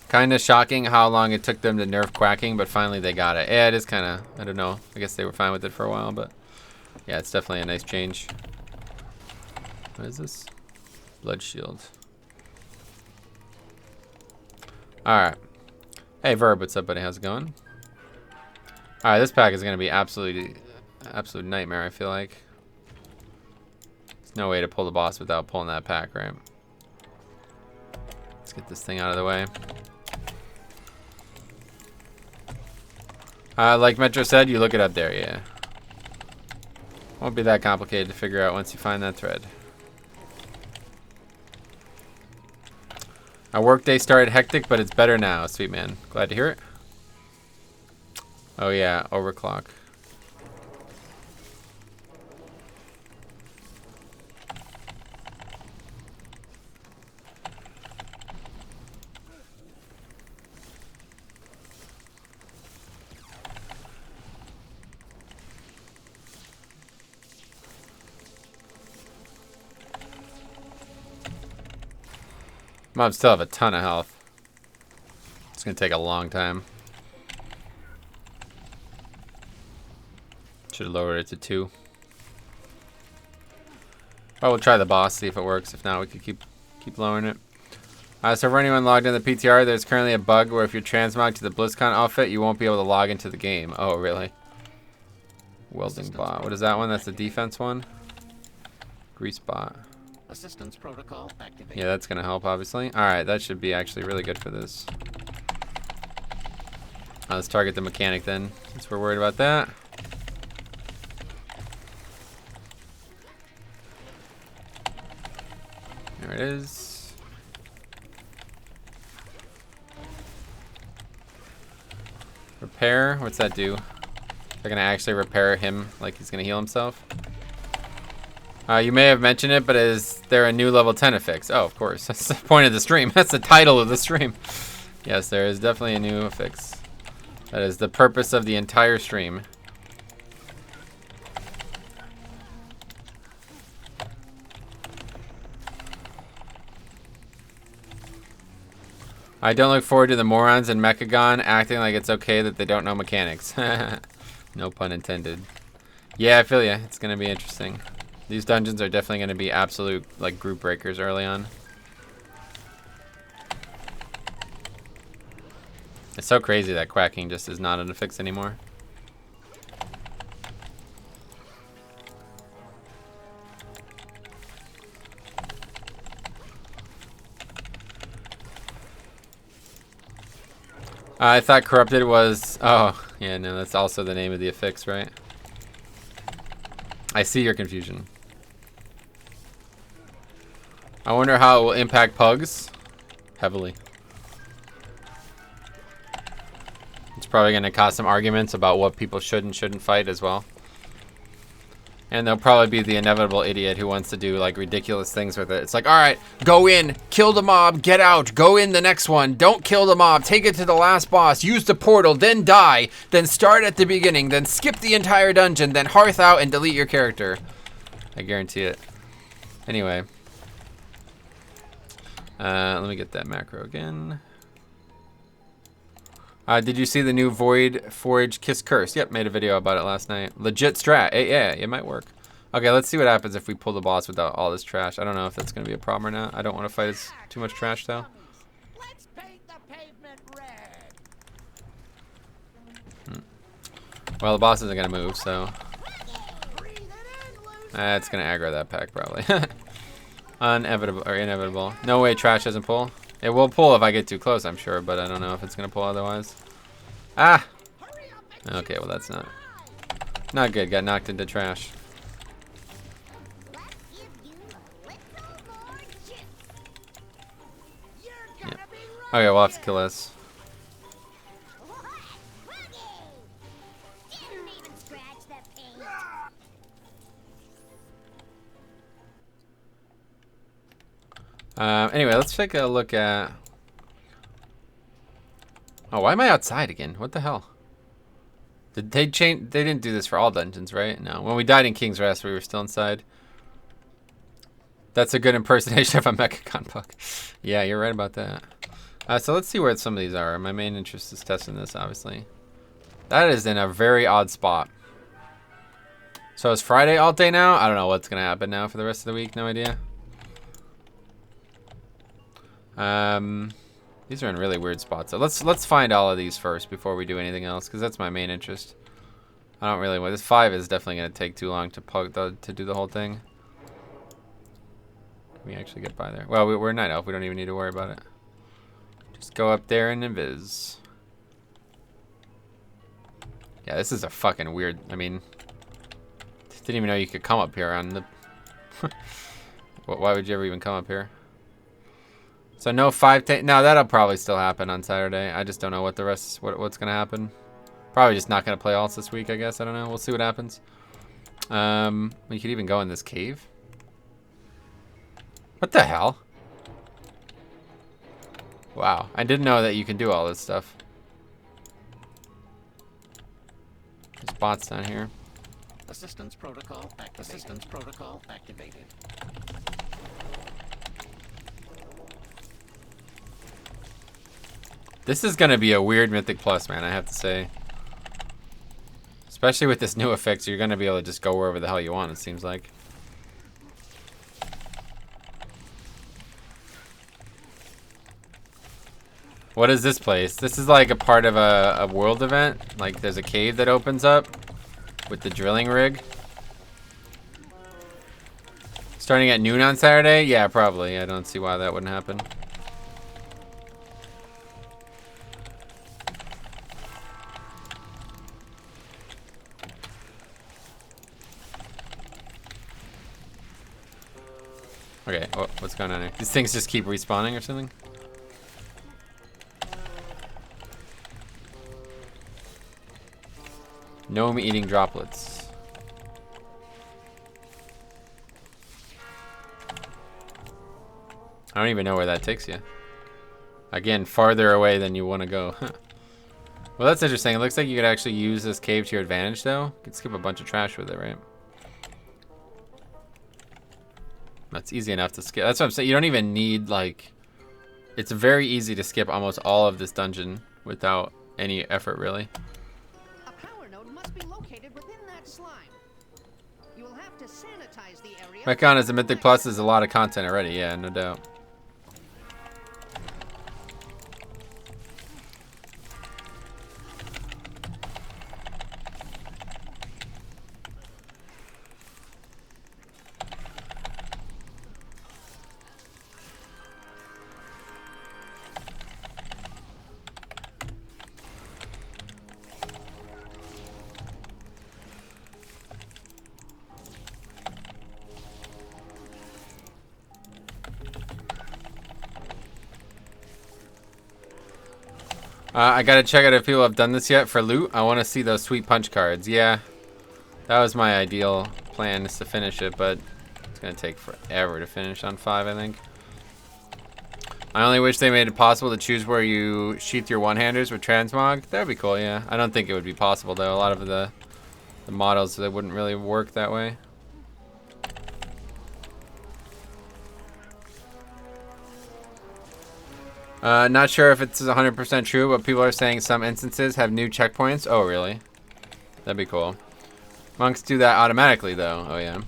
Kind of shocking how long it took them to nerf quacking, but finally they got it. Yeah, it is kind of, I don't know. I guess they were fine with it for a while, but yeah, it's definitely a nice change. What is this? Blood shield. Alright. Hey, Verb, what's up, buddy? How's it going? Alright, this pack is going to be absolute nightmare, I feel like. There's no way to pull the boss without pulling that pack, right? Let's get this thing out of the way. Like Metro said, you look it up there, yeah. Won't be that complicated to figure out once you find that thread. Our workday started hectic, but it's better now. Sweet man. Glad to hear it. Oh yeah, overclock. Mobs still have a ton of health. It's gonna take a long time. Should have lowered it to 2. Oh, we'll try the boss, see if it works. If not, we could keep lowering it. So for anyone logged in the PTR, there's currently a bug where if you're transmogged to the BlizzCon outfit, you won't be able to log into the game. Oh, really? Welding bot. What is that one? That's the defense one? Grease bot. Assistance protocol activated. Yeah, that's gonna help, obviously. Alright, that should be actually really good for this. Let's target the mechanic then, since we're worried about that. There it is. Repair, what's that do? They're gonna actually repair him like he's gonna heal himself. You may have mentioned it, but is there a new level 10 affix? Oh, of course. That's the point of the stream. That's the title of the stream. Yes, there is definitely a new affix. That is the purpose of the entire stream. I don't look forward to the morons in Mechagon acting like it's okay that they don't know mechanics. No pun intended. Yeah, I feel ya. It's gonna be interesting. These dungeons are definitely gonna be absolute like group breakers early on. It's so crazy that quacking just is not an affix anymore. I thought Corrupted was... Oh, yeah, no, that's also the name of the affix, right? I see your confusion. I wonder how it will impact pugs. Heavily. It's probably going to cause some arguments about what people should and shouldn't fight as well. And there'll probably be the inevitable idiot who wants to do like ridiculous things with it. It's like, all right, go in, kill the mob, get out, go in the next one, don't kill the mob, take it to the last boss, use the portal, then die, then start at the beginning, then skip the entire dungeon, then hearth out and delete your character. I guarantee it. Anyway. Let me get that macro again. Did you see the new Void Forge Kiss Curse? Yep, made a video about it last night. Legit strat. Yeah, it might work. Okay, let's see what happens if we pull the boss without all this trash. I don't know if that's going to be a problem or not. I don't want to fight too much trash, though. Let's paint the pavement red. Well, the boss isn't going to move, so... it's going to aggro that pack, probably. Inevitable. No way trash doesn't pull. It will pull if I get too close, I'm sure, but I don't know if it's going to pull otherwise. Ah! Okay, well that's not good. Got knocked into trash. Yeah. Okay, we'll have to kill this. Anyway, let's take a look at... Oh, why am I outside again? What the hell? Did they change? They didn't do this for all dungeons, right? No. When we died in King's Rest, we were still inside. That's a good impersonation of a Mechagon bug. Yeah, you're right about that. So let's see where some of these are. My main interest is testing this, obviously. That is in a very odd spot. So it's Friday alt day now? I don't know what's going to happen now for the rest of the week. No idea. These are in really weird spots. So let's find all of these first before we do anything else, because that's my main interest. I don't really want this. 5 is definitely going to take too long to do the whole thing. Can we actually get by there? Well, we're Night Elf. We don't even need to worry about it. Just go up there and invis. Yeah, this is a fucking weird. I mean, didn't even know you could come up here on the. Why would you ever even come up here? So no 5 10. No, that'll probably still happen on Saturday. I just don't know what the rest. What's gonna happen. Probably just not gonna play alts this week. I guess I don't know. We'll see what happens. We could even go in this cave. What the hell? Wow, I didn't know that you can do all this stuff. There's bots down here. Assistance protocol activated. Assistance protocol activated. This is gonna be a weird Mythic Plus, man, I have to say. Especially with this new effect, you're gonna be able to just go wherever the hell you want, it seems like. What is this place? This is like a part of a world event. Like there's a cave that opens up with the drilling rig. Starting at noon on Saturday? Yeah, probably. I don't see why that wouldn't happen. Okay, what's going on here? These things just keep respawning or something? Gnome eating droplets. I don't even know where that takes you. Again, farther away than you want to go. Well, that's interesting. It looks like you could actually use this cave to your advantage, though. You could skip a bunch of trash with it, right? That's easy enough to skip. That's what I'm saying. You don't even need, like... It's very easy to skip almost all of this dungeon without any effort, really. A power node must be located within that slime. You will have to sanitize the area. Mechagon as a Mythic Plus is a lot of content already, yeah, no doubt. I gotta check out if people have done this yet for loot. I want to see those sweet punch cards. Yeah, that was my ideal plan, is to finish it, but it's gonna take forever to finish on 5, I think. I only wish they made it possible to choose where you sheath your one-handers with transmog. That'd be cool, yeah. I don't think it would be possible, though. A lot of the models, that wouldn't really work that way. Not sure if it's 100% true, but people are saying some instances have new checkpoints. Oh, really? That'd be cool. Monks do that automatically, though. Oh, yeah.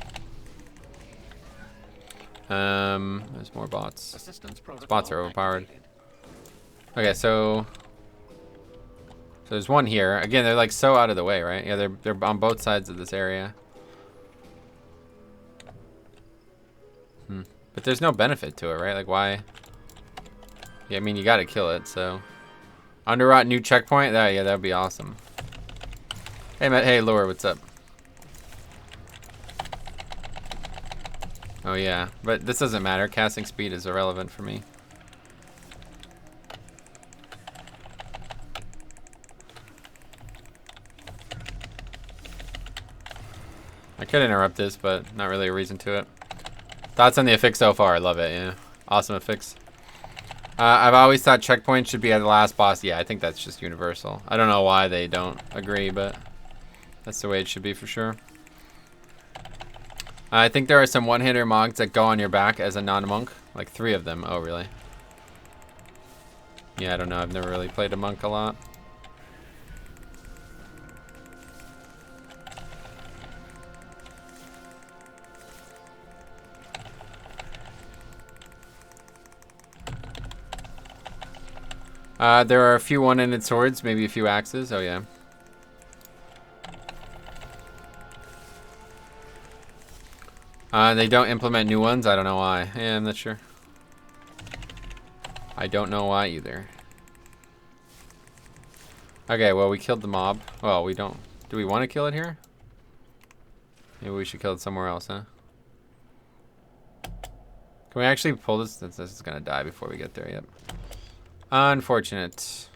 There's more bots. Bots are overpowered. Okay, so there's one here. Again, they're like so out of the way, right? Yeah, they're on both sides of this area. But there's no benefit to it, right? Like, why? Yeah, I mean, you gotta kill it, so. Underrot new checkpoint? Yeah, that'd be awesome. Hey, Matt. Hey, Laura, what's up? Oh, yeah. But this doesn't matter. Casting speed is irrelevant for me. I could interrupt this, but not really a reason to it. Thoughts on the affix so far? I love it, yeah. Awesome affix. I've always thought checkpoints should be at the last boss. Yeah, I think that's just universal. I don't know why they don't agree, but that's the way it should be for sure. I think there are some one-hitter mogs that go on your back as a non-monk. Like 3 of them. Oh, really? Yeah, I don't know. I've never really played a monk a lot. There are a few one-handed swords, maybe a few axes. Oh, yeah. They don't implement new ones. I don't know why. Yeah, I'm not sure. I don't know why either. Okay, well, we killed the mob. Well, we don't. Do we want to kill it here? Maybe we should kill it somewhere else, huh? Can we actually pull this? This is going to die before we get there. Yep. Unfortunate.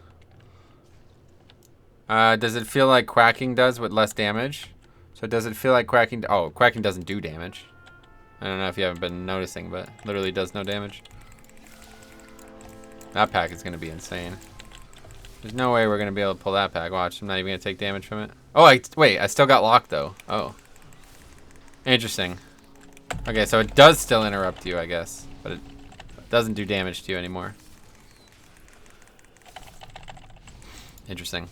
Does it feel like quacking does with less damage? So does it feel like quacking? Oh, quacking doesn't do damage. I don't know if you haven't been noticing, but literally does no damage. That pack is going to be insane. There's no way we're going to be able to pull that pack. Watch, I'm not even going to take damage from it. Oh, wait, I still got locked, though. Oh. Interesting. Okay, so it does still interrupt you, I guess. But it doesn't do damage to you anymore. Interesting.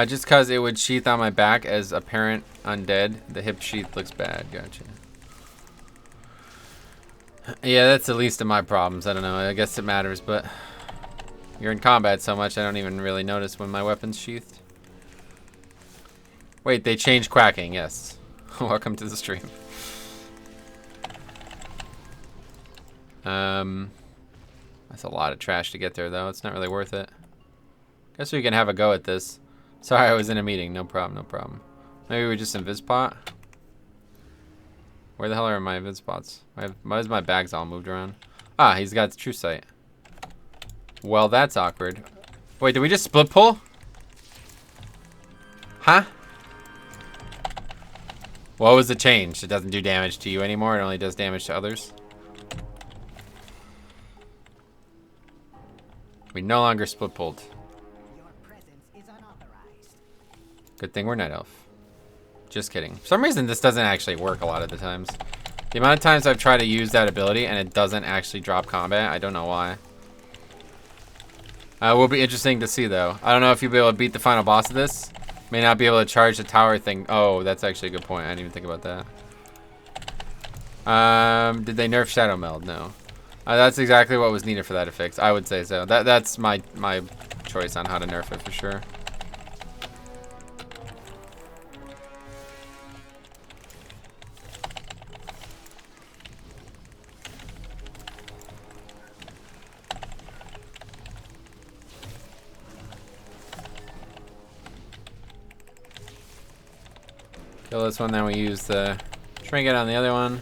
Just because it would sheath on my back as apparent undead. The hip sheath looks bad. Gotcha. Yeah, that's the least of my problems. I don't know. I guess it matters, but you're in combat so much I don't even really notice when my weapon's sheathed. Wait, they changed quacking. Yes. Welcome to the stream. That's a lot of trash to get there, though. It's not really worth it. Guess we can have a go at this. Sorry, I was in a meeting. No problem, no problem. Maybe we just invis pot? Where the hell are my invis pots? Why is my bags all moved around? Ah, he's got true sight. Well, that's awkward. Wait, did we just split pull? Huh? What was the change? It doesn't do damage to you anymore. It only does damage to others. We no longer split pulled. Good thing we're Night Elf. Just kidding. For some reason, this doesn't actually work a lot of the times. The amount of times I've tried to use that ability and it doesn't actually drop combat, I don't know why. Will be interesting to see though. I don't know if you'll be able to beat the final boss of this. May not be able to charge the tower thing. Oh, that's actually a good point. I didn't even think about that. Did they nerf Shadow Meld? No. That's exactly what was needed for that affix. I would say so. That's my choice on how to nerf it for sure. Kill this one, then we use the trinket on the other one.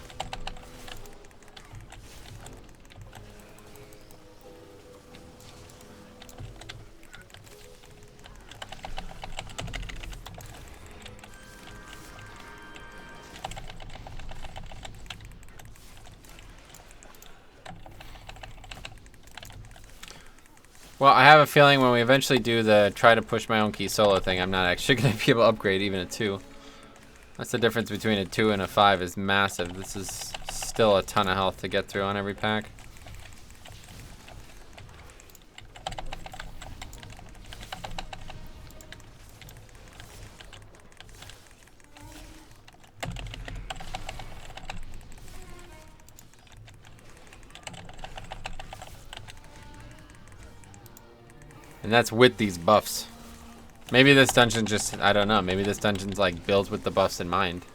Well, I have a feeling when we eventually do the try to push my own key solo thing, I'm not actually going to be able to upgrade even a 2. That's the difference between a 2 and a 5 is massive. This is still a ton of health to get through on every pack. And that's with these buffs. Maybe this dungeon just, I don't know, maybe this dungeon's like built with the buffs in mind.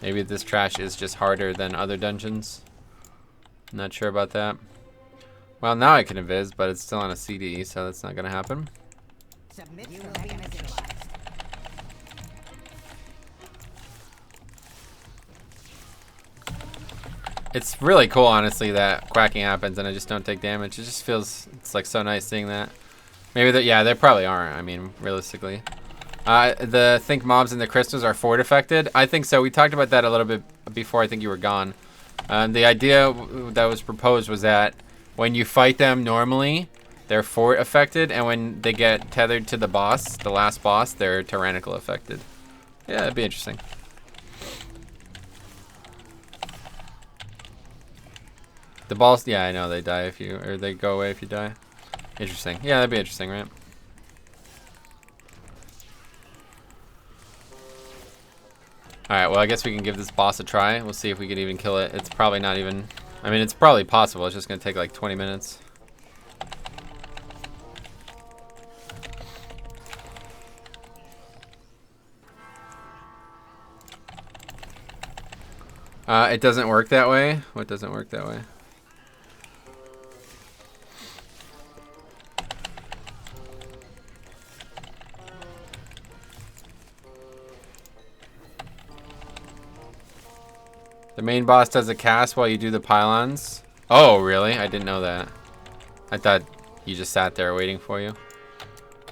Maybe this trash is just harder than other dungeons. Not sure about that. Well, now I can invis, but it's still on a CD, so that's not gonna happen. It's really cool, honestly, that quacking happens and I just don't take damage. It just feels, it's like so nice seeing that. Maybe that, yeah, they probably aren't. I mean, realistically. The think mobs and the crystals are fort affected. I think so. We talked about that a little bit before I think you were gone. The idea that was proposed was that when you fight them normally, they're fort affected, and when they get tethered to the boss, the last boss, they're tyrannical affected. Yeah, that'd be interesting. The balls, yeah, I know they die if you, or they go away if you die. Interesting. Yeah, that'd be interesting, right? Alright, well, I guess we can give this boss a try. We'll see if we can even kill it. It's probably not even... I mean, it's probably possible. It's just going to take like 20 minutes. It doesn't work that way. What doesn't work that way? The main boss does a cast while you do the pylons. Oh, really? I didn't know that. I thought you just sat there waiting for you.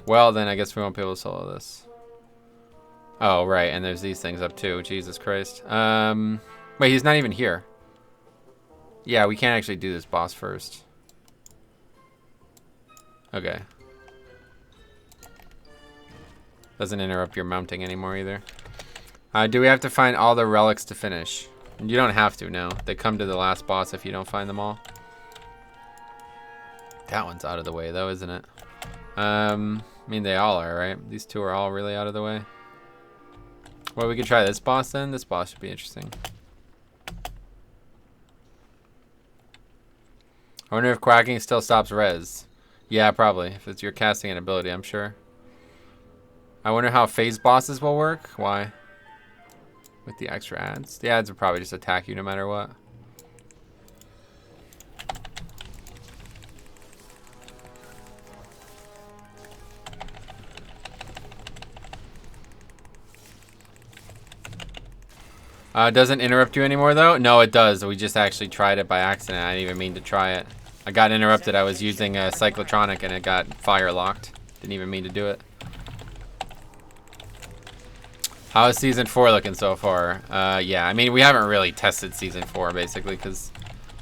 Well, then I guess we won't be able to solo this. Oh, right. And there's these things up too. Jesus Christ. Wait, he's not even here. Yeah, we can't actually do this boss first. Okay. Doesn't interrupt your mounting anymore either. Do we have to find all the relics to finish? You don't have to, no. They come to the last boss if you don't find them all. That one's out of the way though, isn't it? I mean, they all are, right? These two are all really out of the way. Well, we could try this boss then. This boss should be interesting. I wonder if quacking still stops res. Yeah, probably. If it's your casting an ability, I'm sure. I wonder how phase bosses will work. Why? With the extra ads. The ads will probably just attack you no matter what. Doesn't interrupt you anymore though? No, it does. We just actually tried it by accident. I didn't even mean to try it. I got interrupted. I was using a cyclotronic and it got fire locked. Didn't even mean to do it. How is Season 4 looking so far? Yeah, I mean, we haven't really tested Season 4, basically, because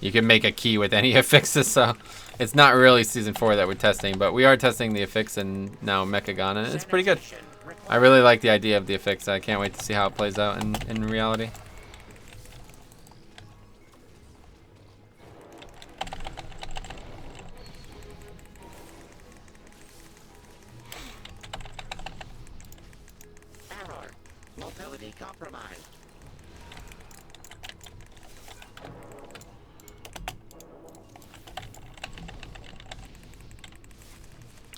you can make a key with any affixes, so it's not really Season 4 that we're testing, but we are testing the affix and now Mechagon, and it's pretty good. I really like the idea of the affix. I can't wait to see how it plays out in reality. Mobility compromised.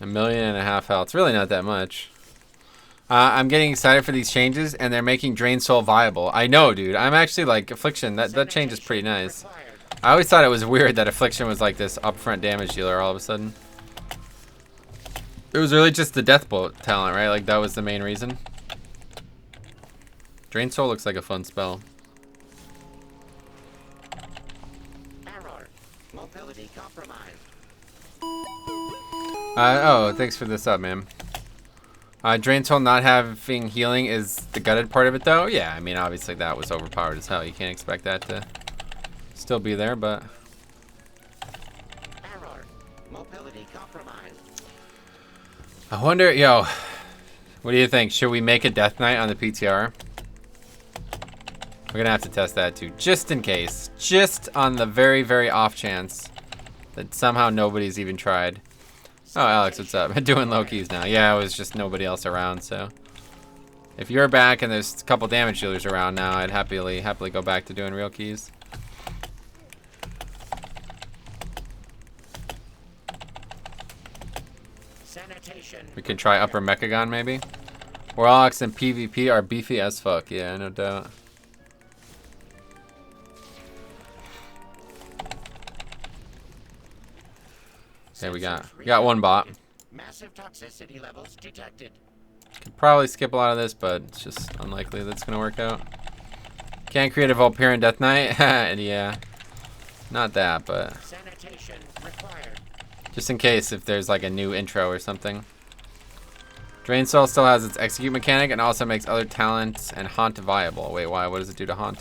$1.5 million health. It's really not that much. I'm getting excited for these changes, and they're making Drain Soul viable. I know, dude. I'm actually like, Affliction, that change is pretty nice. I always thought it was weird that Affliction was like this upfront damage dealer all of a sudden. It was really just the Death Bolt talent, right? Like, that was the main reason. Drain Soul looks like a fun spell. Error. Mobility compromised. Oh, thanks for this up, man. Drain Soul not having healing is the gutted part of it, though. Yeah, I mean, obviously that was overpowered as hell. You can't expect that to still be there, but... Error. Mobility compromised. I wonder, yo, what do you think? Should we make a Death Knight on the PTR? We're gonna have to test that too, just in case. Just on the very, very off chance that somehow nobody's even tried. Oh, Alex, what's up? Doing low keys now. Yeah, it was just nobody else around, so. If you're back and there's a couple damage dealers around now, I'd happily go back to doing real keys. We can try Upper Mechagon, maybe? Warlocks and PvP are beefy as fuck. Yeah, no doubt. Okay, we got one bot. Massive toxicity levels detected. Could probably skip a lot of this, but it's just unlikely that's gonna work out. Can't create a Volpyrian Death Knight. Yeah, not that, but Sanitation required. Just in case if there's like a new intro or something. Drain Soul still has its execute mechanic and also makes other talents and haunt viable. Wait, why? What does it do to haunt?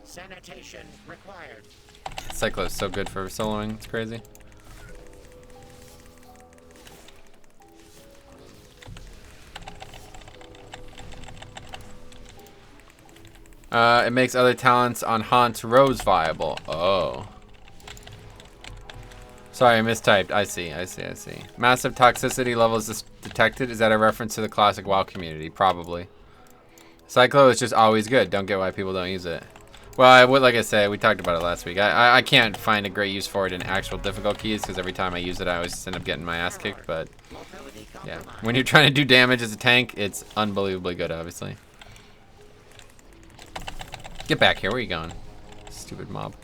Sanitation required. Cyclo's so good for soloing. It's crazy. It makes other talents on Haunt Rose viable. Oh. Sorry, I mistyped. I see. Massive toxicity levels detected. Is that a reference to the classic WoW community? Probably. Cyclo is just always good. Don't get why people don't use it. Well, I would, like I said, we talked about it last week. I can't find a great use for it in actual difficult keys because every time I use it, I always end up getting my ass kicked. But yeah, when you're trying to do damage as a tank, it's unbelievably good, obviously. Get back here. Where are you going? Stupid mob.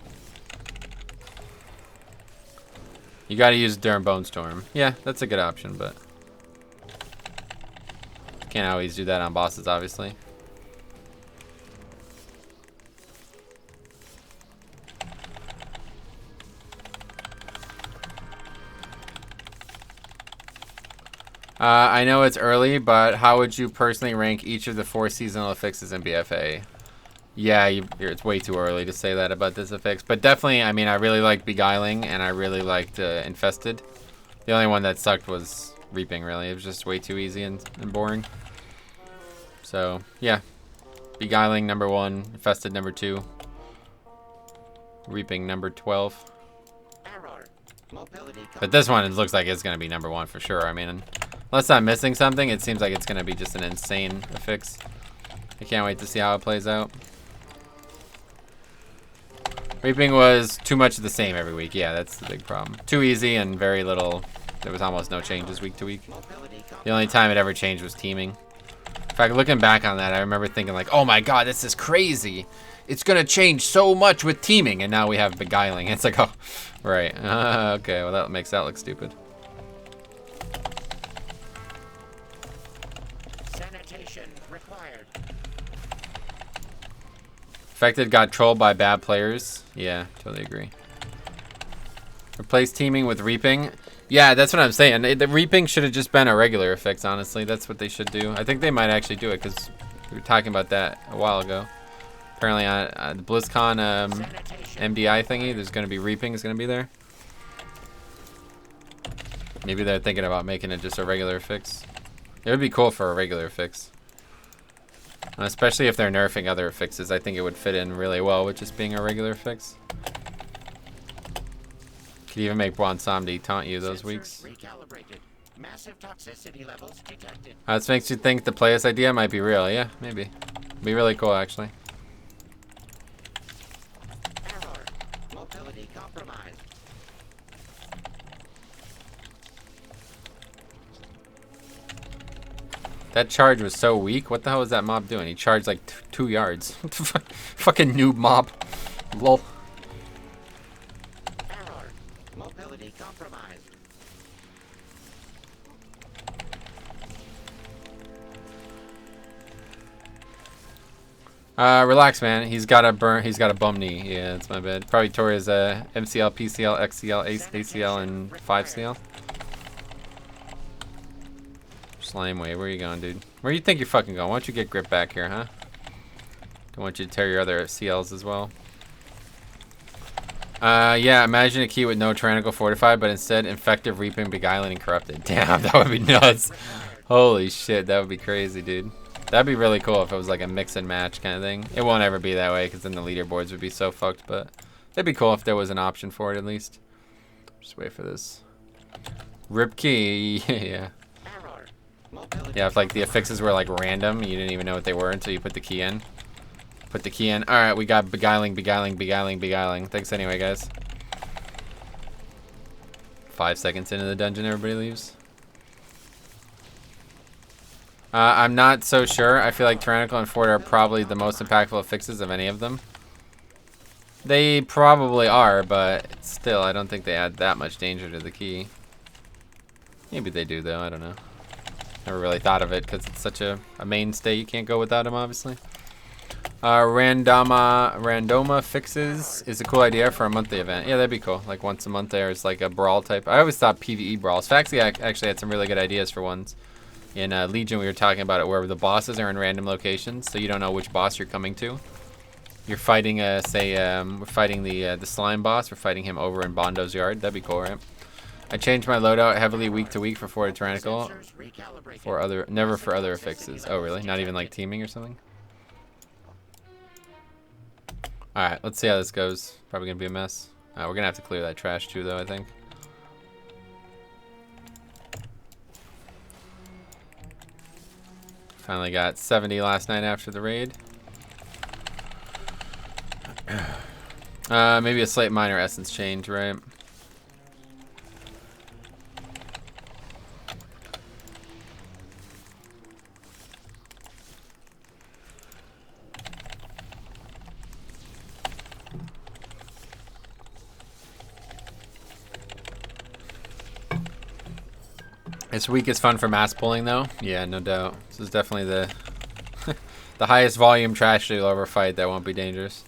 You gotta use Durham Bone Storm. Yeah, that's a good option, but can't always do that on bosses, obviously. I know it's early, but how would you personally rank each of the 4 seasonal affixes in BFA? Yeah, it's way too early to say that about this affix, but definitely, I mean, I really liked Beguiling, and I really liked Infested. The only one that sucked was Reaping, really. It was just way too easy and boring. So, yeah. Beguiling, number 1. Infested, number 2. Reaping, number 12. But this one, it looks like it's going to be number 1 for sure. I mean, unless I'm missing something, it seems like it's going to be just an insane affix. I can't wait to see how it plays out. Reaping was too much of the same every week. Yeah, that's the big problem. Too easy and very little. There was almost no changes week to week. The only time it ever changed was teaming. In fact, looking back on that, I remember thinking like, oh my god, this is crazy. It's going to change so much with teaming. And now we have Beguiling. It's like, oh, right. Okay, well, that makes that look stupid. Sanitation required. Affected got trolled by bad players. Yeah, totally agree. Replace teaming with Reaping. Yeah, that's what I'm saying. The Reaping should have just been a regular affix, honestly. That's what they should do. I think they might actually do it because we were talking about that a while ago. Apparently on the BlizzCon MDI thingy, there's going to be Reaping is going to be there. Maybe they're thinking about making it just a regular affix. It would be cool for a regular affix. And especially if they're nerfing other affixes, I think it would fit in really well with just being a regular affix. Could even make Bwansamdi taunt you those weeks. Massive toxicity levels detected. This makes you think the play this idea might be real. Yeah, maybe. Be really cool, actually. Error. Mobility compromised. That charge was so weak. What the hell was that mob doing? He charged like 2 yards. Fucking noob mob. Lol. Error. Mobility compromised. Relax, man. He's got a bum knee. Yeah, that's my bad. Probably tore his MCL, PCL, XCL, ACL, and 5CL. Slime Wave, where you going, dude? Where you think you're fucking going? Why don't you get grip back here, huh? Don't want you to tear your other CLs as well. Yeah, imagine a key with no Tyrannical Fortified, but instead Infective, Reaping, Beguiling, and Corrupted. Damn, that would be nuts. Holy shit, that would be crazy, dude. That'd be really cool if it was like a mix and match kind of thing. It won't ever be that way because then the leaderboards would be so fucked, but it'd be cool if there was an option for it at least. Just wait for this. Rip key, yeah. Yeah, if like the affixes were like random, you didn't even know what they were until you put the key in. Put the key in. Alright, we got Beguiling, Beguiling, Beguiling, Beguiling. Thanks anyway, guys. 5 seconds into the dungeon, everybody leaves. I'm not so sure. I feel like Tyrannical and Fort are probably the most impactful affixes of any of them. They probably are, but still, I don't think they add that much danger to the key. Maybe they do, though. I don't know. Never really thought of it because it's such a mainstay. You can't go without them, obviously. Randoma fixes is a cool idea for a monthly event. Yeah, that'd be cool. Like once a month there's like a brawl type. I always thought PvE brawls. Faxi actually had some really good ideas for ones. In Legion, we were talking about it where the bosses are in random locations, so you don't know which boss you're coming to. You're fighting, we're fighting the slime boss. We're fighting him over in Bondo's yard. That'd be cool, right? I changed my loadout heavily week to week for Fort Tyrannical. Never for other affixes. Oh, really? Not even like teaming or something? Alright, let's see how this goes. Probably gonna be a mess. We're gonna have to clear that trash too, though, I think. Finally got 70 last night after the raid. Maybe a slight minor essence change, right? This week is fun for mass pulling, though. Yeah, no doubt. This is definitely the the highest volume trash you'll ever fight that won't be dangerous.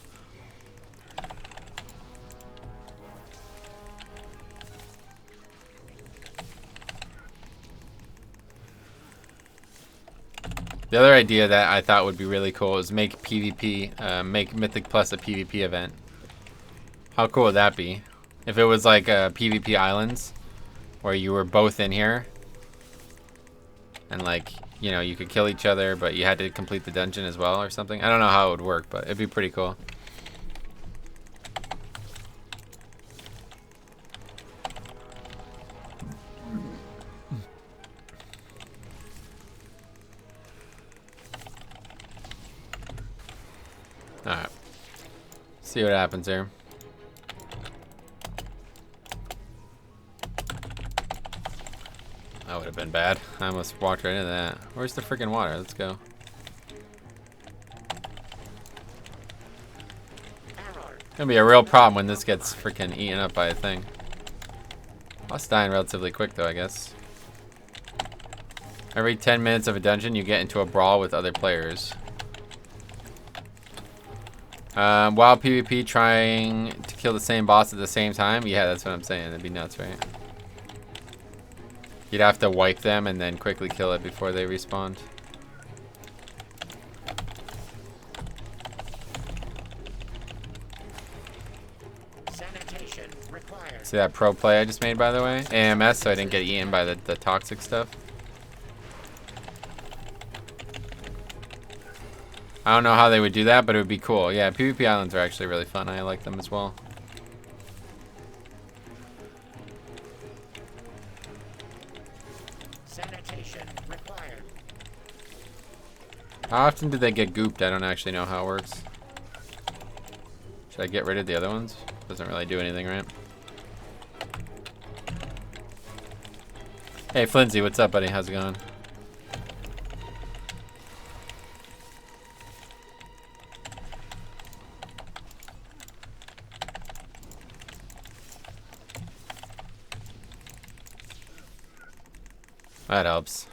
The other idea that I thought would be really cool is make PvP, make Mythic Plus a PvP event. How cool would that be? If it was like PvP Islands, where you were both in here. And like, you know, you could kill each other, but you had to complete the dungeon as well or something. I don't know how it would work, but it'd be pretty cool. Alright. See what happens here. That would have been bad. I almost walked right into that. Where's the freaking water? Let's go. Gonna be a real problem when this gets freaking eaten up by a thing. Us dying relatively quick though, I guess. Every 10 minutes of a dungeon, you get into a brawl with other players. While PvP trying to kill the same boss at the same time? Yeah, that's what I'm saying. That'd be nuts, right? You'd have to wipe them and then quickly kill it before they respawned. Sanitation required. See that pro play I just made, by the way? AMS, so I didn't get eaten by the toxic stuff. I don't know how they would do that, but it would be cool. Yeah, PvP Islands are actually really fun. I like them as well. How often do they get gooped? I don't actually know how it works. Should I get rid of the other ones? Doesn't really do anything, right? Hey, Flinzy, what's up, buddy? How's it going? That helps.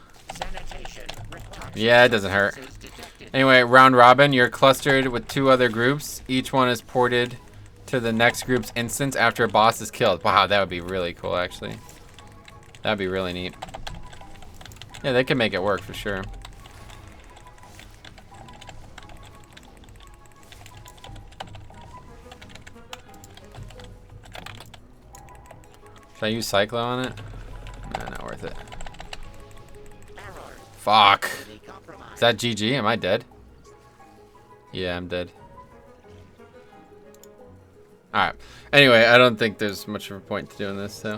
Yeah, it doesn't hurt. Anyway, round robin, you're clustered with 2 other groups. Each one is ported to the next group's instance after a boss is killed. Wow, that would be really cool, actually. That'd be really neat. Yeah, they can make it work for sure. Should I use Cyclo on it? Nah, not worth it. Fuck. Is that GG? Am I dead? Yeah, I'm dead. Alright. Anyway, I don't think there's much of a point to doing this, so.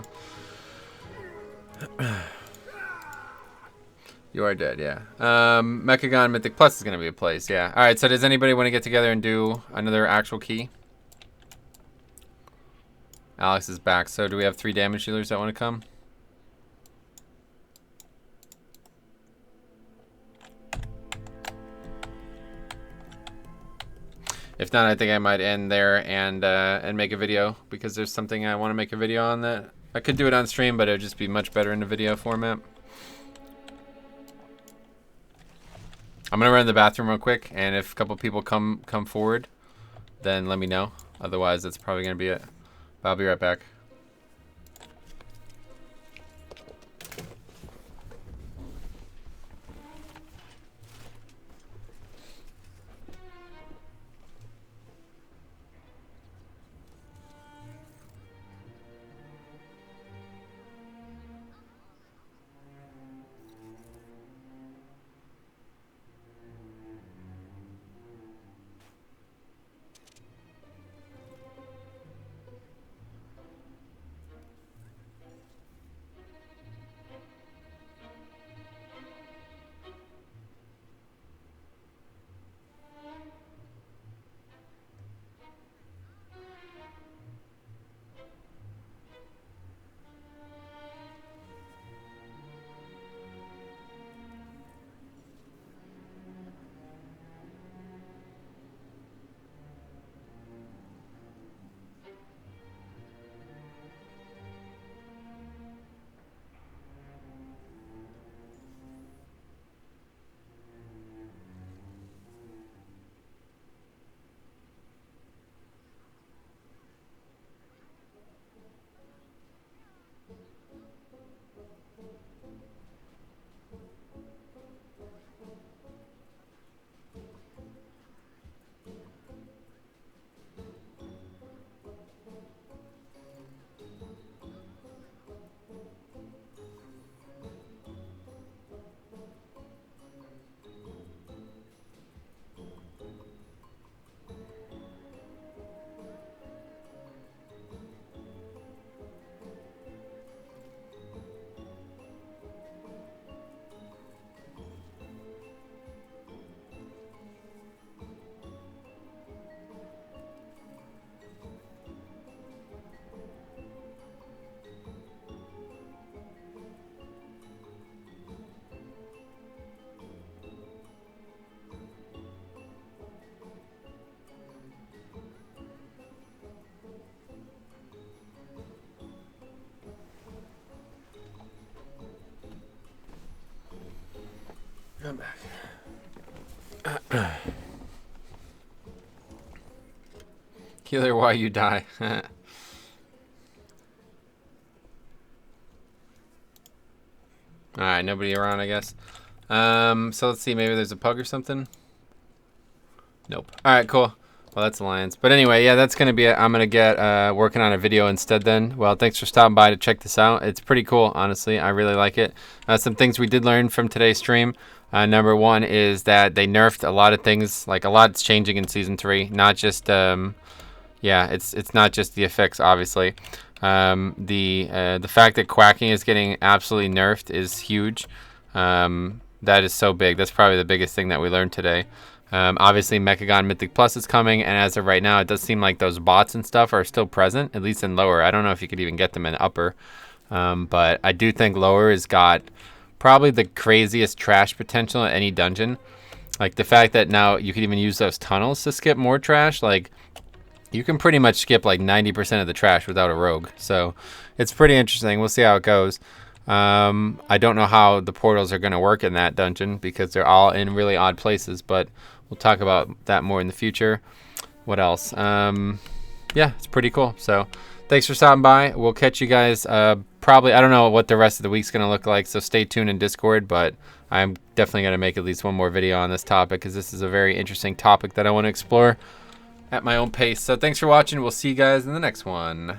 You are dead, yeah. Mechagon Mythic Plus is going to be a place, yeah. Alright, so does anybody want to get together and do another actual key? Alex is back. So do we have 3 damage dealers that want to come? If not, I think I might end there and make a video, because there's something I want to make a video on that I could do it on stream, but it would just be much better in the video format. I'm gonna run to the bathroom real quick, and if a couple people come forward, then let me know. Otherwise, that's probably gonna be it. But I'll be right back. I'm back. Healer, why you die? Alright, nobody around, I guess. So let's see, maybe there's a pug or something? Nope. Alright, cool. Well, that's Alliance. But anyway, yeah, that's going to be it. I'm going to get working on a video instead then. Well, thanks for stopping by to check this out. It's pretty cool, honestly. I really like it. Some things we did learn from today's stream. Number one is that they nerfed a lot of things. Like, a lot's changing in Season 3. Not just, yeah, it's not just the effects, obviously. The fact that quacking is getting absolutely nerfed is huge. That is so big. That's probably the biggest thing that we learned today. Obviously, Mechagon Mythic Plus is coming, and as of right now, it does seem like those bots and stuff are still present, at least in lower. I don't know if you could even get them in upper, but I do think lower has got probably the craziest trash potential in any dungeon. Like the fact that now you can even use those tunnels to skip more trash. Like you can pretty much skip like 90% of the trash without a rogue. So it's pretty interesting. We'll see how it goes. I don't know how the portals are going to work in that dungeon because they're all in really odd places, but we'll talk about that more in the future. What else? Yeah, it's pretty cool. So thanks for stopping by. We'll catch you guys probably, I don't know what the rest of the week's going to look like, so stay tuned in Discord, but I'm definitely going to make at least one more video on this topic because this is a very interesting topic that I want to explore at my own pace. So thanks for watching. We'll see you guys in the next one.